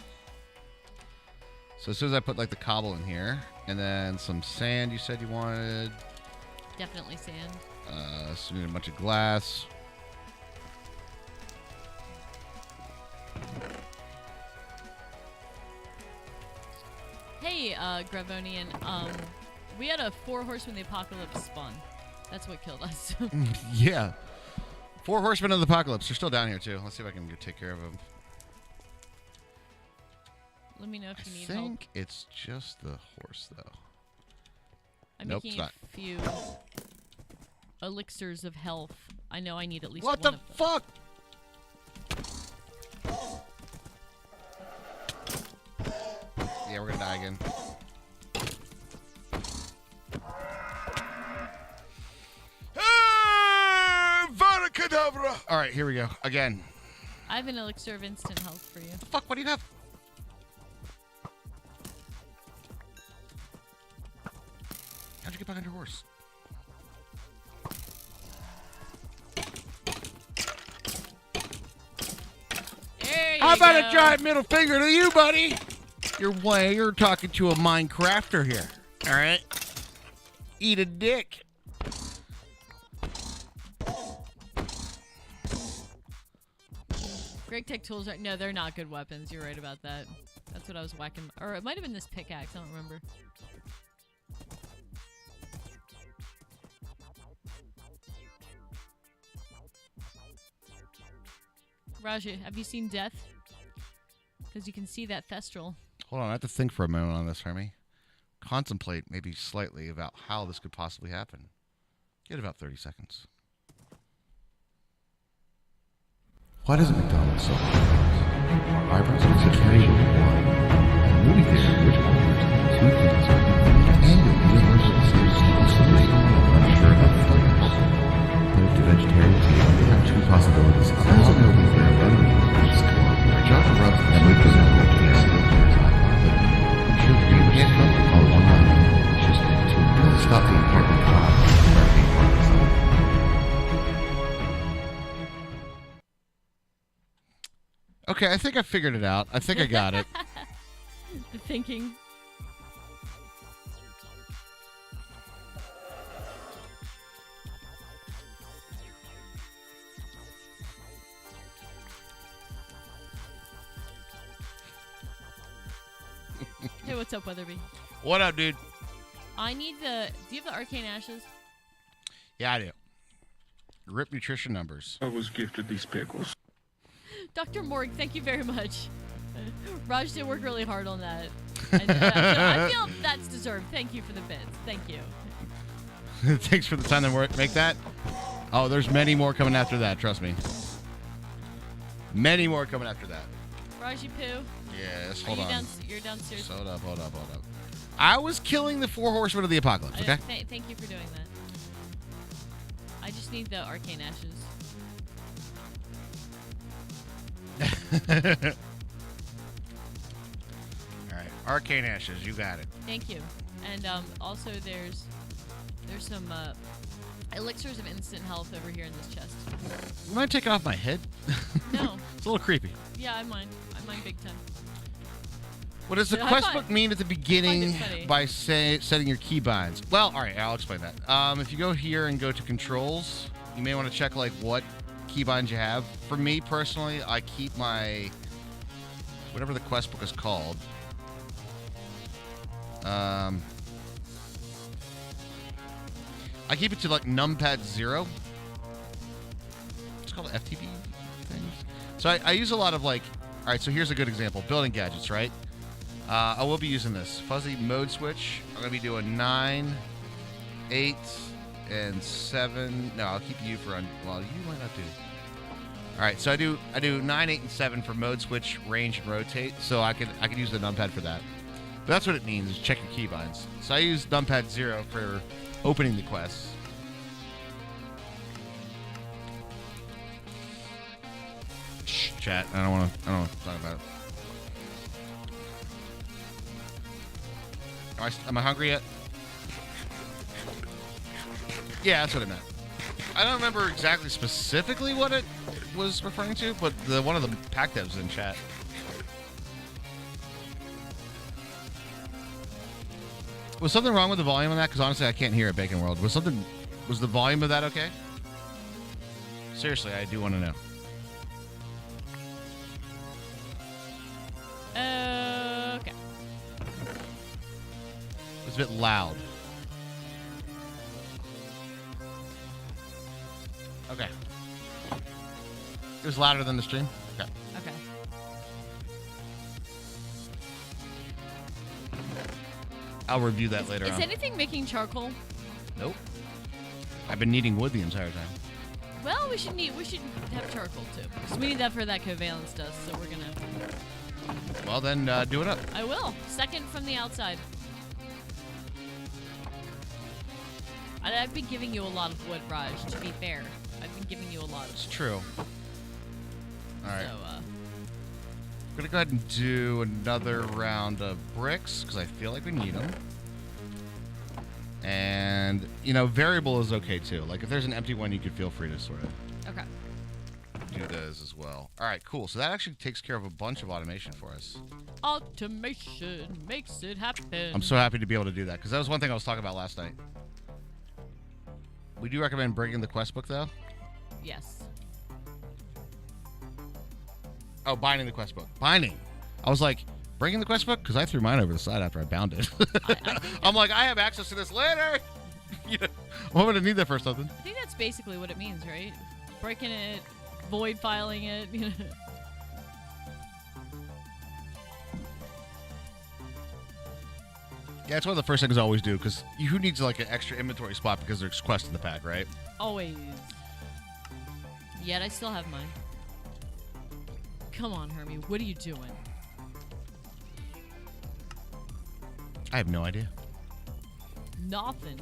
So as soon as I put like the cobble in here, and then some sand you said you wanted. Definitely sand. So we need a bunch of glass. Hey, Gravonian, we had a 4 Horsemen of the Apocalypse spawn. That's what killed us. Yeah. 4 Horsemen of the Apocalypse. They're still down here too. Let's see if I can go take care of them. Let me know if you need I help. think it's just the horse though. I'm Nope, making it's a few elixirs of health. I know I need at least What one the of them. fuck? Yeah, we're gonna die again. Vada Kedavra! Alright, here we go. Again. I have an elixir of instant health for you. Fuck, what do you have? How'd you get back on your horse? There you How about go. a giant middle finger to you, buddy? You're talking to a Minecrafter here. All right? Eat a dick. Greg Tech tools are... No, they're not good weapons. You're right about that. That's what I was whacking. Or it might have been this pickaxe. I don't remember. Raja, have you seen Death? Because you can see that Thestral. Hold on, I have to think for a moment on this, Hermie. Contemplate maybe slightly about how this could possibly happen. Get about 30 seconds. Why doesn't McDonald's sell eyebrows and security one? A movie theater which offers 2 things and a universal solution. I'm sure about the flavors. But if the vegetarians have 2 possibilities, there's a movie theater running which is called John Rubs and we present what you guys see. I'm sure you can't come all one night. Just to stop being part of the crowd and start being part of the song. Okay, I think I figured it out. I think I got it. The thinking. Hey, what's up, Weatherby? What up, dude? I need the... Do you have the arcane ashes? Yeah, I do. Rip nutrition numbers. I was gifted these pickles. Dr. Morg, thank you very much. Raj did work really hard on that. I feel that's deserved. Thank you for the bits. Thank you. Thanks for the time to make that. Oh, there's many more coming after that. Trust me. Many more coming after that. Raji Poo. Yes, Are hold you on. You're downstairs. Hold up. I was killing the 4 horsemen of the apocalypse, okay? Thank you for doing that. I just need the arcane ashes. Alright, arcane ashes, you got it. Thank you. And also there's some elixirs of instant health over here in this chest. You mind taking off my head? No. It's a little creepy. Yeah, I mind. I mind big time. What does the I quest find- book mean at the beginning funny. by setting your keybinds? Well, all right, I'll explain that. If you go here and go to controls, you may want to check like what keybinds you have. For me personally, I keep my whatever the quest book is called. I keep it to like numpad 0. It's called FTB things. So I use a lot of like. All right, so here's a good example: building gadgets, right? I will be using this fuzzy mode switch. I'm gonna be doing 9, 8, and 7. No, I'll keep you for well, you might not do. All right, so I do 9, 8, and 7 for mode switch, range, and rotate. So I can use the numpad for that. But that's what it means: is check your keybinds. So I use numpad 0 for opening the quests. Shh, chat. I don't want to talk about it. Am I hungry yet? Yeah, that's what it meant. I don't remember exactly specifically what it was referring to, but one of the pack devs in chat. Was something wrong with the volume on that? Because honestly, I can't hear it, Bacon World. Was the volume of that okay? Seriously, I do want to know. Okay. It's a bit loud. Okay. It was louder than the stream? Okay. Okay. I'll review that later Is on. anything making charcoal? Nope. I've been needing wood the entire time. Well, we should have charcoal too. Because we need that for that covalence dust, so we're gonna. Well, then do it up. I will. Second from the outside. I've been giving you a lot of wood, Raj, to be fair. I've been giving you a lot of It's wood. true. All right. So, I'm going to go ahead and do another round of bricks because I feel like we need them. And, variable is okay too. Like if there's an empty one, you could feel free to sort of okay. do those as well. All right, cool. So that actually takes care of a bunch of automation for us. Automation makes it happen. I'm so happy to be able to do that because that was one thing I was talking about last night. We do recommend bringing the quest book though. Yes. Oh, binding the quest book. Binding. I was like, bringing the quest book? Because I threw mine over the side after I bound it. I'm like, I have access to this later. I'm going to need that for something. I think that's basically what it means, right? Breaking it, void filing it. Yeah, it's one of the first things I always do because who needs like an extra inventory spot because there's quests in the pack, right? Always. Yet I still have mine. Come on, Hermie. What are you doing? I have no idea. Nothing.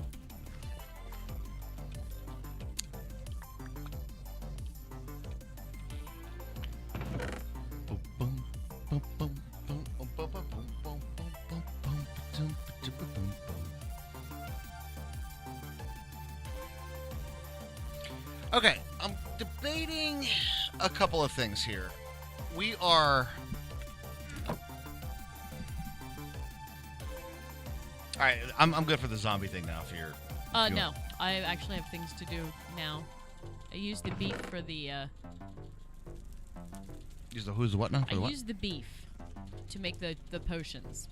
Okay, I'm debating a couple of things here. We are... Alright, I'm good for the zombie thing now if you're... No. I actually have things to do now. I used the beef for the, Use the who's the what now? For I the what? used the beef to make the potions.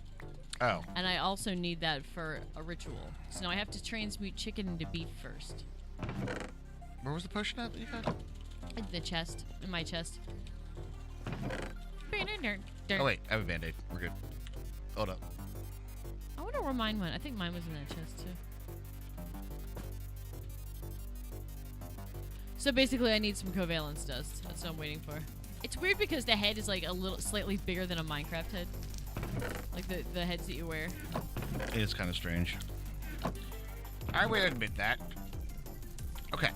Oh. And I also need that for a ritual. So now I have to transmute chicken into beef first. Where was the potion at that you got? In the chest. In my chest. Oh wait, I have a band-aid. We're good. Hold up. I wonder where mine went. I think mine was in that chest too. So basically I need some covalence dust. That's what I'm waiting for. It's weird because the head is like a little slightly bigger than a Minecraft head. Like the heads that you wear. It is kind of strange. I will admit that. Okay.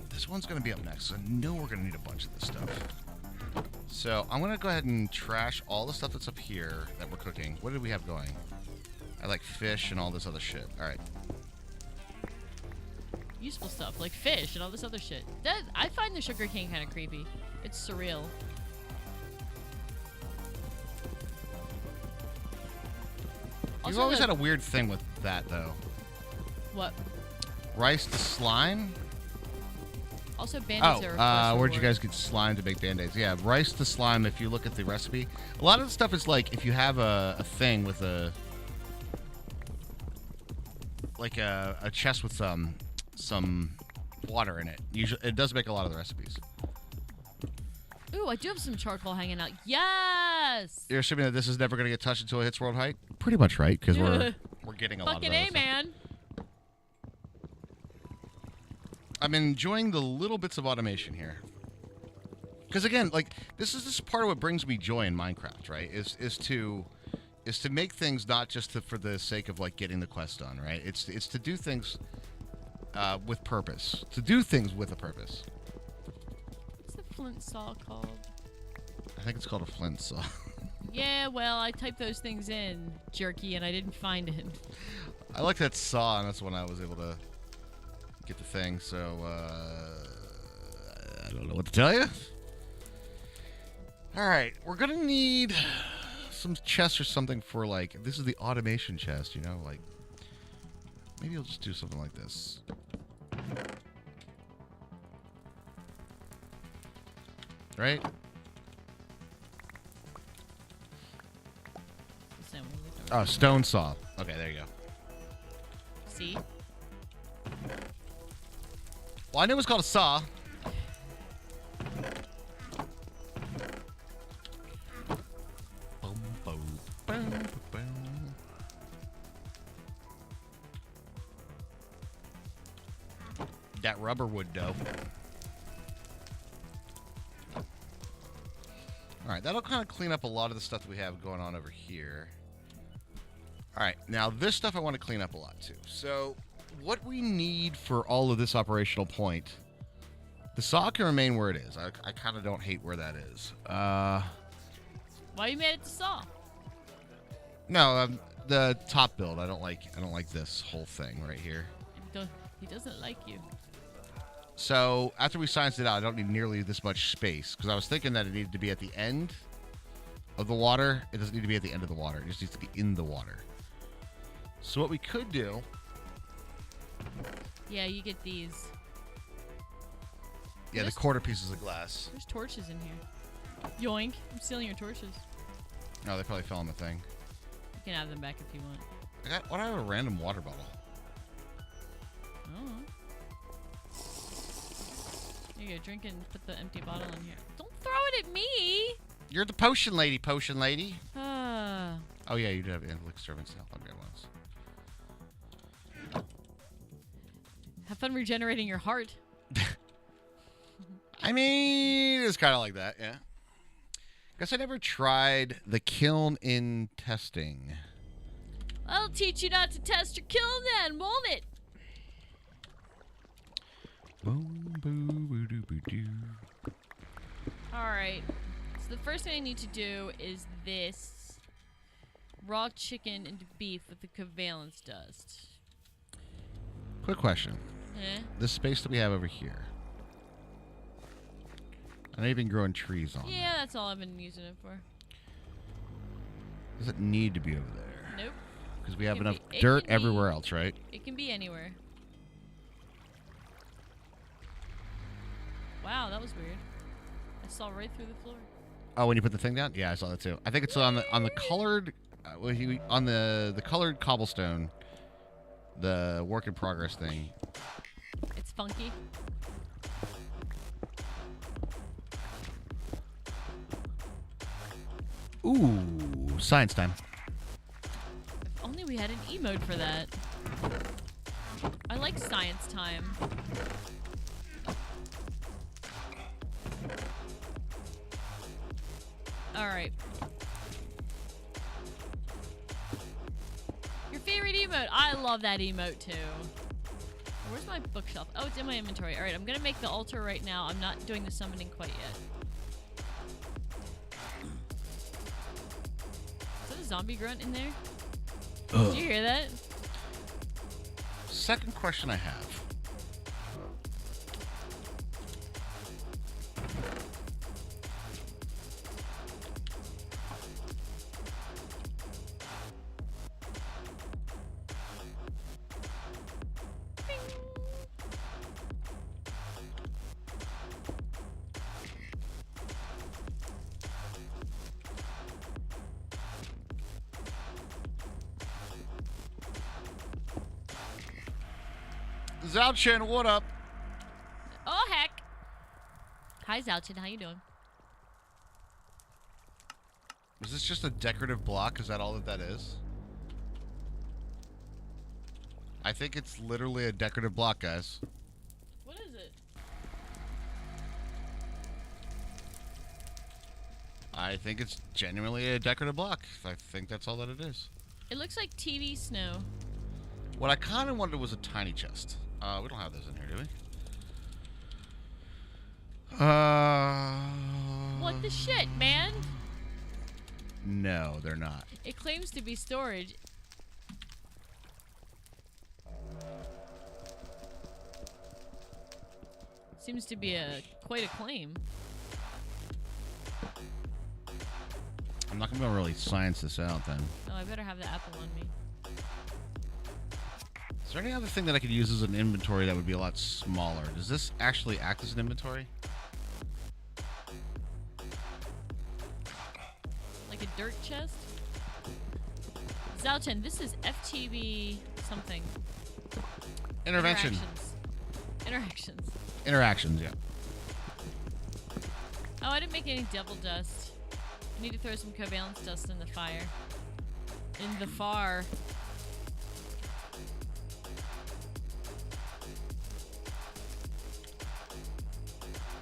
This one's going to be up next. So I know we're going to need a bunch of this stuff. So I'm going to go ahead and trash all the stuff that's up here that we're cooking. What did we have going? I like fish and all this other shit. All right. useful stuff like fish and all this other shit. I find the sugar cane kind of creepy. It's surreal. You've always had a weird thing with that, though. What? Rice to slime? Also, band-aids are where'd you guys get slime to make band-aids? Yeah, rice to slime, if you look at the recipe. A lot of the stuff is like, if you have a thing with a chest with some water in it. Usually, it does make a lot of the recipes. Ooh, I do have some charcoal hanging out. Yes! You're assuming that this is never going to get touched until it hits world height? Pretty much right, because we're getting a lot of those. Fucking A, man. I'm enjoying the little bits of automation here. Because again, like this is part of what brings me joy in Minecraft, right? Is to make things not just for the sake of like getting the quest done, right? It's to do things with purpose. To do things with a purpose. What's the flint saw called? I think it's called a flint saw. Yeah, well, I typed those things in, jerky, and I didn't find it. I like that saw, and that's when I was able to get the thing, so I don't know what to tell you. Alright, we're gonna need some chests or something for like, this is the automation chest, you know, like maybe I'll just do something like this. Right? Oh, stone saw. Okay, there you go. See? Well, I knew it was called a saw. That rubber wood dough. Alright, that'll kind of clean up a lot of the stuff that we have going on over here. Alright, now this stuff I want to clean up a lot too. So, what we need for all of this operational point, the saw can remain where it is. I kind of don't hate where that is. Why you made it to saw? No, the top build. I don't like this whole thing right here. He doesn't like you. So after we scienced it out, I don't need nearly this much space because I was thinking that it needed to be at the end of the water. It doesn't need to be at the end of the water. It just needs to be in the water. So what we could do. Yeah, you get these. Yeah, the quarter pieces of glass. There's torches in here. Yoink. I'm stealing your torches. No, they probably fell on the thing. You can have them back if you want. Why do I have a random water bottle? Oh. Here you go, drink and put the empty bottle in here. Don't throw it at me! You're the potion lady, potion lady. Ah. Oh yeah, you do have intellect servants now. I'll grab ones. Have fun regenerating your heart. I mean, it's kind of like that, yeah. Guess I never tried the kiln in testing. I'll teach you not to test your kiln then, won't it? Alright. So the first thing I need to do is this. Raw chicken and beef with the covalence dust. Quick question. Eh? This space that we have over here. I know you've been growing trees on. Yeah, that's all I've been using it for. Does it need to be over there? Nope. Because we have enough dirt everywhere else, right? It can be anywhere. Wow, that was weird. I saw right through the floor. Oh, when you put the thing down? Yeah, I saw that too. I think it's on the colored on the colored cobblestone, the work in progress thing. It's funky. Ooh, science time. If only we had an emote for that. I like science time. Alright. Your favorite emote. I love that emote too. Where's my bookshelf? Oh, it's in my inventory. Alright, I'm gonna make the altar right now. I'm not doing the summoning quite yet. Is that a zombie grunt in there? Did you hear that? Second question I have. Zhao Chen, what up? Oh, heck. Hi, Zalchin. How you doing? Is this just a decorative block? Is that all that is? I think it's literally a decorative block, guys. What is it? I think it's genuinely a decorative block. I think that's all that it is. It looks like TV snow. What I kind of wanted was a tiny chest. We don't have those in here, do we? What the shit, man? No, they're not. It claims to be storage. Seems to be quite a claim. I'm not gonna really science this out then. Oh, I better have the apple on me. Is there any other thing that I could use as an inventory that would be a lot smaller? Does this actually act as an inventory? Like a dirt chest? Zalchen, this is FTB something. Intervention. Interactions. Interactions, yeah. Oh, I didn't make any devil dust. I need to throw some covalence dust in the fire. In the far.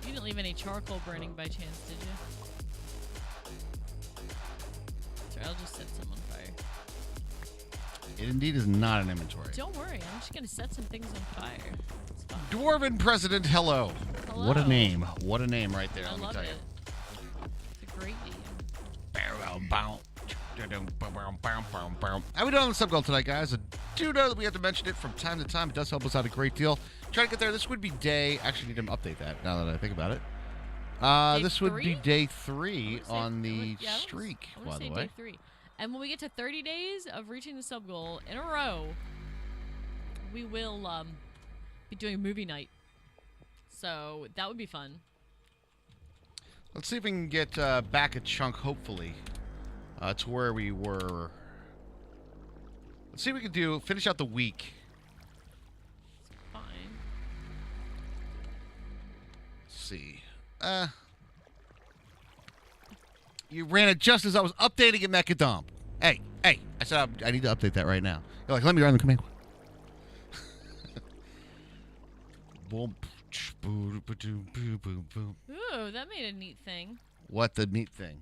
You didn't leave any charcoal burning by chance, did you? Sorry, I'll just set some on fire. It indeed is not an inventory. Don't worry, I'm just gonna set some things on fire. It's fine. Dwarven President, hello. Hello. What a name. What a name right there, I let me love tell it. you. It's a great name. How we doing on the sub-goal tonight, guys? I do know that we have to mention it from time to time. It does help us out a great deal. Try to get there. This would be day... Actually, need to update that now that I think about it. This would be day 3 on the streak, by the way. Day 3. And when we get to 30 days of reaching the sub goal in a row, we will be doing a movie night. So that would be fun. Let's see if we can get back a chunk, hopefully, to where we were. Let's see what we can finish out the week. It's fine. Let's see. You ran it just as I was updating it, Mechadump. Hey, I said I need to update that right now. You're like, let me run the command. Boom. Ooh, that made a neat thing. What the neat thing?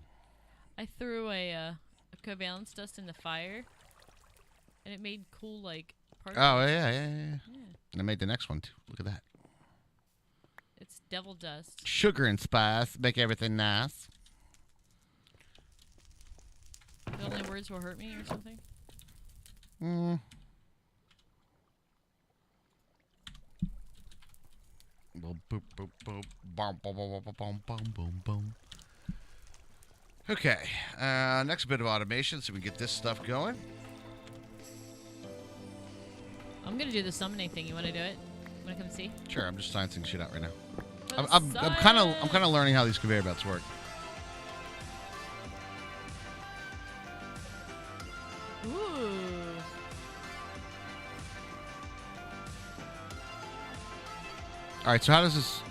I threw a covalence dust in the fire, and it made cool, like, particles. Oh, yeah. And I made the next one, too. Look at that. It's devil dust. Sugar and spice make everything nice. The only words will hurt me or something? Okay, next bit of automation so we can get this stuff going. I'm gonna do the summoning thing. You wanna do it? Wanna come see? Sure, I'm just sciencing shit out right now. Let's I'm kind of learning how these conveyor belts work. Ooh. All right, so how does this?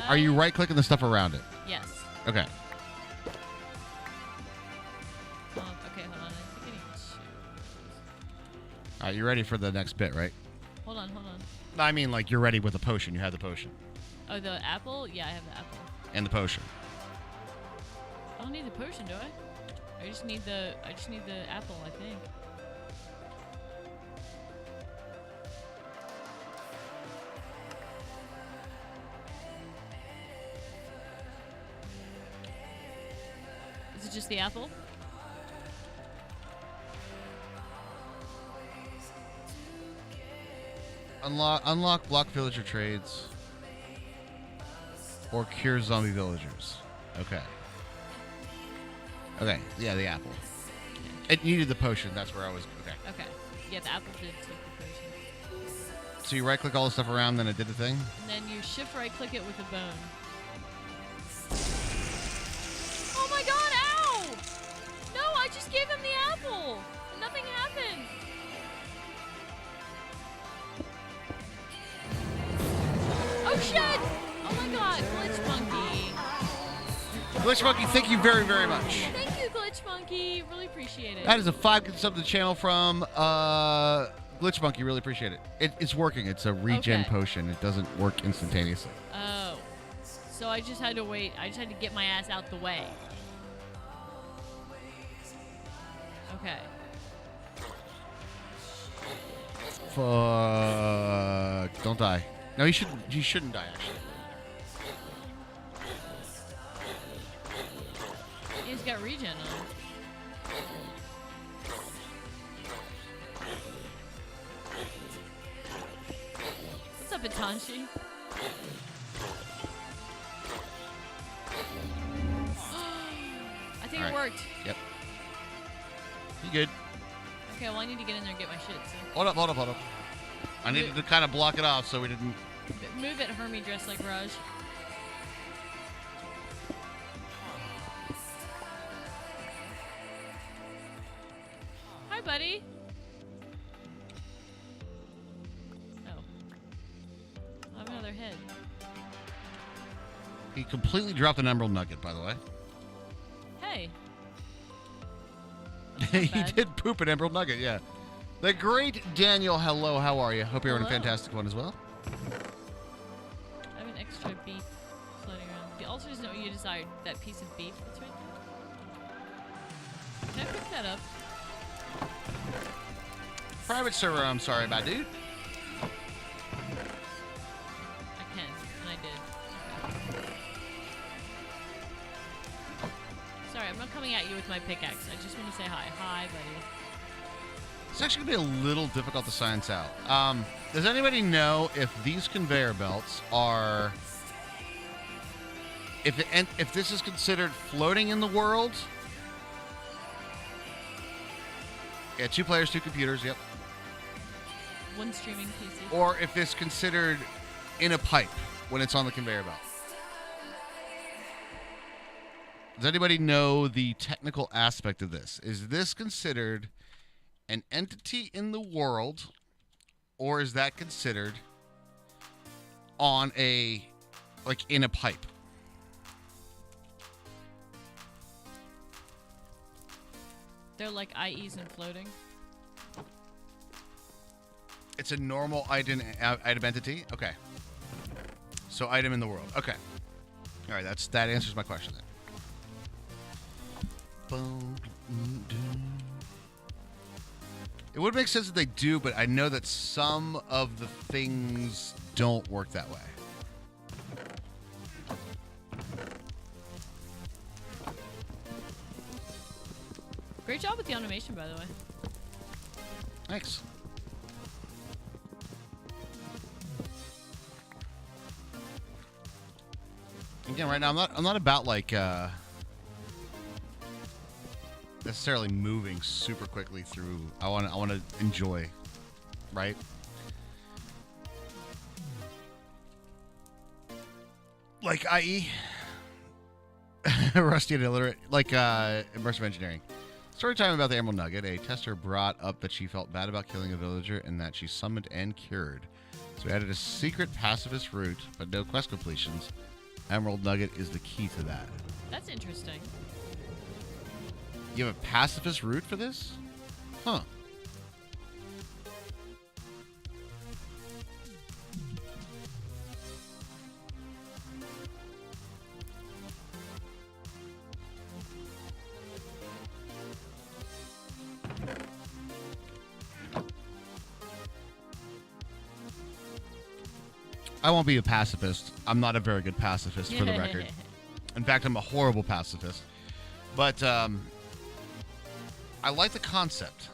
Are you right clicking the stuff around it? Yes. Okay. Okay, hold on. I think I need to. All right, you ready for the next bit, right? Hold on. No, I mean like you're ready with the potion. You have the potion. Oh, the apple? Yeah, I have the apple. And the potion. I don't need the potion, do I? I just need the apple, I think. Is it just the apple? Unlock block villager trades. Or cure zombie villagers. Okay. Okay, yeah, the apple. It needed the potion, that's where I was. Okay. Okay. Yeah, the apple did take the potion. So you right click all the stuff around, then it did the thing? And then you shift right click it with a bone. Oh my god, ow! No, I just gave him the apple! Nothing happened! Glitch Monkey, thank you very, very much. Thank you, Glitch Monkey. Really appreciate it. That is a 5 sub to the channel from Glitch Monkey. Really appreciate it. It's working. It's a regen Okay. potion. It doesn't work instantaneously. Oh. So I just had to wait. I just had to get my ass out the way. Okay. Fuck. Don't die. No, you shouldn't die, actually. He's got regen on. What's up, Itanshi? I think All it right. worked. Yep. You good? Okay, well, I need to get in there and get my shit. So. Hold up. I needed to kind of block it off so we didn't... Move it, Hermie, dressed like Raj. Hi, buddy. Oh. I have another head. He completely dropped an emerald nugget, by the way. Hey. He bad. did poop an emerald nugget, yeah. The great Daniel, hello, how are you? Hope you're having a Hello. fantastic one as well. I have an extra beef floating around. The ulcer isn't what you desired. That piece of beef that's right there. Can I pick that up? Private server, I'm sorry about, dude. I can, and I did. Okay. Sorry, I'm not coming at you with my pickaxe. I just want to say hi. Hi, buddy. It's actually going to be a little difficult to science out. Does anybody know if these conveyor belts are... If this is considered floating in the world? Yeah, 2 players, 2 computers, yep. One streaming PC. Or if it's considered in a pipe when it's on the conveyor belt. Does anybody know the technical aspect of this? Is this considered an entity in the world, or is that considered on a, like, in a pipe? They're like IEs and floating. It's a normal item entity? Okay. So item in the world. Okay. All right, that answers my question then. Boom. It would make sense that they do, but I know that some of the things don't work that way. Great job with the animation, by the way. Thanks. Again, right now I'm not about like necessarily moving super quickly through. I want to enjoy, right? Like IE, Rusty and illiterate, like immersive engineering. Story time about the Emerald Nugget. A tester brought up that she felt bad about killing a villager and that she summoned and cured. So we added a secret pacifist route, but no quest completions. Emerald Nugget is the key to that. That's interesting. You have a pacifist route for this? Huh. I won't be a pacifist. I'm not a very good pacifist, for the record. In fact, I'm a horrible pacifist. But I like the concept.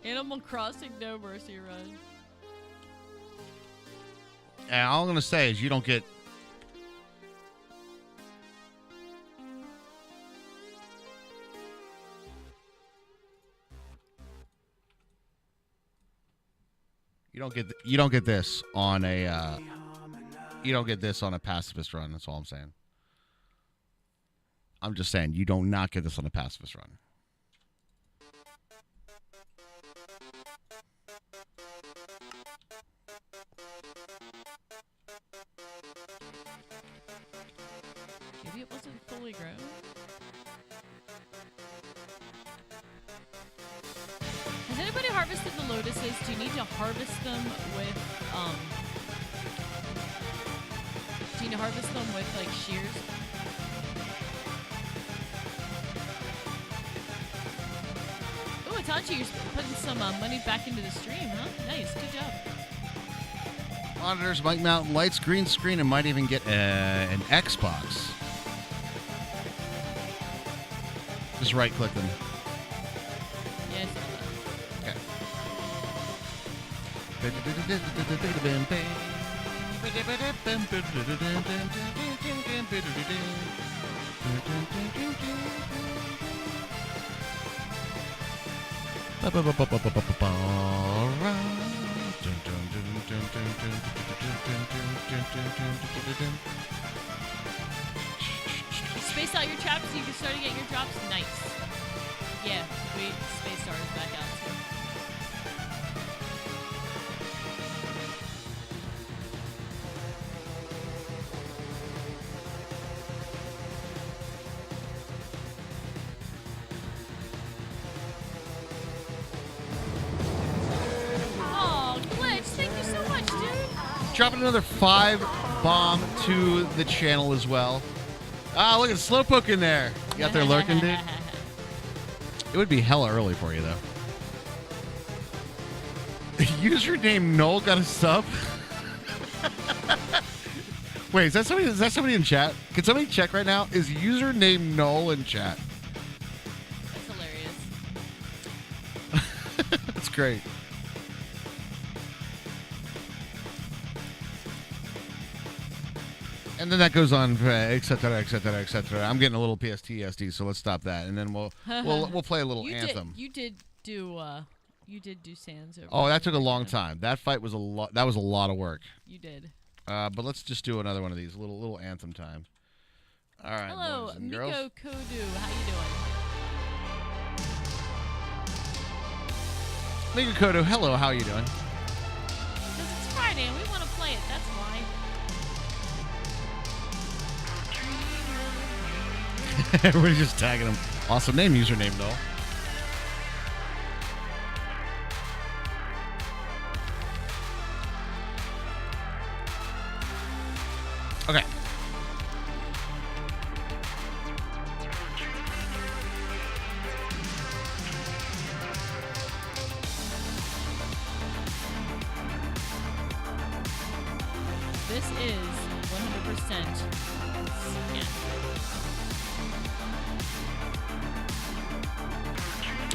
Animal Crossing, no mercy run. And all I'm going to say is you don't get... You don't get this on a. You don't get this on a pacifist run. That's all I'm saying. I'm just saying you do not get this on a pacifist run. Maybe it wasn't fully grown. Has anybody harvested the lotuses? Do you need to harvest them with Do you need to harvest them with like shears? Ooh, Itachi, you're putting some money back into the stream, huh? Nice, good job. Monitors, mic mount, lights, green screen, and might even get an Xbox. Just right click them. Yes. Space out your traps so you can start to get your drops. Nice. Yeah, sweet. Space stars back out too. Oh, Glitch, thank you so much, dude. Dropping another 5 bomb to the channel as well. Ah, look at Slowpoke in there. You out there lurking, dude? It would be hella early for you, though. Username Noel got a sub? Wait, is that somebody in chat? Can somebody check right now? Is username Noel in chat? That's hilarious. That's great. And then that goes on, et cetera, et cetera, et cetera. I'm getting a little PSTSD, so let's stop that, and then we'll play a little anthem. You did do Sans over. Oh, that took a long time. That fight was a lot. That was a lot of work. You did. But let's just do another one of these. Little anthem time. All right, Hello, boys and Miko girls. Kodu. How you doing? Miko Kodu, hello. How you doing? Because it's Friday and we want to play it. That's why. Everybody's just tagging him. Awesome name, username though. Okay. This is 100% scan.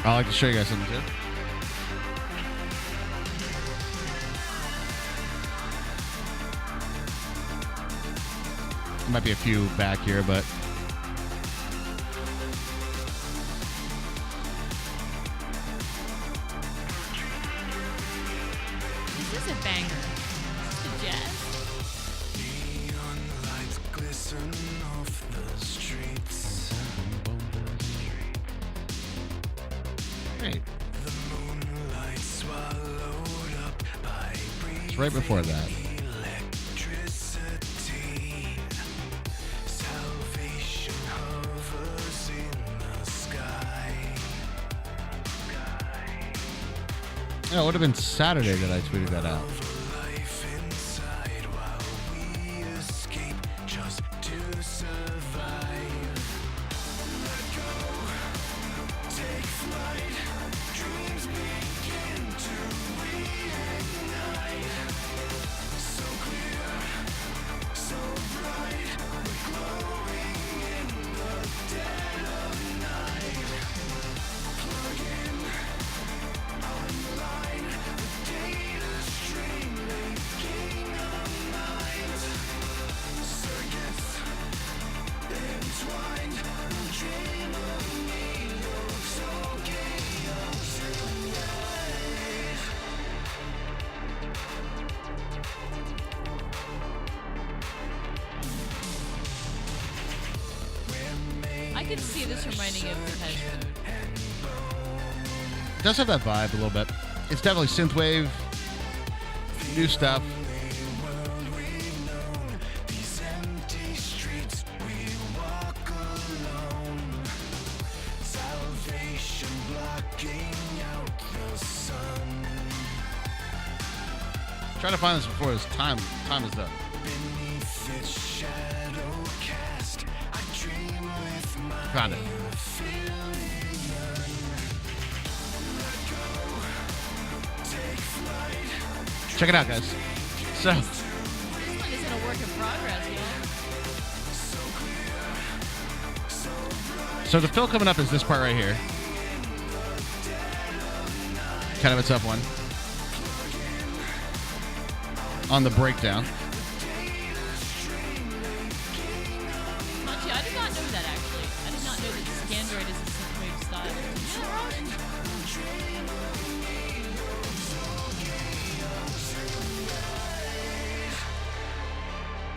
I'd like to show you guys something too. Might be a few back here, but This is a banger. This is the jazz. Neon lights glisten off the streets. great. The moonlight swallowed up by It's right before that. electricity. Salvation hovers in the sky. Yeah, it would have been Saturday that I tweeted that out. Life inside while we escape just to survive. Let go, take flight. Dreams begin to reignite. So clear, so bright. We're glowing in the dead of night. Plug in, online, the data stream. could see this reminding you of Depeche Mode. It does have that vibe a little bit. It's definitely synthwave, new stuff. Try to find this before this time is up. Found it. Check it out, guys. So This one isn't a work in progress, y'all. So the fill coming up is this part right here. Kind of a tough one. On the breakdown. Manchi, I did not know that actually. I did not know that Scandroid is a synthwave style.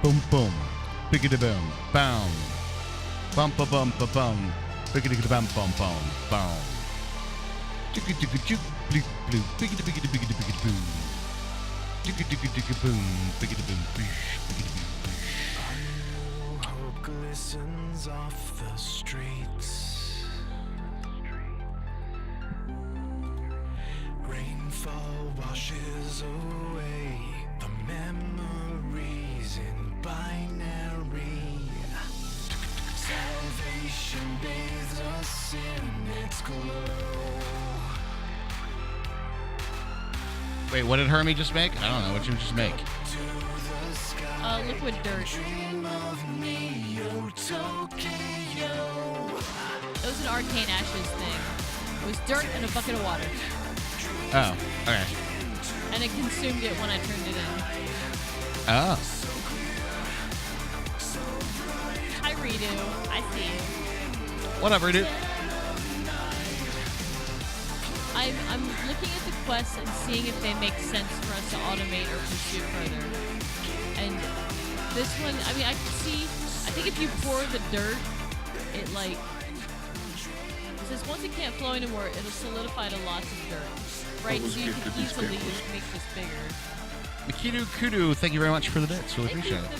Boom boom. Biggity boom. Boom. Bum ba bum ba bum. Biggity bum bum bum bum. Chicka chicka chick bleep bloop. Biggity biggity biggity biggity boom. Chicka chicka chicka boom. Biggity boom. Biggity boom. Hope glistens off the streets. Rainfall washes away the memories in binary. Salvation bathes us in its glow. Wait, what did Hermie just make? I don't know. What did you just make? Liquid dirt. It was an Arcane Ashes thing. It was dirt and a bucket of water. Oh, okay. And it consumed it when I turned it in. Oh. Hi, Redo. I see you. Whatever, dude. I'm looking at the quests and seeing if they make sense for us to automate or pursue further. And this one, I mean, I can see, I think if you pour the dirt, it like, it says once it can't flow anymore, it'll solidify to lots of dirt. Right, so you can easily make this bigger. Makidu Kudu, thank you very much for the bits. Really appreciate it.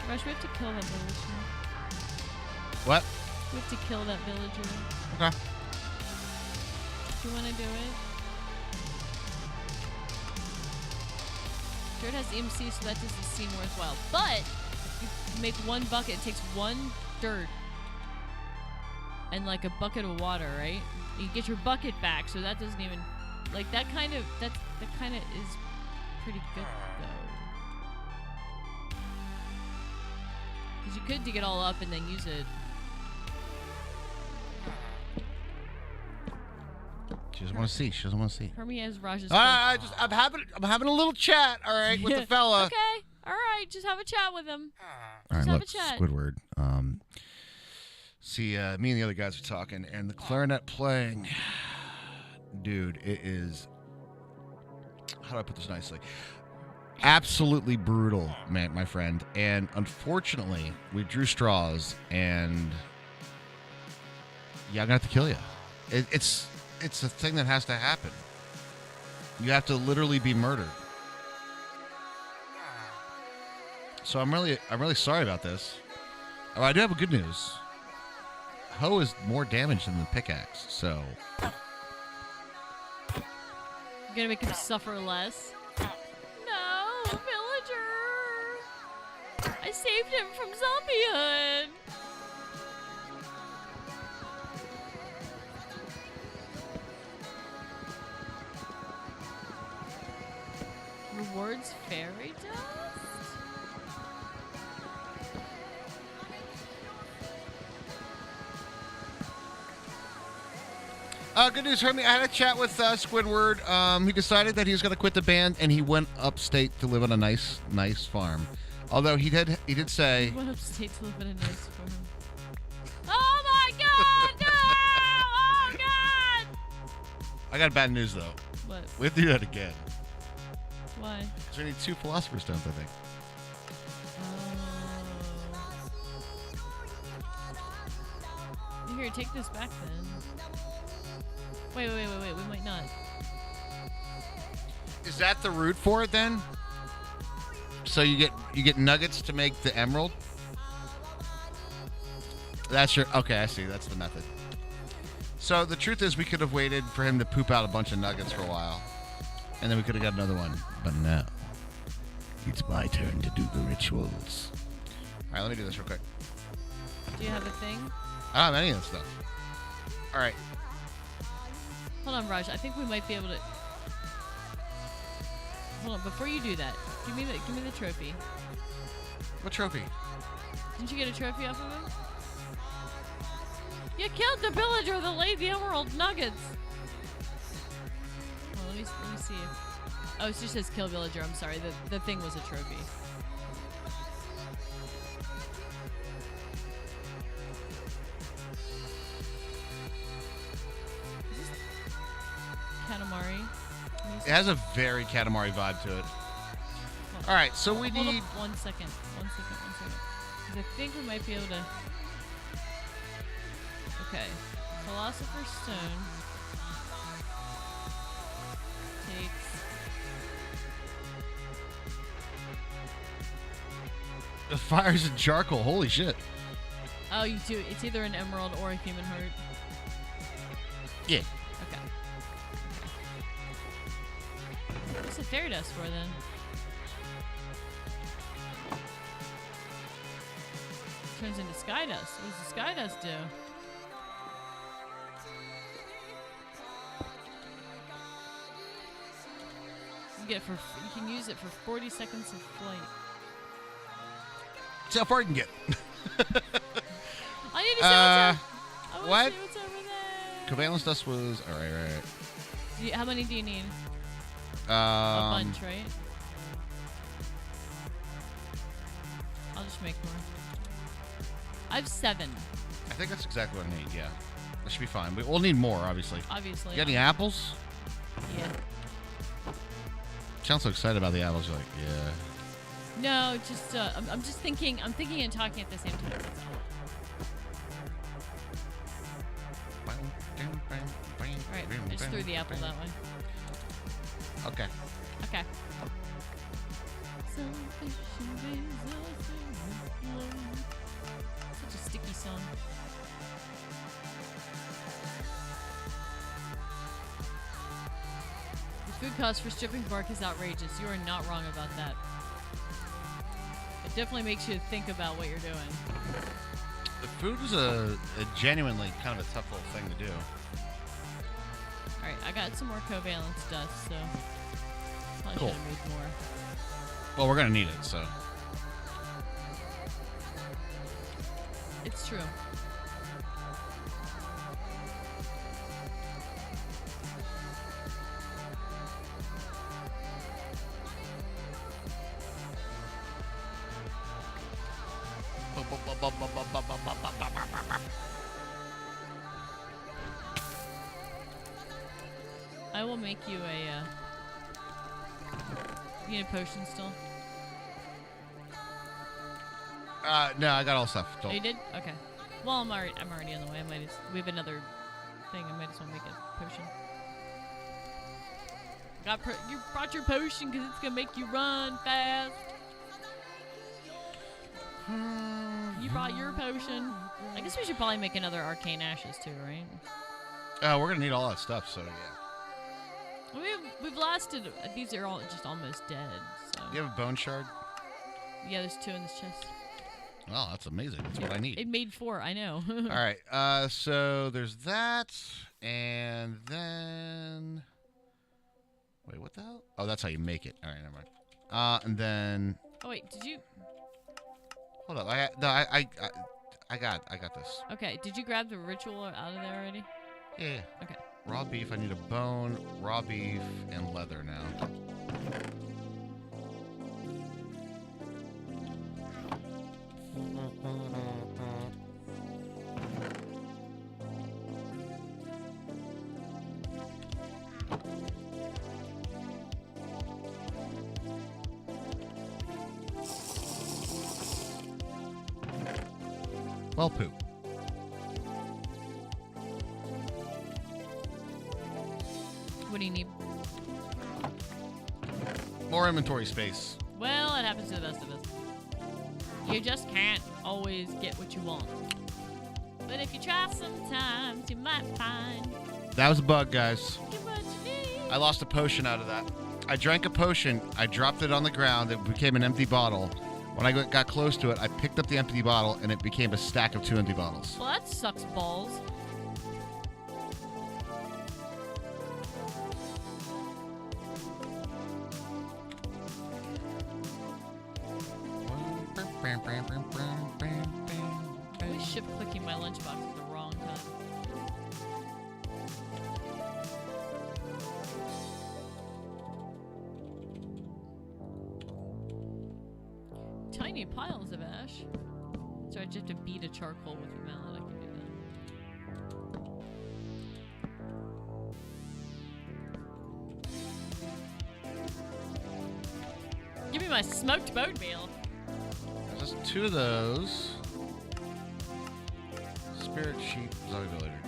Rush, we have to kill that villager. What? We have to kill that villager. Okay. Do you want to do it? Dirt has EMC, so that doesn't seem worthwhile. But if you make one bucket, it takes one dirt and like a bucket of water, right? You get your bucket back, so that doesn't even like that kind of is pretty good though. Because you could dig it all up and then use it. She doesn't want to see. She doesn't want to see. Hermie has Raj's. I'm having a little chat. All right, with the fella. Okay. All right. Just have a chat with him. All right, Just have look, a chat. Squidward. See, me and the other guys are talking, and the clarinet playing, dude, it is. How do I put this nicely? Absolutely brutal, man, my friend. And unfortunately, we drew straws, and yeah, I'm gonna have to kill you. It's a thing that has to happen. You have to literally be murdered. So I'm really sorry about this. Oh, I do have a good news. Hoe is more damage than the pickaxe, so You're gonna make him suffer less. No, villager! I saved him from zombiehood. Rewards fairy dust? good news, Hermie. I had a chat with Squidward. He decided that he was going to quit the band, and he went upstate to live on a nice farm. Although he did say He went upstate to live in a nice farm. Oh my God! No! I got bad news though. What? We have to do that again. Why? Because we need 2 Philosopher's Stones, I think. Oh. Here, take this back then. Wait. We might not. Is that the route for it then? So you get nuggets to make the emerald? That's your okay, I see. That's the method. So the truth is we could have waited for him to poop out a bunch of nuggets for a while. And then we could have got another one. But now it's my turn to do the rituals. Alright, let me do this real quick. Do you have a thing? I don't have any of this stuff. Alright. Hold on, Raj. I think we might be able to. Hold on. Before you do that, give me the trophy. What trophy? Didn't you get a trophy off of him? You killed the villager that laid the emerald nuggets. Well, let me see. Oh, it just says kill villager. I'm sorry. The thing was a trophy. Is this Katamari? It has a very Katamari vibe to it. All right, so we Hold need. up 1 second. 1 second. 1 second. 'Cause I think we might be able to. Okay. Philosopher's Stone takes. The fire's in charcoal. Holy shit. Oh, you do. It's either an emerald or a human heart. Yeah. Okay. What's the fairy dust for then? Turns into sky dust. What does the sky dust do? You can use it for 40 seconds of flight. See how far you can get. I need to see what's up. What? See what's over there. Covalence dust was all right. How many do you need? A Um, bunch, right? I'll just make more. I have 7. I think that's exactly what I need. Yeah, that should be fine. We'll need more, obviously. Obviously. You got any apples? Yeah. Sounds so excited about the apples. You're like, yeah. No, just I'm just thinking. I'm thinking and talking at the same time. That's all. All right, I just threw the apple that way. Okay. Okay. Such a sticky song. The food cost for stripping bark is outrageous. You are not wrong about that. It definitely makes you think about what you're doing. The food is a genuinely kind of a tough little thing to do. Alright, I got some more covalence dust, so probably Cool. should have made more. Well, we're gonna need it, so. It's true. I will make you a, you need a potion still? No, I got all stuff. Oh, you did? Okay. Well, I'm already on the way. We have another thing. I might as well make a potion. You brought your potion because it's gonna make you run fast. You brought your potion. I guess we should probably make another arcane ashes too, right? We're gonna need all that stuff, so yeah. We've lasted. These are all just almost dead. So. You have a bone shard? Yeah, there's 2 in this chest. Oh, that's amazing. That's what I need. It made 4. I know. All right. So there's that, and then wait, what the hell? Oh, that's how you make it. All right, never mind. And then. Oh wait, did you? Hold up. I got this. Okay. Did you grab the ritual out of there already? Yeah. Okay. Raw beef. I need a bone, raw beef, and leather now. Well, poop. What do you need? More inventory space. Well, it happens to the best of us. You just can't always get what you want. But if you try sometimes, you might find. That was a bug, guys. Get what you need. I lost a potion out of that. I drank a potion. I dropped it on the ground. It became an empty bottle. When I got close to it, I picked up the empty bottle, and it became a stack of 2 empty bottles. Well, that sucks balls. I was shift clicking my lunchbox at the wrong time. Tiny piles of ash. So I just have to beat a charcoal with a mallet. I can do that. Give me my smoked bone meal. There's just 2 of those. Spirit sheep is already later.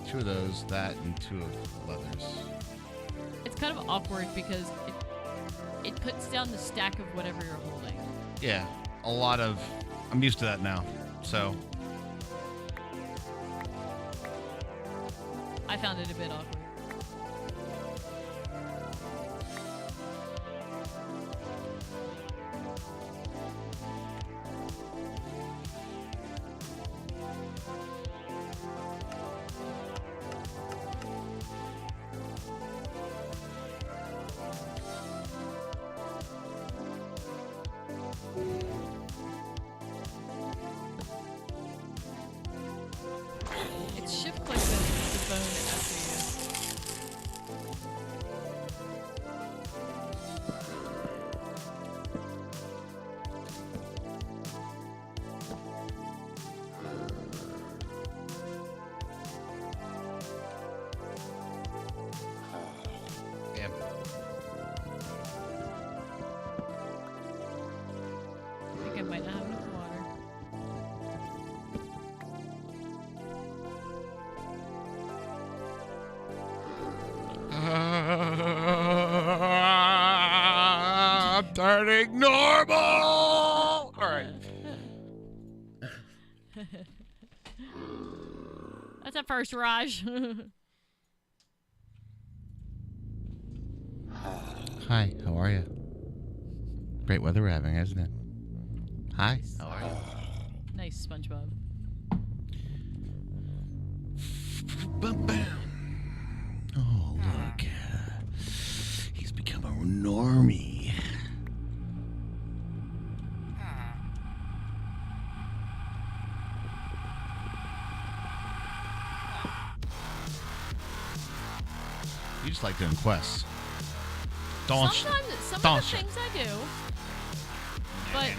Two of those, that, and 2 of leathers. It's kind of awkward because it puts down the stack of whatever you're holding. Yeah, a lot of... I'm used to that now, so... I found it a bit awkward. It's shift click the bone after Yeah. I think I might not have enough water. I'm turning normal! All right. That's a first, Raj. Hi, how are you? Great weather we're having, isn't it? Hi, how are you? Nice, SpongeBob. Oh, look. He's become a normie. You just like doing quests. Don't Some of the things I do. But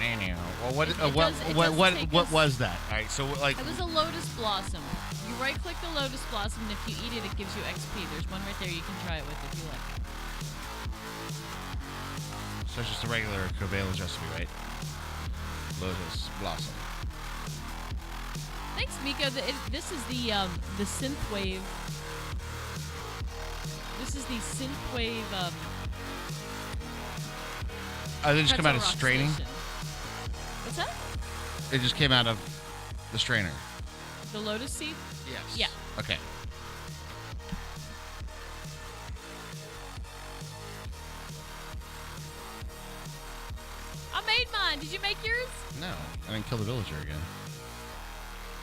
what was that? All right, so like it was a lotus blossom. You right-click the lotus blossom, and if you eat it, it gives you XP. There's one right there you can try it with if you like. So it's just a regular Cabela's recipe, right? Lotus blossom. Thanks, Miko. This is the synthwave. This is the synthwave. They just come out of Pretzel Rock straining. Station. What's that? It just came out of the strainer. The lotus seed? Yes. Yeah. Okay. I made mine. Did you make yours? No, I didn't kill the villager again.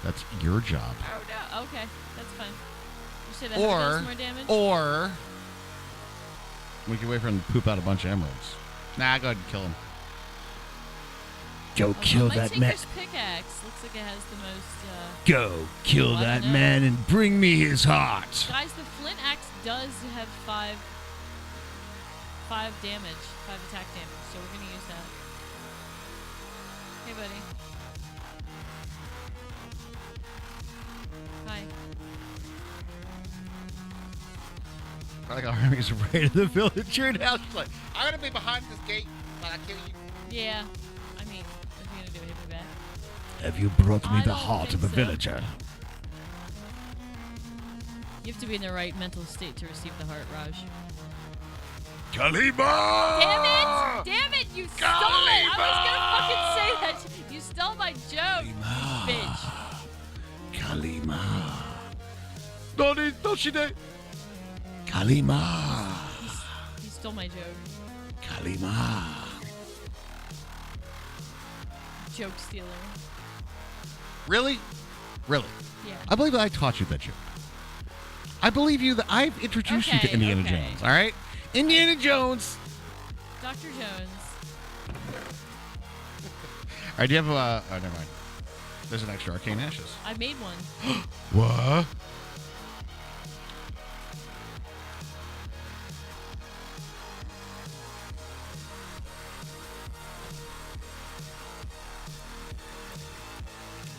That's your job. Oh no. Okay, that's fine. You said that does more damage. Or we can wait for him to poop out a bunch of emeralds. Nah, go ahead and kill him. Go kill that man. Pickaxe looks like it has the most. Go kill that man and bring me his heart. Guys, the flint axe does have 5 damage, 5 attack damage, so we're gonna use that. Hey, buddy. Hi. Like our enemies raided the villager now. She's like, I'm gonna be behind this gate, but I kill you. Yeah. I mean, what are you gonna do? Hit me back? Have you brought me I the don't heart of think a so. villager? You have to be in the right mental state to receive the heart, Raj. Kalima! Damn it! Damn it! You stole it! I was gonna fucking say that. You stole my joke, you bitch. Kalima. No, she did. Kalima. You stole my joke. Kalima. Joke stealer. Really? Really? Yeah. I believe that I taught you that joke. I believe you that I've introduced you to Indiana Jones, all right? Indiana Jones. Dr. Jones. All right, do you have a... Oh, never mind. There's an extra Arcane Ashes. I made one. What?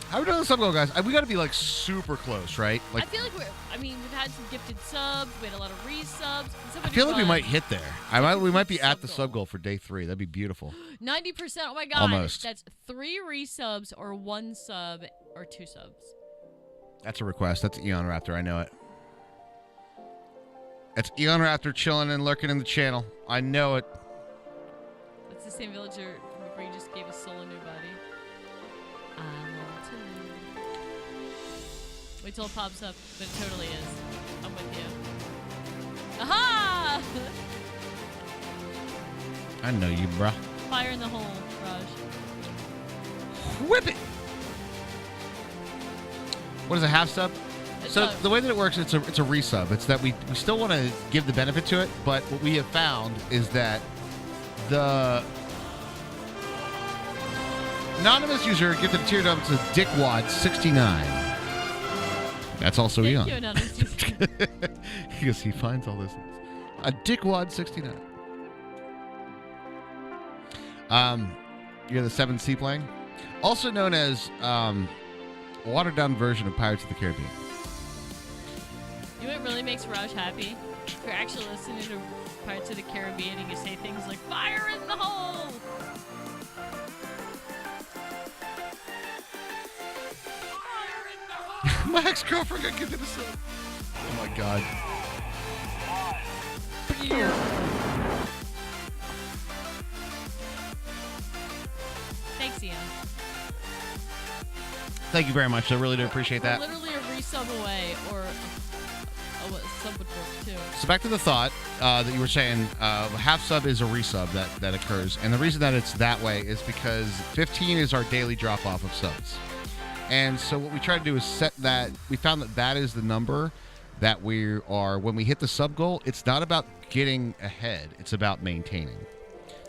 How are we doing the sub goal, guys? We got to be like super close, right? Like I feel like we've had some gifted subs. We had a lot of resubs. I feel like we might hit there. We might be at the sub goal for day 3. That'd be beautiful. 90%. Oh my god. Almost. That's 3 resubs or 1 sub or 2 subs. That's a request. That's Eon Raptor. I know it. It's Eon Raptor chilling and lurking in the channel. I know it. That's the same villager from before you just gave a soul a new body. I want to live. Wait till it pops up, but it totally is. I'm with you. Aha! I know you, bruh. Fire in the hole, Raj. Whip it! What is a half sub? So the way that it works, it's a resub. It's that we still want to give the benefit to it, but what we have found is that the anonymous user gifted a tear dump to Dickwad69. That's also Eon. Thank you, anonymous user. Because he finds all this. A Dickwad69. You're the 7 Seaplane, also known as a watered-down version of Pirates of the Caribbean. You know what really makes Raj happy? If you're actually listening to Pirates of the Caribbean and you say things like, fire in the hole! My ex-girlfriend got gifted a sub. Oh my god. Thanks, Ian. Thank you very much. I really do appreciate that. We're literally a resub away, or a sub would work too. So back to the thought that you were saying, half sub is a resub that occurs. And the reason that it's that way is because 15 is our daily drop-off of subs. And so what we try to do is set that. We found that is the number that we are, when we hit the sub goal, it's not about getting ahead. It's about maintaining,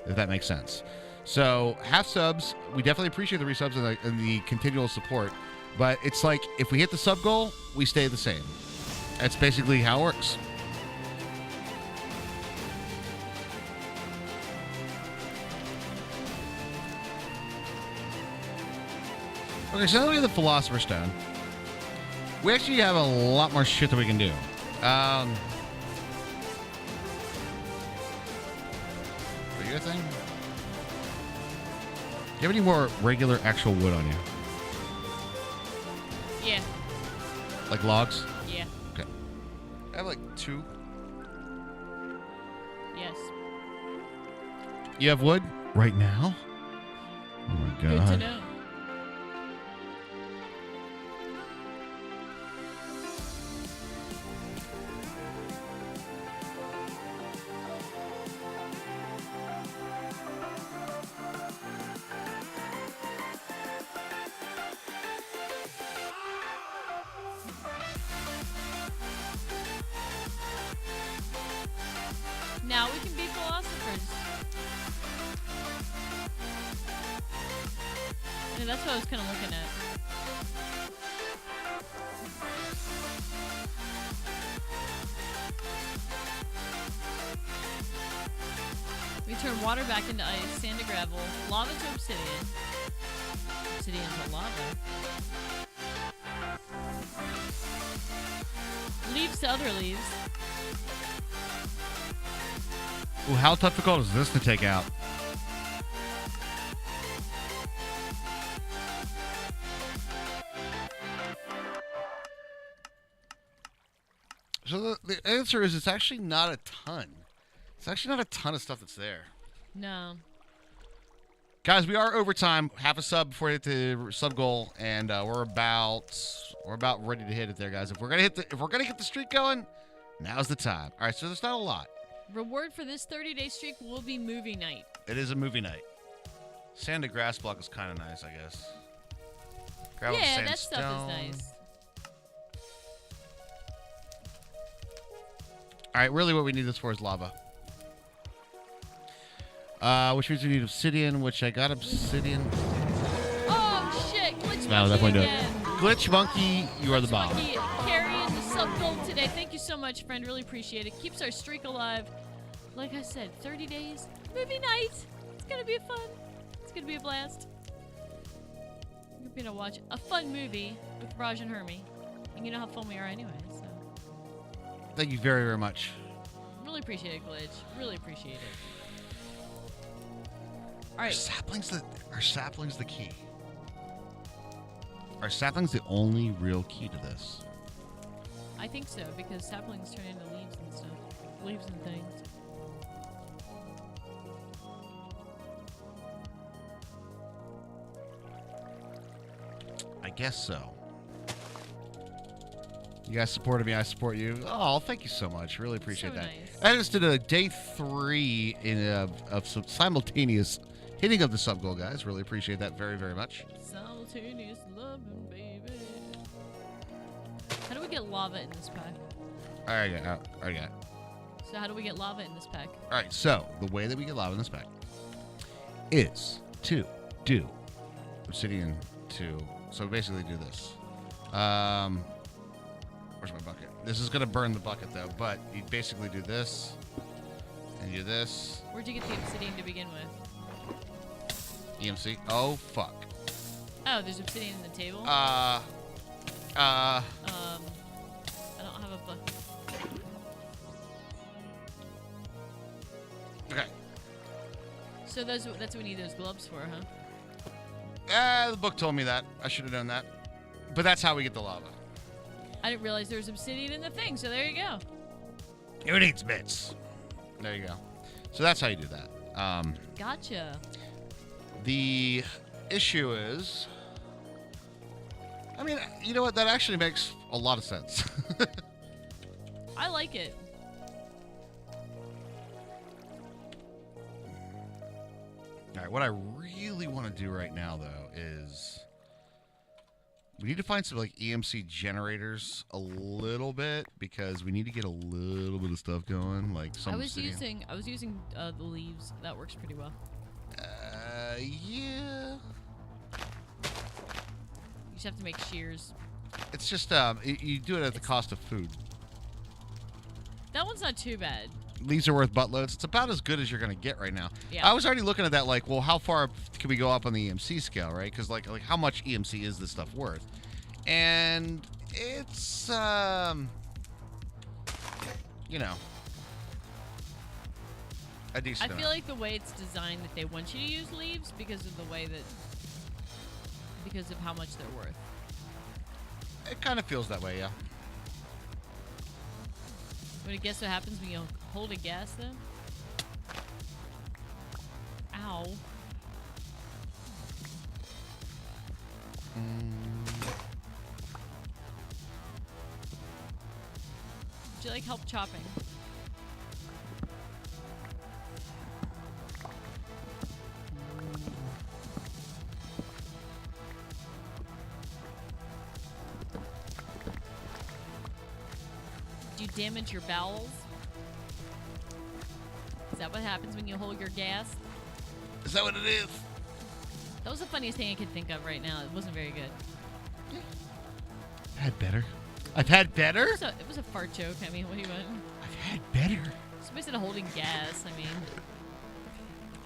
if that makes sense. So half subs, we definitely appreciate the resubs and the continual support. But it's like if we hit the sub goal, we stay the same. That's basically how it works. Okay, so now that we have the Philosopher's Stone, we actually have a lot more shit that we can do. Are you a thing? Do you have any more regular actual wood on you? Yeah. Like logs? Yeah. Okay. I have like 2. Yes. You have wood right now? Oh my god. Good to know. Now we can be philosophers. Yeah, that's what I was kind of looking at. We turn water back into ice, sand to gravel, lava to obsidian, obsidian to lava, leaves to other leaves. Ooh, how difficult is this to take out? the answer is it's actually not a ton. It's actually not a ton of stuff that's there. No. Guys, we are over time. Half a sub before we hit the sub goal, and we're about ready to hit it there, guys. If we're gonna get the streak going, now's the time. All right, so there's not a lot. Reward for this 30-day streak will be movie night. It is a movie night. Sand to grass block is kind of nice, I guess. Gravel to Yeah, that stuff sandstone. is nice. All right, really what we need this for is lava. Which means we need obsidian, which I got obsidian. Oh shit! Glitch No, Monkey definitely do it. again. Glitch Monkey, you are the Glitch bomb. Monkey carrying the sub gold today. Thank you so much, friend. Really appreciate it. Keeps our streak alive. Like I said, 30 days, movie night. It's gonna be fun. It's gonna be a blast. We're gonna watch a fun movie with Raj and Hermie, and you know how fun we are anyway. So Thank you very, very much. really appreciate it, Glitch. Really appreciate it. All Are right. saplings the key? Are saplings the only real key to this? I think so, because saplings turn into leaves and stuff. Leaves and things. I guess so. You guys supported me, I support you. Oh, thank you so much. Really appreciate So that. nice. I just did a day 3 of some simultaneous hitting of the sub goal, guys. Really appreciate that very, very much. Simultaneous loving, baby. How do we get lava in this pack? All right. So how do we get lava in this pack? All right, so the way that we get lava in this pack is to do obsidian to. So basically do this. Where's my bucket? This is going to burn the bucket, though, but you basically do this and do this. Where'd you get the obsidian to begin with? EMC. Oh, fuck. Oh, there's obsidian in the table? I don't have a bucket. Okay. So that's what we need those gloves for, huh? The book told me that. I should have known that. But that's how we get the lava. I didn't realize there was obsidian in the thing, so there you go. Who needs bits? There you go. So that's how you do that. Gotcha. The issue is, I mean, you know what? That actually makes a lot of sense. I like it. All right, what I really want to do right now, though, is we need to find some like EMC generators a little bit because we need to get a little bit of stuff going. Like some I was obsidian. using the leaves. That works pretty well. Yeah. You just have to make shears. It's just you do it at the cost of food. That one's not too bad. Leaves are worth buttloads. It's about as good as you're gonna get right now. Yeah. I was already looking at that like, well, how far can we go up on the EMC scale, right? Because like how much EMC is this stuff worth? And it's you know, a decent. I feel like the way it's designed that they want you to use leaves because of how much they're worth. It kind of feels that way, yeah. Want to guess what happens when you hold a gas, though? Ow. Would you like help chopping? Do you damage your bowels? Is that what happens when you hold your gas? Is that what it is? That was the funniest thing I could think of right now. It wasn't very good. I've had better. I've had better? It was a fart joke. I mean, what do you want? I've had better. Somebody said holding gas. I mean,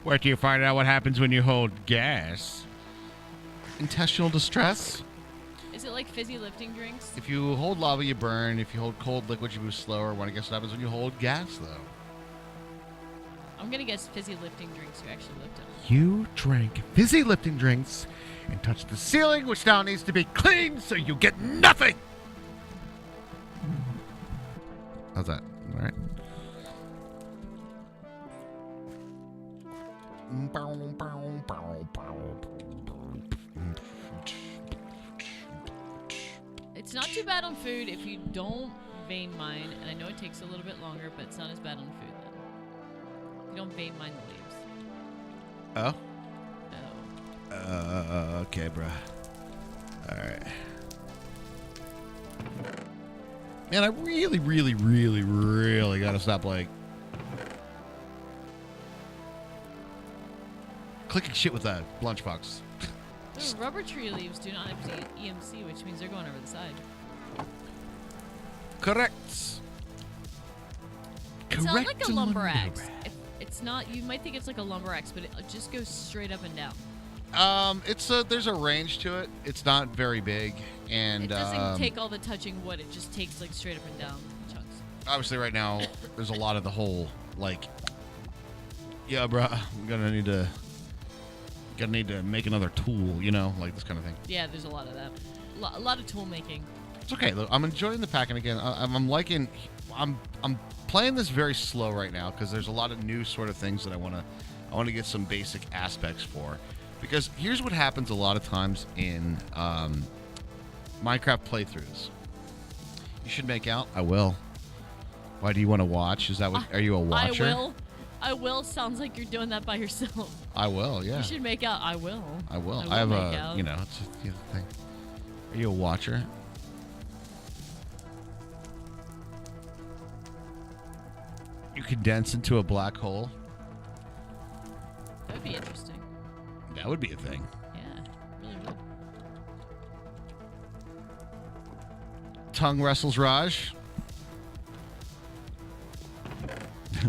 Where do you find out what happens when you hold gas? Intestinal distress? is it like fizzy lifting drinks? If you hold lava, you burn. If you hold cold liquid, you move slower. Want to guess what happens when you hold gas, though? I'm gonna guess fizzy lifting drinks. You actually lift them. You drank fizzy lifting drinks and touched the Ceiling, which now needs to be cleaned, so you get nothing. How's that? All right. It's not too bad on food if you don't vein mine, and I know it takes a little bit longer, but it's not as bad on food then. You don't vein mine the leaves. Oh? Oh. Okay, bruh. All right. Man, I really, really, really, really gotta stop, like, clicking shit with that lunchbox. Ooh, rubber tree leaves do not have EMC, which means they're going over the side. Correct. It's not like a lumber axe. It's not. You might think it's like a lumber axe, but it just goes straight up and down. There's a range to it. It's not very big, and it doesn't take all the touching wood. It just takes like straight up and down chunks. Obviously, right now there's a lot of the whole like, yeah, bro, I'm gonna need to make another tool, you know, like this kind of thing. Yeah, there's a lot of that. A lot of tool making. It's okay. Look, I'm enjoying the packing again. I'm liking. I'm playing this very slow right now because there's a lot of new sort of things that I want to get some basic aspects for. Because here's what happens a lot of times in Minecraft playthroughs. You should make out. I will. Why do you want to watch? Is that what? Are you a watcher? I will. Sounds like you're doing that by yourself. I will. Yeah. You should make out. I will. I will. I have a. You know, it's a thing. Are you a watcher? You condense into a black hole. That would be interesting. That would be a thing. Yeah, really would. Tongue wrestles Raj.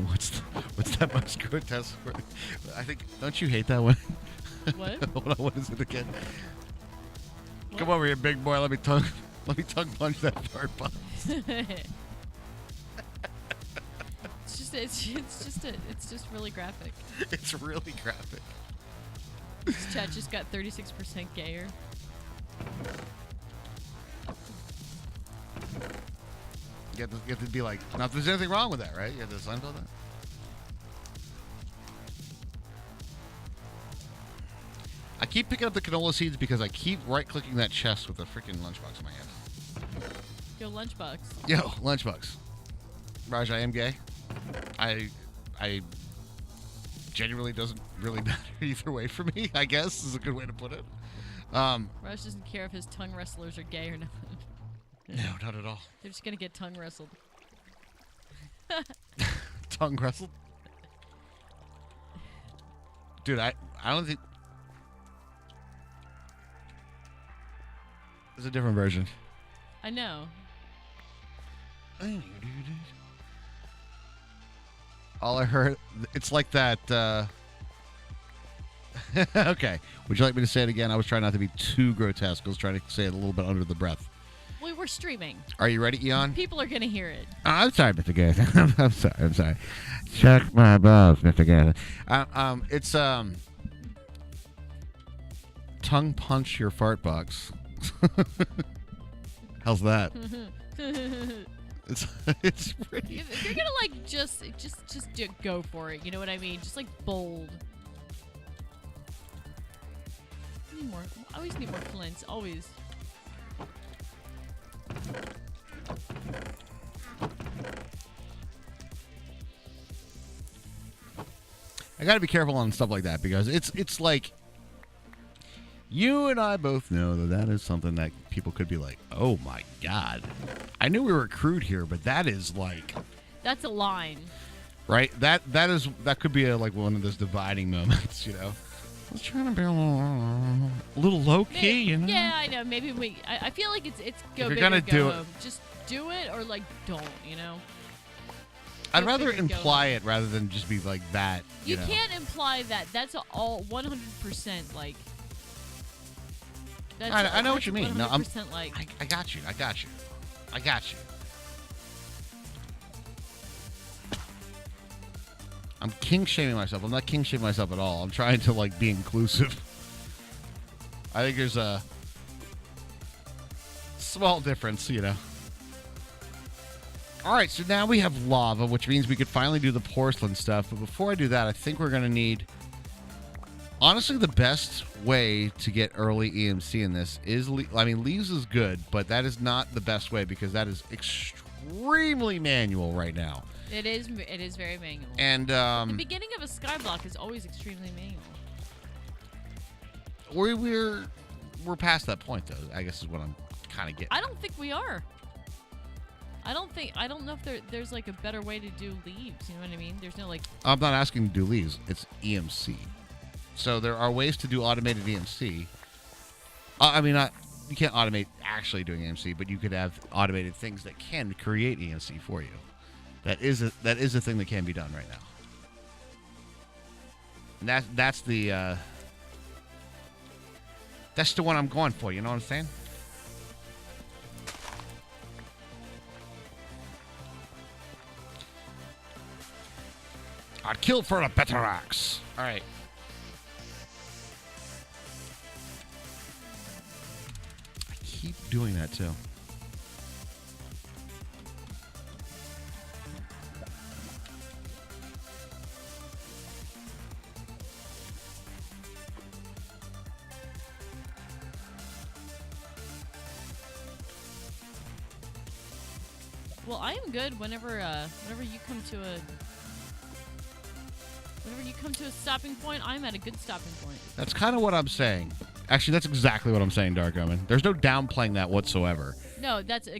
What's that most grotesque word? I think. Don't you hate that one? What? Hold on. What is it again? What? Come over here, big boy. Let me tongue punch that fart box. It's just really graphic. It's really graphic. This chat just got 36% gayer. You have to be like, now if there's anything wrong with that, right? You have to sign about that. I keep picking up the canola seeds because I keep right-clicking that chest with a freaking lunchbox in my hand. Yo, lunchbox. Yo, lunchbox. Raj, I am gay. I genuinely doesn't really matter either way for me, I guess is a good way to put it. Raj doesn't care if his tongue wrestlers are gay or not. No, not at all. They're just gonna get tongue wrestled. Tongue wrestled? Dude, I don't think... There's a different version. I know. All I heard... It's like that... Okay. Would you like me to say it again? I was trying not to be too grotesque. I was trying to say it a little bit under the breath. We were streaming. Are you ready, Eon? People are gonna hear it. I'm sorry, Mr. Gath. I'm sorry. Check my balls, Mr. Gath. It's tongue punch your fart box. How's that? It's pretty. If you're gonna like just go for it, you know what I mean? Just like bold. I need more. I always need more flints. Always. I gotta be careful on stuff like that because it's like you and I both know that is something that people could be like, oh my god, I knew we were crude here, but that is like that's a line, right? That could be like one of those dividing moments, you know. I was trying to be a little low key, you know. Yeah, I know. Maybe I feel like it's go big or go home. Just do it or like don't, you know. I'd rather imply it rather than just be like that. You know? Can't imply that. That's all 100% like. That's I know what you mean. No, like. I got you. I'm king shaming myself. I'm not king shaming myself at all. I'm trying to like be inclusive. I think there's a small difference, you know. All right, so now we have lava, which means we could finally do the porcelain stuff. But before I do that, I think we're going to need... Honestly, the best way to get early EMC in this is... leaves is good, but that is not the best way because that is extremely manual right now. It is very manual. And the beginning of a skyblock is always extremely manual. We're past that point, though, I guess is what I'm kind of getting. I don't think we are. I don't know if there's like a better way to do leaves. You know what I mean? There's no like. I'm not asking to do leaves. It's EMC. So there are ways to do automated EMC. You can't automate actually doing EMC, but you could have automated things that can create EMC for you. That is a thing that can be done right now. And that's the one I'm going for. You know what I'm saying? I'd kill for a better axe. All right. I keep doing that too. Well, I am good whenever you come to a stopping point. I'm at a good stopping point. That's kind of what I'm saying. Actually, that's exactly what I'm saying, Dark Omen. There's no downplaying that whatsoever. No, that's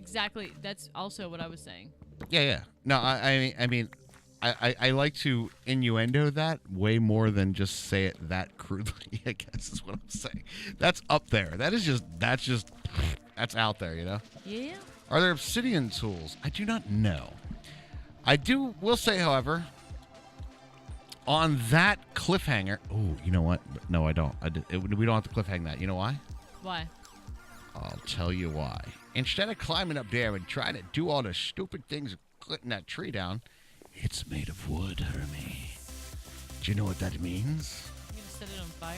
also what I was saying. Yeah. No, I like to innuendo that way more than just say it that crudely, I guess is what I'm saying. That's up there. That's out there, you know? Yeah. Are there obsidian tools? I do not know. Will say, however, on that cliffhanger... Oh, you know what? No, I don't. We don't have to cliffhang that. You know why? Why? I'll tell you why. Instead of climbing up there and trying to do all the stupid things and cutting that tree down, it's made of wood, Hermie. Do you know what that means? You gonna set it on fire?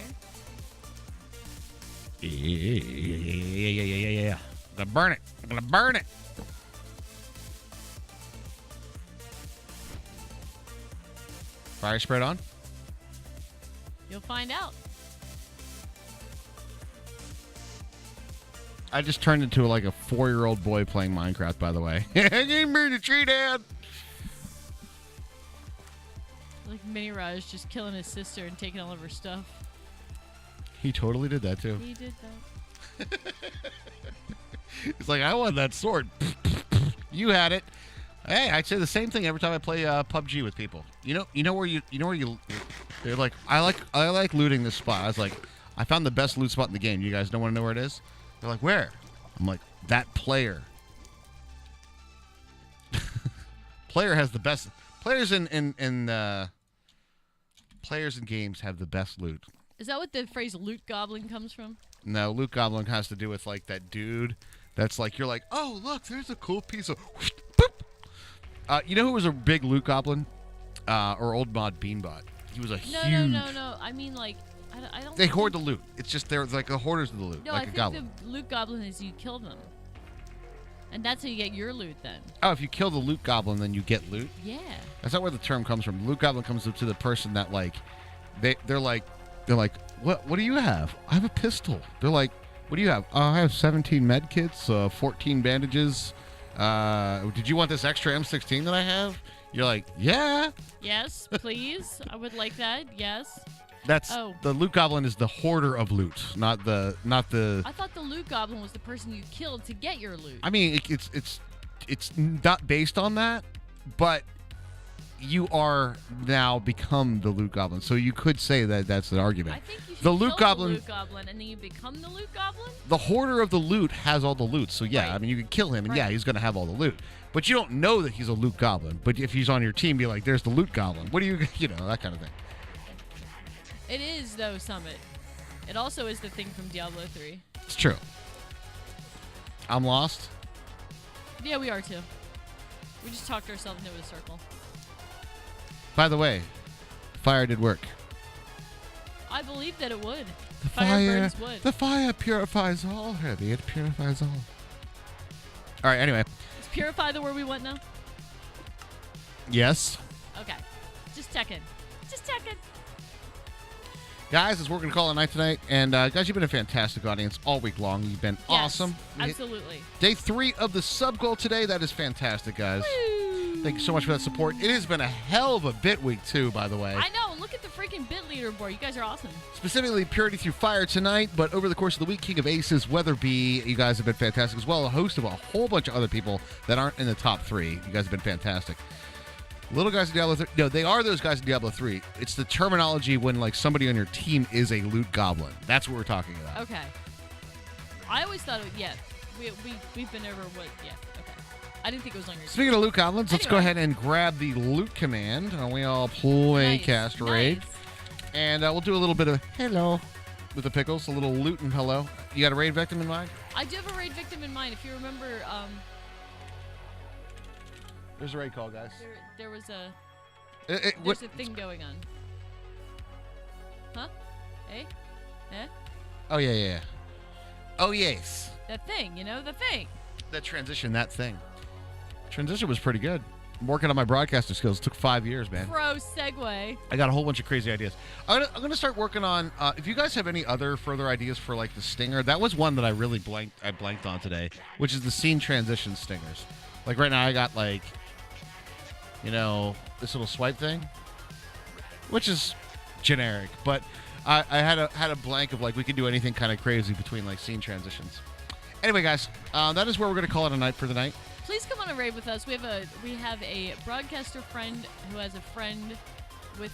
Yeah. I'm gonna burn it. Fire spread on? You'll find out. I just turned into like a 4-year-old boy playing Minecraft, by the way. Give me the tree down. Like Mini Raj just killing his sister and taking all of her stuff. He totally did that too. He did that. He's like, I want that sword. You had it. Hey, I'd say the same thing every time I play PUBG with people. You know where you. They're like, I like looting this spot. I was like, I found the best loot spot in the game. You guys don't want to know where it is? They're like, where? I'm like, that player. Player has the best. Players in games have the best loot. Is that what the phrase loot goblin comes from? No, loot goblin has to do with like that dude. That's like you're like, oh look, there's a cool piece of. Boop. You know who was a big loot goblin? Or old mod Beanbot. He was a huge. No. I mean like, I don't. They hoard the loot. It's just they're like the hoarders of the loot, No, like I a think goblin. the loot goblin is you kill them, and that's how you get your loot. Then. Oh, if you kill the loot goblin, then you get loot. Yeah. That's not where the term comes from. Loot goblin comes to the person that like, they're like, what do you have? I have a pistol. They're like, what do you have? I have 17 med kits, 14 bandages. Did you want this extra M16 that I have? You're like, yeah. Yes, please. I would like that. Yes. That's the loot goblin is the hoarder of loot, not the. I thought the loot goblin was the person you killed to get your loot. I mean, it's not based on that, but you are now become the loot goblin, so you could say that that's the argument. I think you should the kill loot goblin, the loot goblin, and then you become the loot goblin. The hoarder of the loot has all the loot, so yeah, Right. I mean you can kill him, and Right. yeah, he's gonna have all the loot. But you don't know that he's a loot goblin. But if he's on your team, be like, "There's the loot goblin." What do you, that kind of thing. It is though, Summit. It also is the thing from Diablo 3. It's true. I'm lost. Yeah, we are too. We just talked ourselves into a circle. By the way, fire did work. I believe that it would. The Fire burns wood. The fire purifies all, Herbie. It purifies all. All right. Anyway. Is purify the word we want now? Yes. Okay. Just checking. Just checking. Guys, as we're going to call it a night tonight. And, guys, you've been a fantastic audience all week long. You've been awesome. Absolutely. Day 3 of the sub goal today. That is fantastic, guys. Woo. Thank you so much for that support. It has been a hell of a bit week, too, by the way. I know. Look at the freaking bit leaderboard. You guys are awesome. Specifically, Purity Through Fire tonight, but over the course of the week, King of Aces, Weatherby, you guys have been fantastic as well. A host of a whole bunch of other people that aren't in the top 3. You guys have been fantastic. Little guys in Diablo 3. No, they are those guys in Diablo 3. It's the terminology when, like, somebody on your team is a loot goblin. That's what we're talking about. Okay. I always thought we've been over what, okay. I didn't think it was on your Speaking of loot goblins, let's go ahead and grab the loot command. We all play cast raid. Nice. And we'll do a little bit of hello with the pickles, a little loot and hello. You got a raid victim in mind? I do have a raid victim in mind. If you remember, there's a raid call, guys. there was a There's a thing going on. Huh? Eh? Eh? Oh, yeah. Oh, yes. That thing, the thing. That transition, that thing. Transition was pretty good. I'm working on my broadcaster skills. It took 5 years, man. Pro segue. I got a whole bunch of crazy ideas. I'm gonna start working on. If you guys have any other further ideas for like the stinger, that was one that I really blanked on today, which is the scene transition stingers. Like right now, I got like, this little swipe thing, which is generic, but I had a blank of like we could do anything kind of crazy between like scene transitions. Anyway, guys, that is where we're gonna call it a night for the night. Please come on a raid with us. We have a broadcaster friend who has a friend with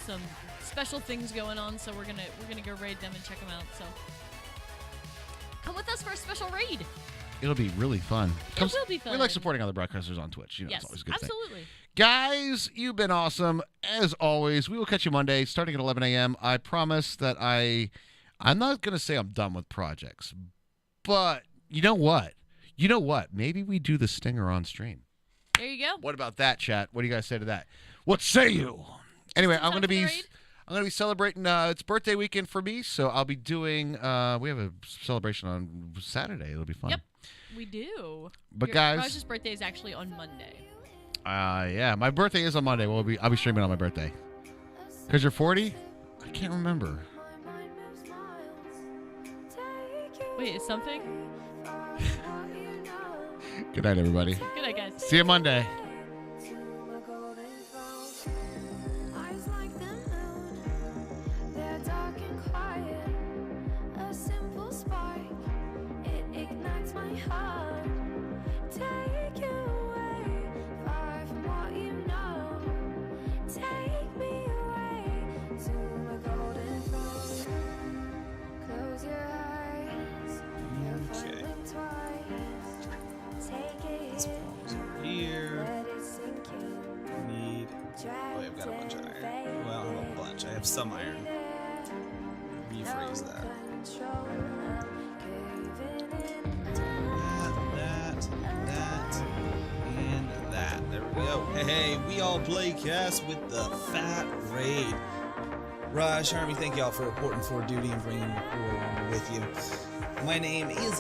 some special things going on. So we're gonna go raid them and check them out. So come with us for a special raid. It'll be really fun. It will be fun. We like supporting other broadcasters on Twitch. Yes, it's always a good absolutely. thing. Guys, you've been awesome as always. We will catch you Monday starting at 11 a.m. I promise that I'm not gonna say I'm done with projects, but you know what? Maybe we do the stinger on stream. There you go. What about that, chat? What do you guys say to that? What say you? Anyway, I'm gonna be celebrating. It's birthday weekend for me, so I'll be doing. We have a celebration on Saturday. It'll be fun. Yep, we do. But guys, Raj's birthday is actually on Monday. Yeah, my birthday is on Monday. I'll be streaming on my birthday. Cause you're 40. I can't remember. Wait, is something? Good night, everybody. Good night, guys. See you Monday. I have some iron. Rephrase that. That, and that. There we go. Hey, we all play cast with the Fat Raid. Raj, Army, thank y'all for reporting for duty and bringing your crew along with you. My name is